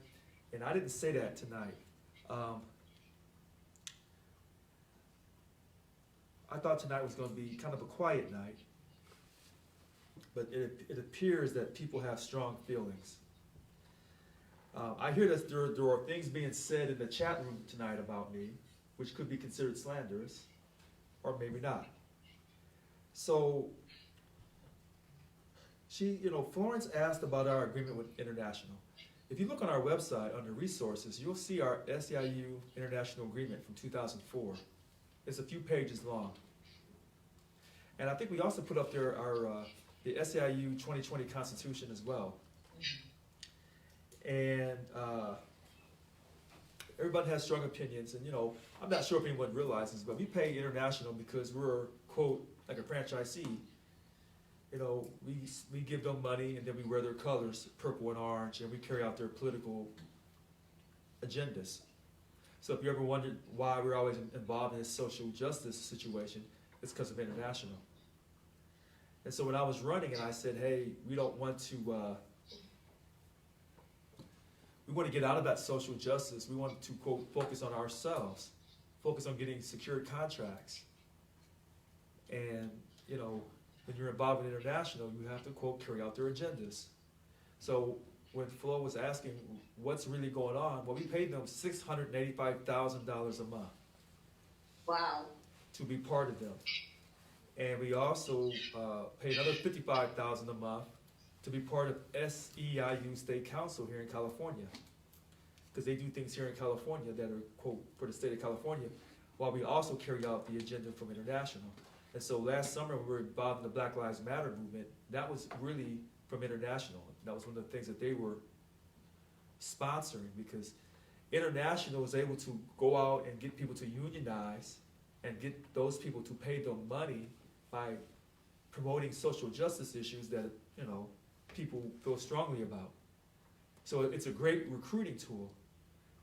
and I didn't say that tonight. I thought tonight was gonna be kind of a quiet night, but it appears that people have strong feelings. I hear that there are things being said in the chat room tonight about me, which could be considered slanderous, or maybe not. So, Florence asked about our agreement with International. If you look on our website under resources, you'll see our SEIU International Agreement from 2004. It's a few pages long. And I think we also put up there the SEIU 2020 Constitution as well. And everybody has strong opinions, and I'm not sure if anyone realizes, but we pay International because we're, quote, like a franchisee. We give them money, and then we wear their colors, purple and orange, and we carry out their political agendas. So if you ever wondered why we're always involved in this social justice situation, it's because of International. And so when I was running, and I said, hey, we don't want to, we want to get out of that social justice. We want to, quote, focus on ourselves, focus on getting secure contracts. And, when you're involved in International, you have to, quote, carry out their agendas. So when Flo was asking what's really going on, well, we paid them $685,000 a month. Wow. To be part of them. And we also pay another $55,000 a month to be part of SEIU State Council here in California. Because they do things here in California that are, quote, for the state of California. while we also carry out the agenda from international. And so last summer, when we were involved in the Black Lives Matter movement, that was really from international. That was one of the things that they were sponsoring, because international was able to go out and get people to unionize and get those people to pay them money by promoting social justice issues that, you know, people feel strongly about. So it's a great recruiting tool.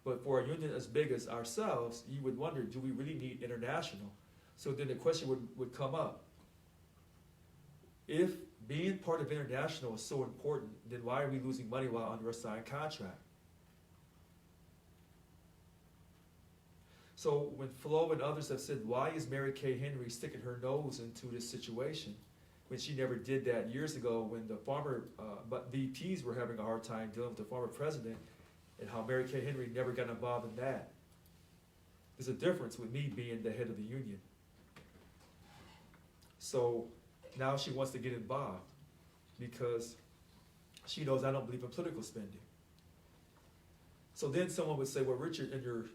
But for a union as big as ourselves, you would wonder, do we really need international? So then the question would come up. If being part of international is so important, then why are we losing money while under a signed contract? So when Flo and others have said, why is Mary Kay Henry sticking her nose into this situation when she never did that years ago, when the former VPs were having a hard time dealing with the former president, and how Mary Kay Henry never got involved in that? There's a difference with me being the head of the union. So now she wants to get involved because she knows I don't believe in political spending. So then someone would say, well, Richard, in your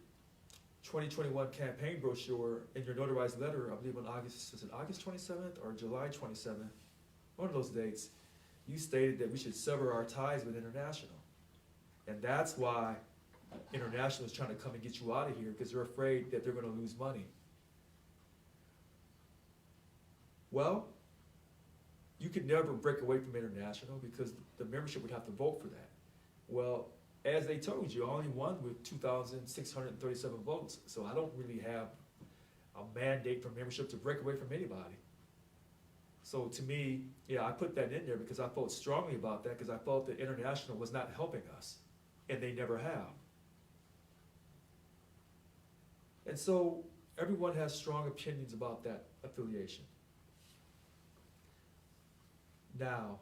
2021 campaign brochure, in your notarized letter, I believe on August 27th or July 27th, one of those dates, you stated that we should sever our ties with international. And that's why international is trying to come and get you out of here, because they're afraid that they're going to lose money. Well, you could never break away from international because the membership would have to vote for that. Well, as they told you, I only won with 2,637 votes, so I don't really have a mandate for membership to break away from anybody. So to me, yeah, I put that in there because I felt strongly about that, because I felt that international was not helping us, and they never have. And so everyone has strong opinions about that affiliation. Now,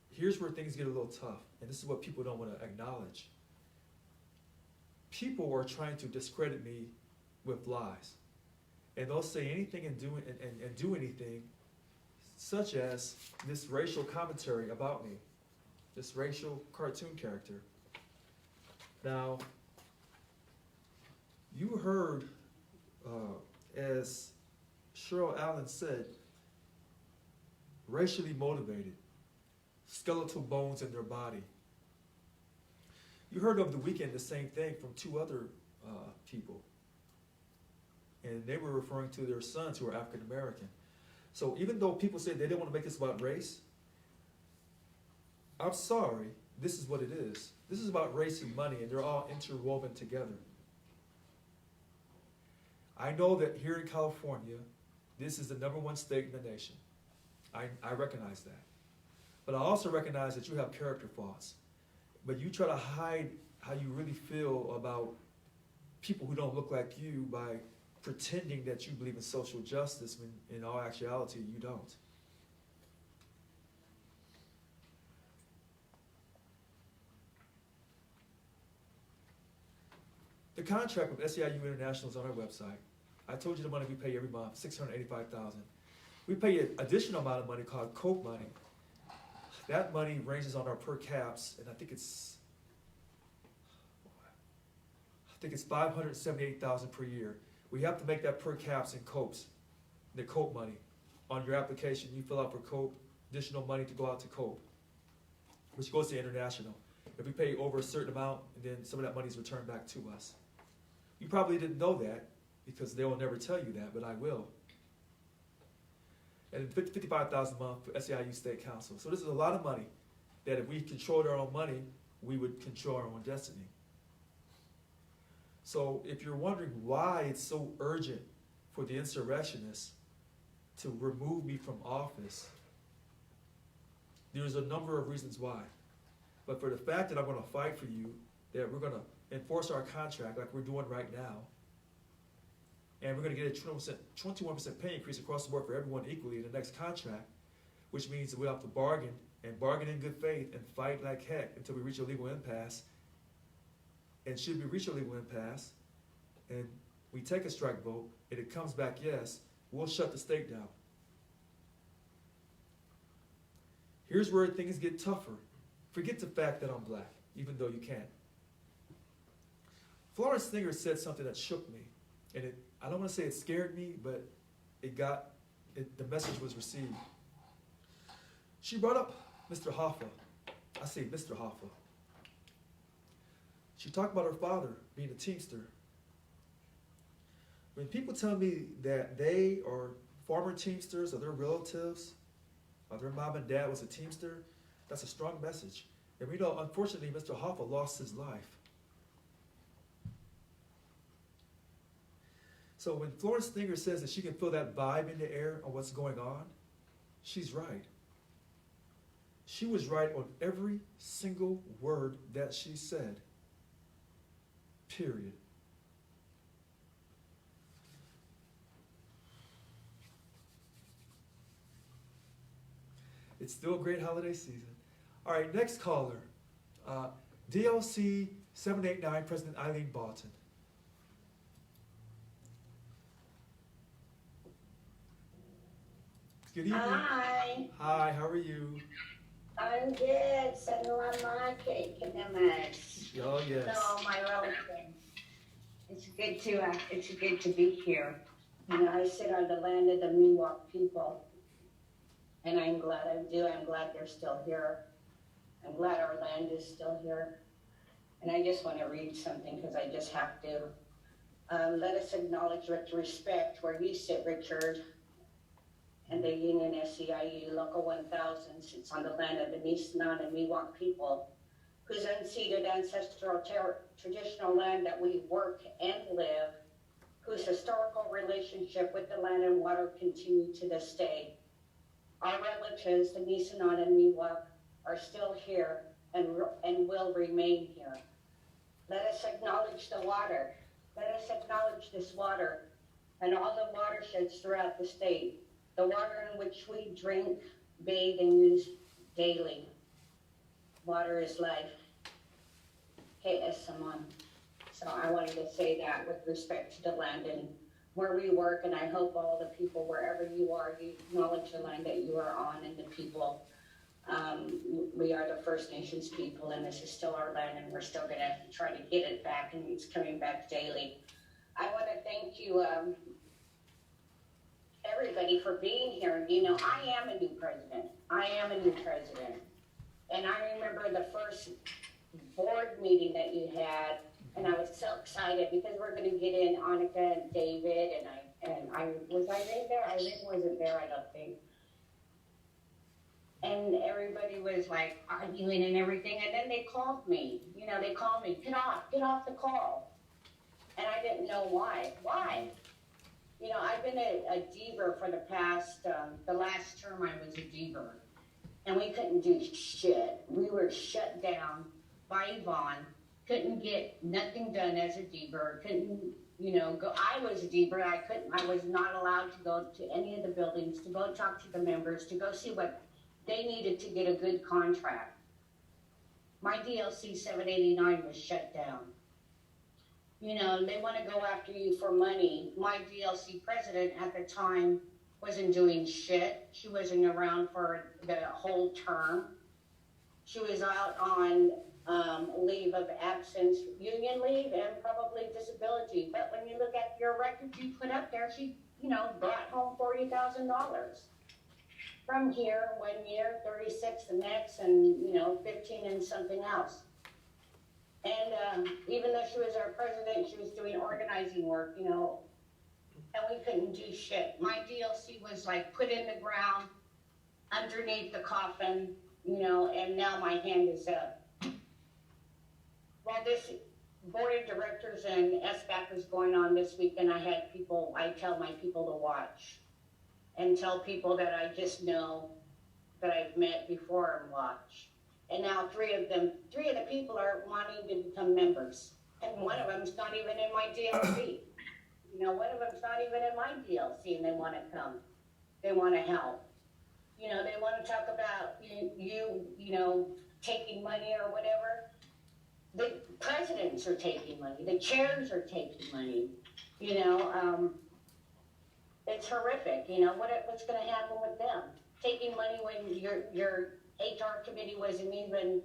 here's where things get a little tough, and this is what people don't want to acknowledge. People are trying to discredit me with lies, and they'll say anything and do anything, such as this racial commentary about me, this racial cartoon character. Now, you heard, as Cheryl Allen said, racially motivated, skeletal bones in their body. You heard over the weekend the same thing from two other people. And they were referring to their sons who are African American. So even though people say they didn't want to make this about race, I'm sorry, this is what it is. This is about race and money, and they're all interwoven together. I know that here in California, this is the #1 state in the nation. I recognize that. But I also recognize that you have character faults. But you try to hide how you really feel about people who don't look like you by pretending that you believe in social justice when in all actuality you don't. The contract with SEIU International is on our website. I told you the money we pay every month, $685,000. We pay an additional amount of money called COPE money. That money ranges on our per caps, and I think it's $578,000 per year. We have to make that per caps in COPEs, the COPE money. On your application, you fill out for COPE, additional money to go out to COPE, which goes to international. If we pay over a certain amount, then some of that money is returned back to us. You probably didn't know that because they will never tell you that, but I will. And $55,000 a month for SEIU State Council. So this is a lot of money that if we controlled our own money, we would control our own destiny. So if you're wondering why it's so urgent for the insurrectionists to remove me from office, there's a number of reasons why. But for the fact that I'm going to fight for you, that we're going to enforce our contract like we're doing right now, and we're going to get a 21% pay increase across the board for everyone equally in the next contract, which means that we have to bargain and bargain in good faith and fight like heck until we reach a legal impasse. And should we reach a legal impasse and we take a strike vote and it comes back yes, we'll shut the state down. Here's where things get tougher. Forget the fact that I'm black, even though you can't. Florence Singer said something that shook me. And I don't want to say it scared me, but the message was received. She brought up Mr. Hoffa. I say Mr. Hoffa. She talked about her father being a Teamster. When people tell me that they are former Teamsters or their relatives, or their mom and dad was a Teamster, that's a strong message. And we know, unfortunately, Mr. Hoffa lost his life. So when Florence Stinger says that she can feel that vibe in the air on what's going on, she's right. She was right on every single word that she said. Period. It's still a great holiday season. All right, next caller. DLC 789, President Eileen Barton. Good evening. Hi. Hi, how are you? I'm good. Send along my cake and the mess. Oh, yes. To all my relatives. It's good to be here. You know, I sit on the land of the Miwok people. And I'm glad I do. I'm glad they're still here. I'm glad our land is still here. And I just want to read something because I just have to. Let us acknowledge with respect where you sit, Richard, and the Union SEIU Local 1000 sits on the land of the Nisenan and Miwok people, whose unceded ancestral traditional land that we work and live, whose historical relationship with the land and water continue to this day. Our relatives, the Nisenan and Miwok, are still here and will remain here. Let us acknowledge the water. Let us acknowledge this water and all the watersheds throughout the state, the water in which we drink, bathe, and use daily. Water is life. Samon. So I wanted to say that with respect to the land and where we work, and I hope all the people, wherever you are, you acknowledge the land that you are on and the people. We are the First Nations people, and this is still our land, and we're still going to try to get it back, and it's coming back daily. I want to thank you, everybody, for being here. You know, I am a new president. And I remember the first board meeting that you had, and I was so excited because we're going to get in Annika and David, and I was there? Eileen wasn't there, I don't think. And everybody was like arguing and everything, and then they called me. You know, they called me, get off the call. And I didn't know why. Why? You know, I've been a diva for the last term I was a diva. And we couldn't do shit. We were shut down by Yvonne. Couldn't get nothing done as a diva. Couldn't, go. I was a diva. I was not allowed to go to any of the buildings, to go talk to the members, to go see what they needed to get a good contract. My DLC 789 was shut down. You know, they want to go after you for money. My DLC president at the time wasn't doing shit. She wasn't around for the whole term. She was out on leave of absence, union leave, and probably disability. But when you look at your record you put up there, she, brought home $40,000 from here 1 year, 36 the next, and 15 and something else. And even though she was our president, she was doing organizing work, and we couldn't do shit. My DLC was like put in the ground underneath the coffin, and now my hand is up. Well, this board of directors and SBAC was going on this week, and I tell my people to watch and tell people that I just know that I've met before and watch. And now three of the people are wanting to become members. And one of them's not even in my DLC. One of them's not even in my DLC, and they want to come. They want to help. They want to talk about you taking money or whatever. The presidents are taking money. The chairs are taking money. It's horrific. What's going to happen with them? Taking money when your HR committee wasn't even,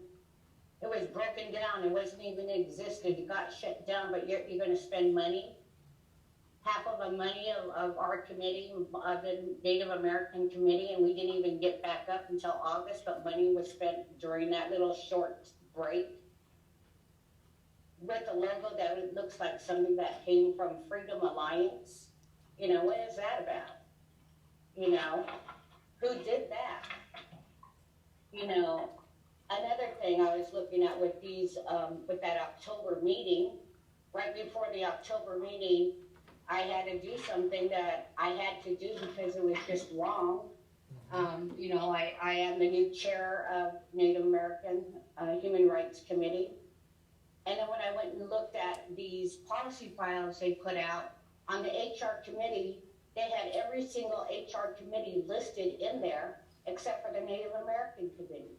it was broken down. It wasn't even existed. It got shut down, but you're going to spend money? half of the money of our committee, of the Native American committee, and we didn't even get back up until August, but money was spent during that little short break with a logo that it looks like something that came from Freedom Alliance. You know, what is that about? You know, who did that? You know, another thing I was looking at with these, with that October meeting, right before the October meeting, I had to do something that I had to do because it was just wrong. You know, I am the new chair of Native American Human Rights Committee. And then when I went and looked at these policy files they put out on the HR committee, they had every single HR committee listed in there except for the Native American committee.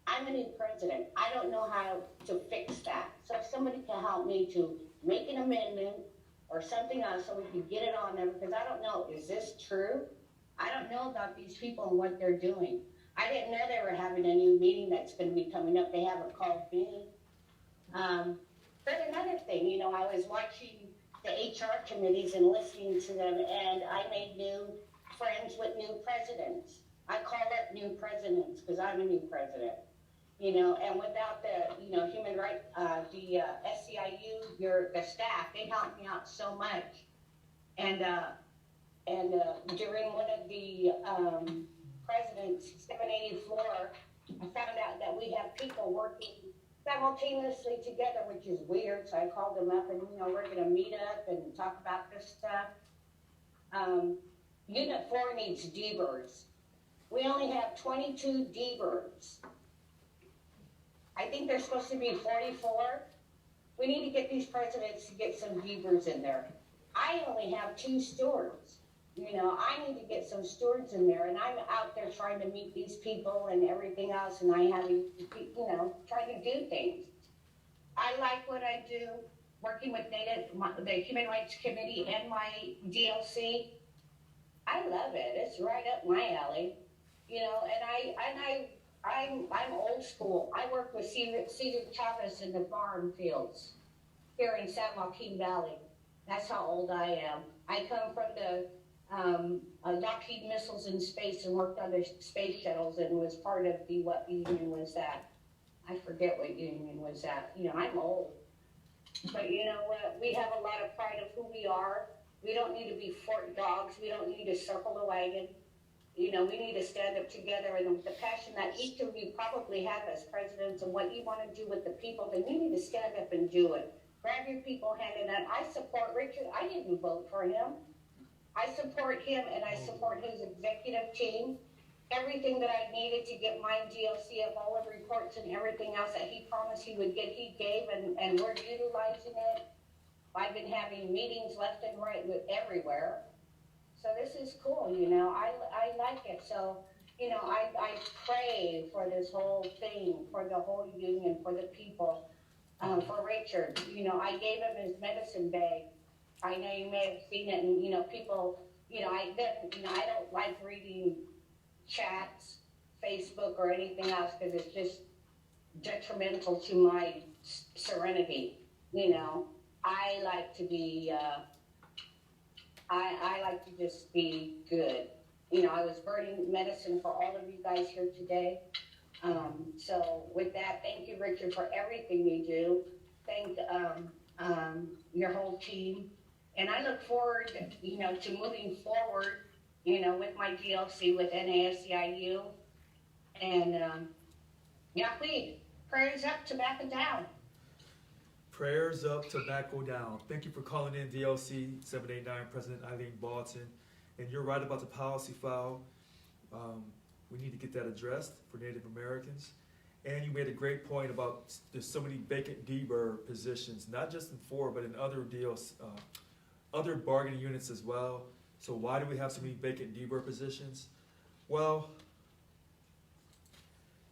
I'm a new president. I don't know how to fix that. So if somebody can help me to make an amendment or something else so we can get it on there, because I don't know, is this true? I don't know about these people and what they're doing. I didn't know they were having a new meeting that's going to be coming up. They haven't called me. But another thing, you know, I was watching the HR committees and listening to them, and I made new friends with new presidents. I call up new presidents because I'm a new president. You know, and without the, you know, human rights, the SCIU, the staff, they helped me out so much. And during one of the president's 784, I found out that we have people working simultaneously together, which is weird. So I called them up and, you know, we're going to meet up and talk about this stuff. Unit 4 needs D-birds. We only have 22 D-birds. I think there's supposed to be 44. We need to get these presidents to get some D-birds in there. I only have 2 stewards. You know, I need to get some stewards in there, and I'm out there trying to meet these people and everything else, and I have to, you know, try to do things. I like what I do, working with the Human Rights Committee and my DLC. I love it. It's right up my alley. You know, and I'm old school. I work with Cesar Chavez in the farm fields here in San Joaquin Valley. That's how old I am. I come from the Lockheed Missiles in Space and worked on the space shuttles and was part of the, what union was that? I forget what union was that. You know, I'm old. But you know what? We have a lot of pride of who we are. We don't need to be fort dogs. We don't need to circle the wagon. You know, we need to stand up together, and the passion that each of you probably have as presidents and what you want to do with the people, then you need to stand up and do it. Grab your people, hand it out. I support Richard. I didn't vote for him. I support him, and I support his executive team. Everything that I needed to get my DLC of all the reports and everything else that he promised he would get, he gave, and we're utilizing it. I've been having meetings left and right with everywhere. So this is cool, you know, I like it. So, you know, I pray for this whole thing, for the whole union, for the people, for Richard. You know, I gave him his medicine bag. I know you may have seen it, and, you know, people, you know, I don't like reading chats, Facebook, or anything else, because it's just detrimental to my serenity, you know. I like to be, I like to just be good. You know, I was burning medicine for all of you guys here today. So with that, thank you, Richard, for everything you do. Thank your whole team. And I look forward, you know, to moving forward, you know, with my DLC with NASCIU. And yeah, please, prayers up, tobacco down. Prayers up, tobacco down. Thank you for calling in DLC 789 President Eileen Balton. And you're right about the policy file. We need to get that addressed for Native Americans. And you made a great point about there's so many vacant D-bird positions, not just in 4, but in other deals, other bargaining units as well. So why do we have so many vacant D-bird positions? Well,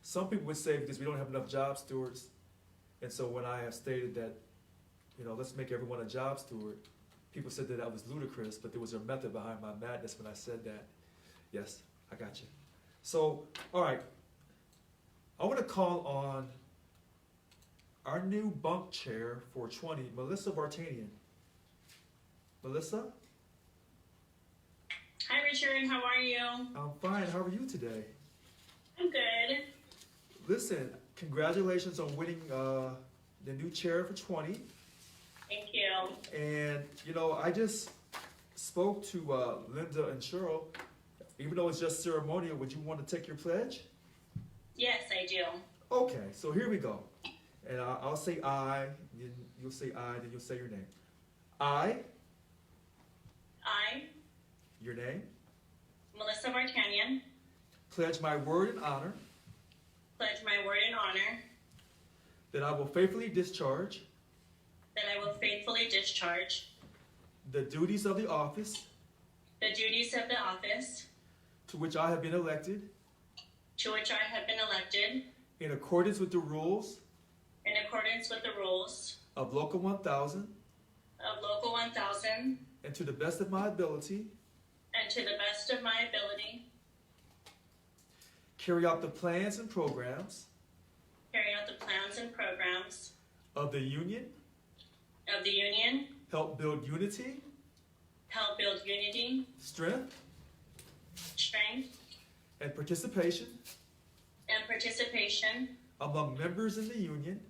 some people would say because we don't have enough job stewards. And so when I have stated that, you know, let's make everyone a job steward, people said that was ludicrous, but there was a method behind my madness when I said that. Yes, I got you. So, all right, I want to call on our new bunk chair for 20, Melissa Bartanian. Melissa? Hi, Richard. How are you? I'm fine. How are you today? I'm good. Listen, congratulations on winning the new chair for 20. Thank you. And, you know, I just spoke to Linda and Cheryl. Even though it's just ceremonial, would you want to take your pledge? Yes, I do. Okay, so here we go. And I'll say I, then you'll say I, then you'll say your name. I, your name, Melissa Vartanian, pledge my word and honor pledge my word and honor that I will faithfully discharge that I will faithfully discharge the duties of the office the duties of the office to which I have been elected to which I have been elected in accordance with the rules in accordance with the rules of Local 1000 of Local 1000 and to the best of my ability and to the best of my ability carry out the plans and programs carry out the plans and programs of the union, help build unity, help build unity, strength, and participation among members in the union,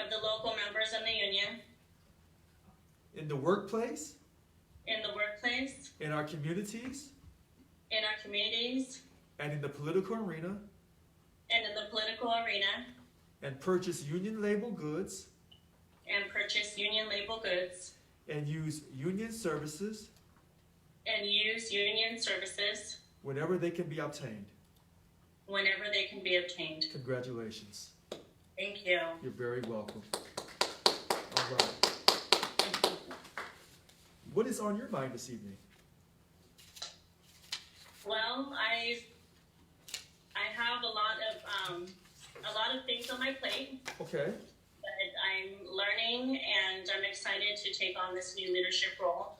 of the local members in the union, in the workplace, in our communities, and in the political arena, and purchase union label goods, and use union services whenever they can be obtained. Congratulations. Thank you. You're very welcome. All right. What is on your mind this evening? Well, I have a lot of things on my plate. Okay. But I'm learning and I'm excited to take on this new leadership role.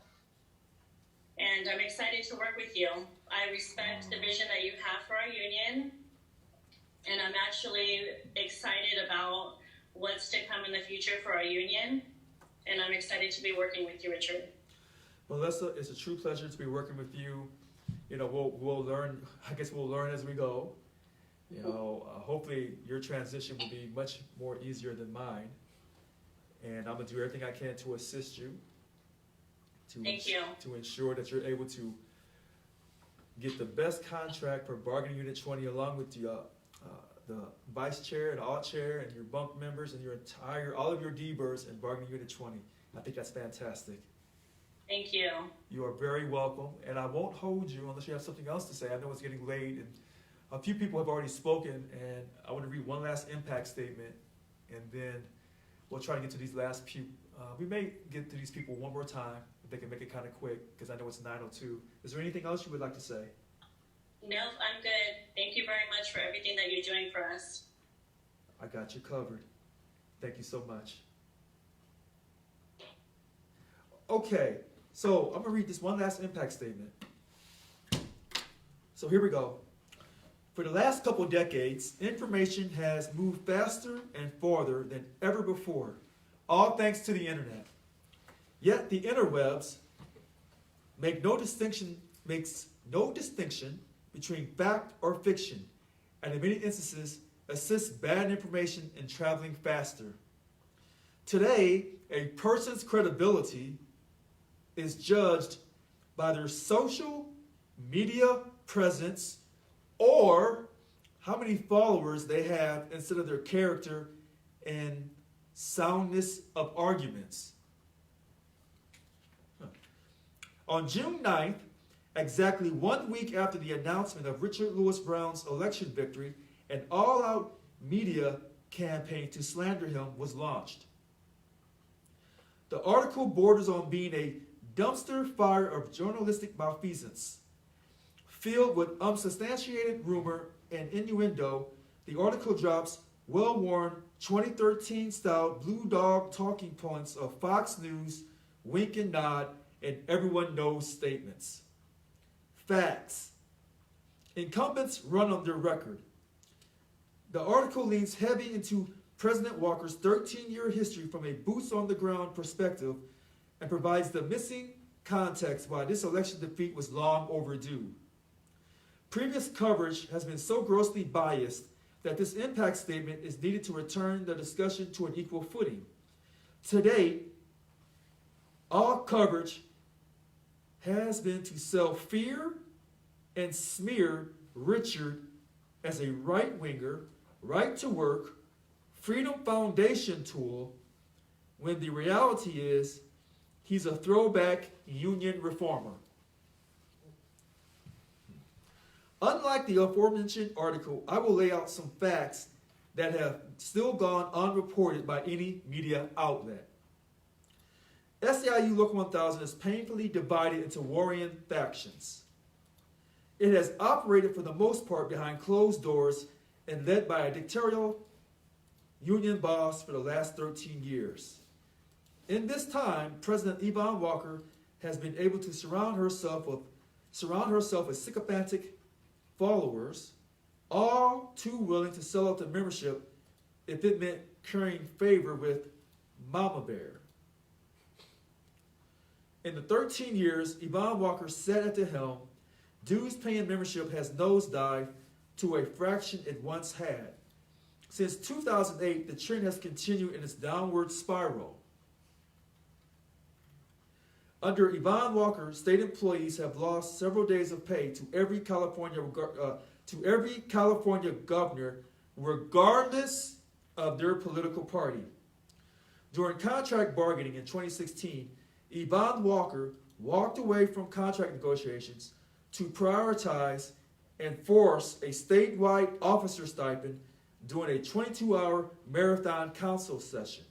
And I'm excited to work with you. I respect the vision that you have for our union. And I'm actually excited about what's to come in the future for our union. And I'm excited to be working with you, Richard. Melissa, it's a true pleasure to be working with you. You know, we'll learn, I guess we'll learn as we go. You know, hopefully your transition will be much more easier than mine. And I'm going to do everything I can to assist you. Thank you. To ensure that you're able to get the best contract for bargaining unit 20 along with the vice chair and alt chair and your bunk members and all of your D-birds in bargaining unit 20. I think that's fantastic. Thank you. You are very welcome, and I won't hold you unless you have something else to say. I know it's getting late, and a few people have already spoken, and I want to read one last impact statement, and then we'll try to get to these last few. We may get to these people one more time, if they can make it kind of quick, because I know it's 9:02. Is there anything else you would like to say? No, I'm good. Thank you very much for everything that you're doing for us. I got you covered. Thank you so much. Okay, so I'm going to read this one last impact statement. So here we go. For the last couple decades, information has moved faster and farther than ever before, all thanks to the internet. Yet the interwebs makes no distinction between fact or fiction, and in many instances assists bad information in traveling faster. Today, a person's credibility is judged by their social media presence or how many followers they have instead of their character and soundness of arguments. On June 9th, exactly 1 week after the announcement of Richard Lewis Brown's election victory, an all-out media campaign to slander him was launched. The article borders on being a dumpster fire of journalistic malfeasance. Filled with unsubstantiated rumor and innuendo, the article drops well-worn 2013-style blue dog talking points of Fox News, wink and nod, and everyone knows statements. Facts. Incumbents run on their record. The article leans heavy into President Walker's 13-year history from a boots-on-the-ground perspective and provides the missing context why this election defeat was long overdue. Previous coverage has been so grossly biased that this impact statement is needed to return the discussion to an equal footing. To date, all coverage has been to sell fear and smear Richard as a right-winger, right-to-work, Freedom Foundation tool, when the reality is he's a throwback union reformer. Unlike the aforementioned article, I will lay out some facts that have still gone unreported by any media outlet. SEIU Local 1000 is painfully divided into warring factions. It has operated for the most part behind closed doors and led by a dictatorial union boss for the last 13 years. In this time, President Yvonne Walker has been able to surround herself with sycophantic followers, all too willing to sell out the membership if it meant currying favor with Mama Bear. In the 13 years Yvonne Walker sat at the helm, dues-paying membership has nosedived to a fraction it once had. Since 2008, the trend has continued in its downward spiral. Under Yvonne Walker, state employees have lost several days of pay to every California governor, regardless of their political party. During contract bargaining in 2016, Yvonne Walker walked away from contract negotiations to prioritize and force a statewide officer stipend during a 22-hour marathon council session.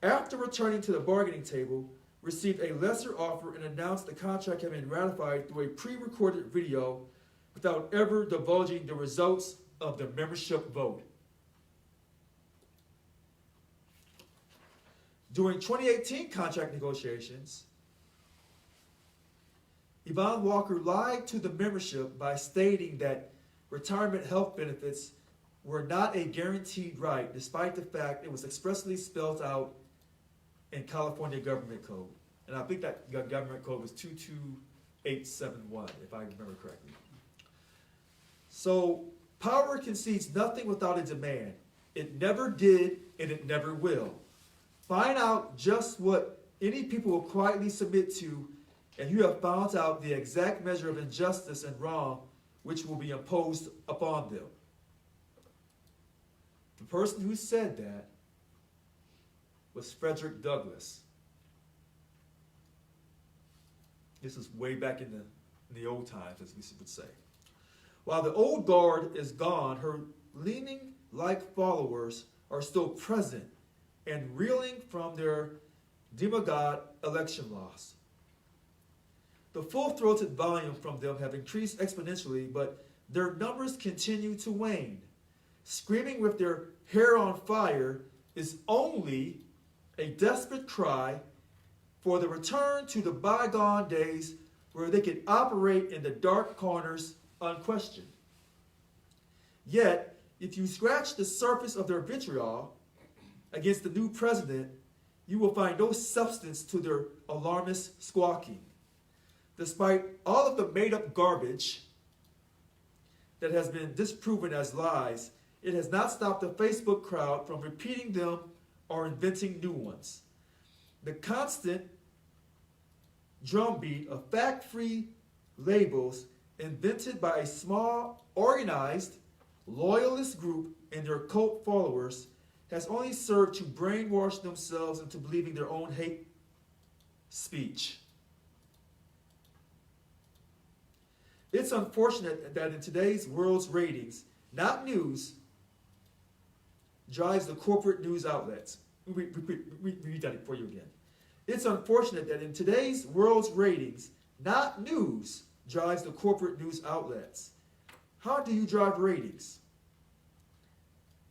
After returning to the bargaining table, received a lesser offer and announced the contract had been ratified through a pre-recorded video without ever divulging the results of the membership vote. During 2018 contract negotiations, Yvonne Walker lied to the membership by stating that retirement health benefits were not a guaranteed right, despite the fact it was expressly spelled out in California Government Code. And I think that Government Code was 22871, if I remember correctly. So, power concedes nothing without a demand. It never did, and it never will. Find out just what any people will quietly submit to, and you have found out the exact measure of injustice and wrong which will be imposed upon them. The person who said that was Frederick Douglass. This is way back in the old times, as we would say. While the old guard is gone, her leaning-like followers are still present and reeling from their demagogue election loss. The full-throated volume from them have increased exponentially, but their numbers continue to wane. Screaming with their hair on fire is only a desperate cry for the return to the bygone days where they could operate in the dark corners unquestioned. Yet, if you scratch the surface of their vitriol against the new president, you will find no substance to their alarmist squawking. Despite all of the made-up garbage that has been disproven as lies, it has not stopped the Facebook crowd from repeating them or inventing new ones. The constant drumbeat of fact-free labels invented by a small, organized, loyalist group and their cult followers has only served to brainwash themselves into believing their own hate speech. It's unfortunate that in today's world's ratings, not news, drives the corporate news outlets. Read that for you again. It's unfortunate that in today's world's ratings, not news, drives the corporate news outlets. How do you drive ratings?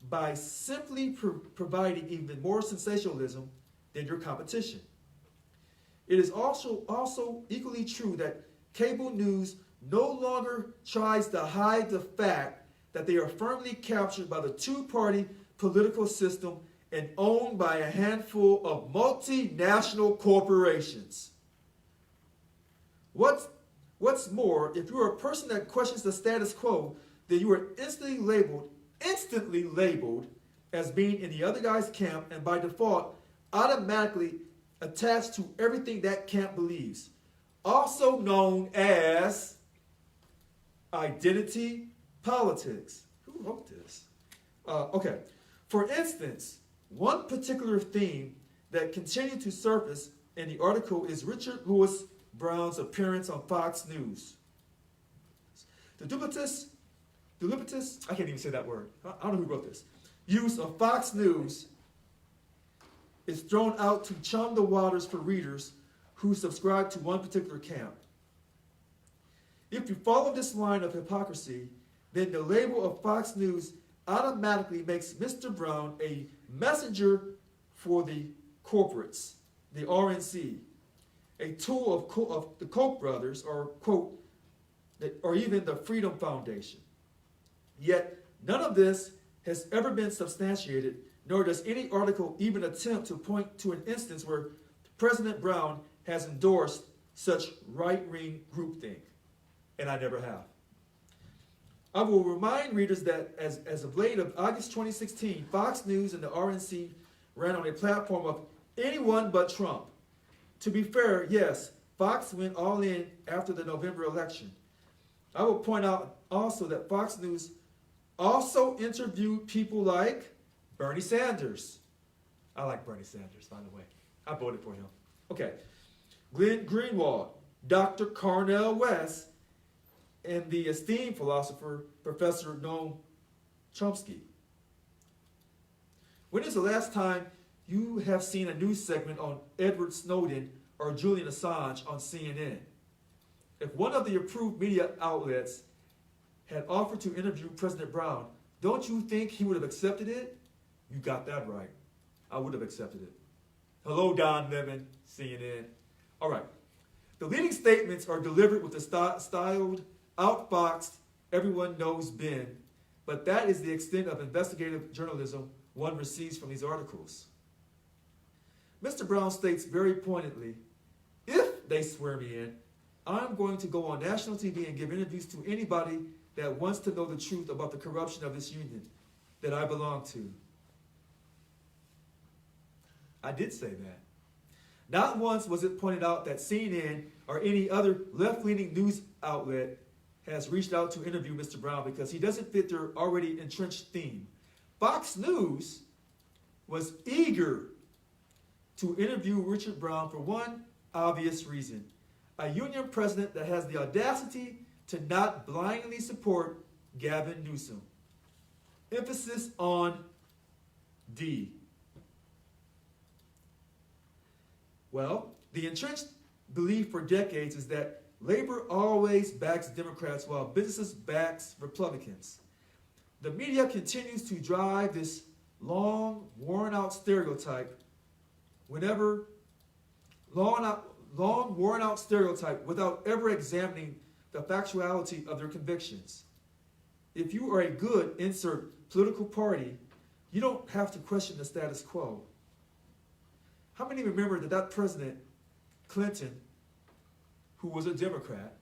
By simply providing even more sensationalism than your competition. It is also equally true that cable news no longer tries to hide the fact that they are firmly captured by the two-party political system and owned by a handful of multinational corporations. What's more, if you are a person that questions the status quo, then you are instantly labeled as being in the other guy's camp and by default automatically attached to everything that camp believes, also known as identity politics. Who wrote this? Okay. For instance, one particular theme that continued to surface in the article is Richard Lewis Brown's appearance on Fox News. The duplicitous, I can't even say that word. I don't know who wrote this. Use of Fox News is thrown out to chum the waters for readers who subscribe to one particular camp. If you follow this line of hypocrisy, then the label of Fox News automatically makes Mr. Brown a messenger for the corporates, the RNC, a tool of the Koch brothers, or quote, or even the Freedom Foundation. Yet none of this has ever been substantiated, nor does any article even attempt to point to an instance where President Brown has endorsed such right-wing groupthink, and I never have. I will remind readers that as of late of August 2016, Fox News and the RNC ran on a platform of anyone but Trump. To be fair, yes, Fox went all in after the November election. I will point out also that Fox News also interviewed people like Bernie Sanders. I like Bernie Sanders, by the way. I voted for him. Okay. Glenn Greenwald, Dr. Cornel West, and the esteemed philosopher, Professor Noam Chomsky. When is the last time you have seen a news segment on Edward Snowden or Julian Assange on CNN? If one of the approved media outlets had offered to interview President Brown, don't you think he would have accepted it? You got that right. I would have accepted it. Hello, Don Lemon, CNN. All right. The leading statements are delivered with the styled, outfoxed, everyone knows Ben, but that is the extent of investigative journalism one receives from these articles. Mr. Brown states very pointedly, if they swear me in, I'm going to go on national TV and give interviews to anybody that wants to know the truth about the corruption of this union that I belong to. I did say that. Not once was it pointed out that CNN or any other left-leaning news outlet has reached out to interview Mr. Brown because he doesn't fit their already entrenched theme. Fox News was eager to interview Richard Brown for one obvious reason. A union president that has the audacity to not blindly support Gavin Newsom. Emphasis on D. Well, the entrenched belief for decades is that labor always backs Democrats while businesses backs Republicans. The media continues to drive this long, worn-out stereotype without ever examining the factuality of their convictions. If you are a good, insert political party, you don't have to question the status quo. How many remember that President Clinton, who was a Democrat,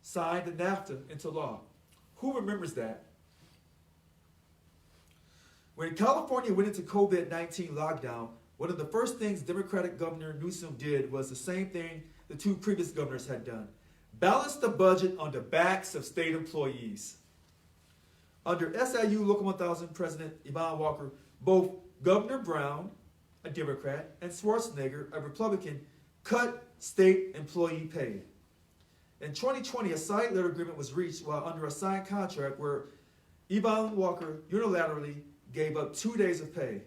signed the NAFTA into law? Who remembers that? When California went into COVID-19 lockdown, one of the first things Democratic Governor Newsom did was the same thing the two previous governors had done. Balance the budget on the backs of state employees. Under SIU Local 1000 President Yvonne Walker, both Governor Brown, a Democrat, and Schwarzenegger, a Republican, cut state employee pay. In 2020, a side letter agreement was reached while under a signed contract where Yvonne Walker unilaterally gave up 2 days of pay.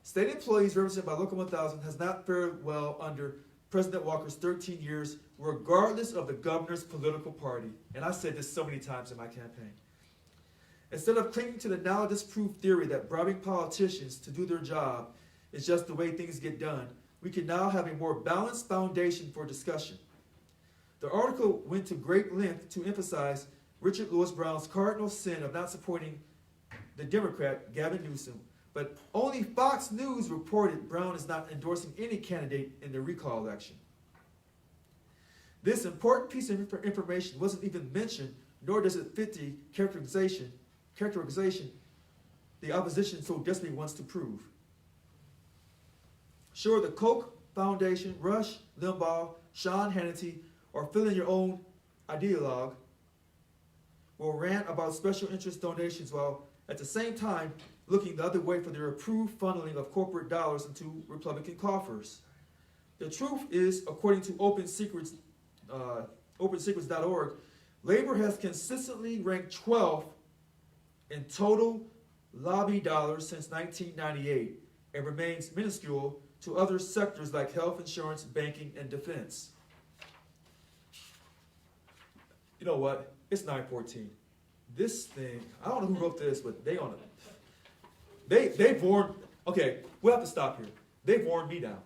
State employees represented by Local 1000 has not fared well under President Walker's 13 years, regardless of the governor's political party. And I said this so many times in my campaign. Instead of clinging to the now disproved theory that bribing politicians to do their job is just the way things get done, we can now have a more balanced foundation for discussion. The article went to great length to emphasize Richard Lewis Brown's cardinal sin of not supporting the Democrat, Gavin Newsom, but only Fox News reported Brown is not endorsing any candidate in the recall election. This important piece of information wasn't even mentioned, nor does it fit the characterization the opposition so desperately wants to prove. Sure, the Koch Foundation, Rush, Limbaugh, Sean Hannity, or fill in your own ideologue will rant about special interest donations while at the same time looking the other way for their approved funneling of corporate dollars into Republican coffers. The truth is, according to OpenSecrets.org, labor has consistently ranked 12th in total lobby dollars since 1998 and remains minuscule to other sectors like health insurance, banking, and defense. You know what? It's 9:14. This thing, I don't know who wrote this, but they on it. They've worn, okay, we'll have to stop here. They've worn me down.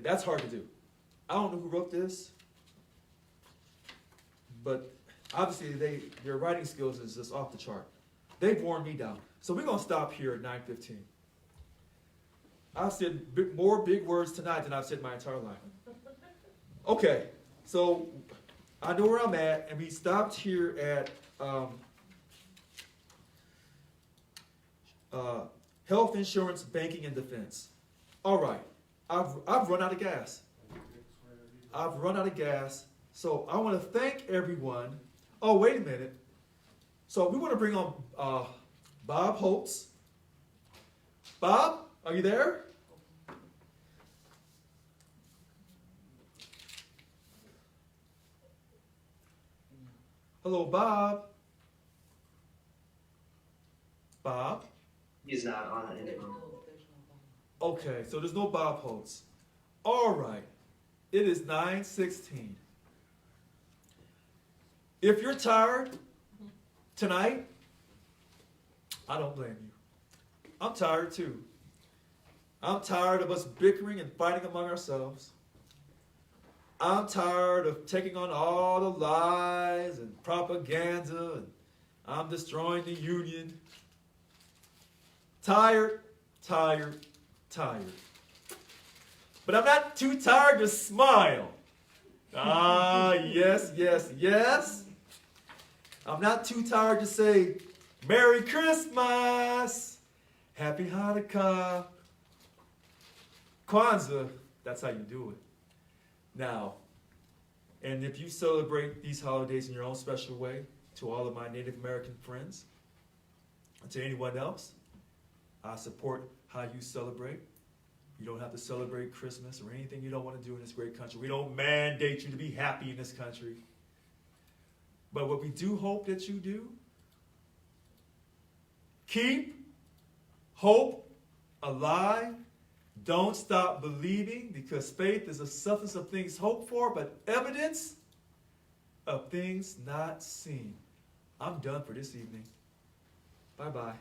That's hard to do. I don't know who wrote this, but obviously their writing skills is just off the chart. They've worn me down. So we're going to stop here at 9:15. I've said more big words tonight than I've said my entire life. Okay, so I know where I'm at, and we stopped here at health insurance, banking, and defense. All right, I've run out of gas. I've run out of gas, so I want to thank everyone. Oh, wait a minute. So we want to bring on Bob Holtz. Bob, are you there? Hello, Bob. Bob? He's not on anymore. Okay, so there's no Bob Holtz. All right. It is 9:16. If you're tired tonight, I don't blame you. I'm tired too. I'm tired of us bickering and fighting among ourselves. I'm tired of taking on all the lies and propaganda, and I'm destroying the union. Tired, tired, tired. But I'm not too tired to smile. Ah, yes, yes, yes. I'm not too tired to say, Merry Christmas, Happy Hanukkah, Kwanzaa. That's how you do it. Now, and if you celebrate these holidays in your own special way, to all of my Native American friends, and to anyone else, I support how you celebrate. You don't have to celebrate Christmas or anything you don't want to do in this great country. We don't mandate you to be happy in this country. But what we do hope that you do, keep hope alive. Don't stop believing, because faith is a substance of things hoped for, but evidence of things not seen. I'm done for this evening. Bye-bye.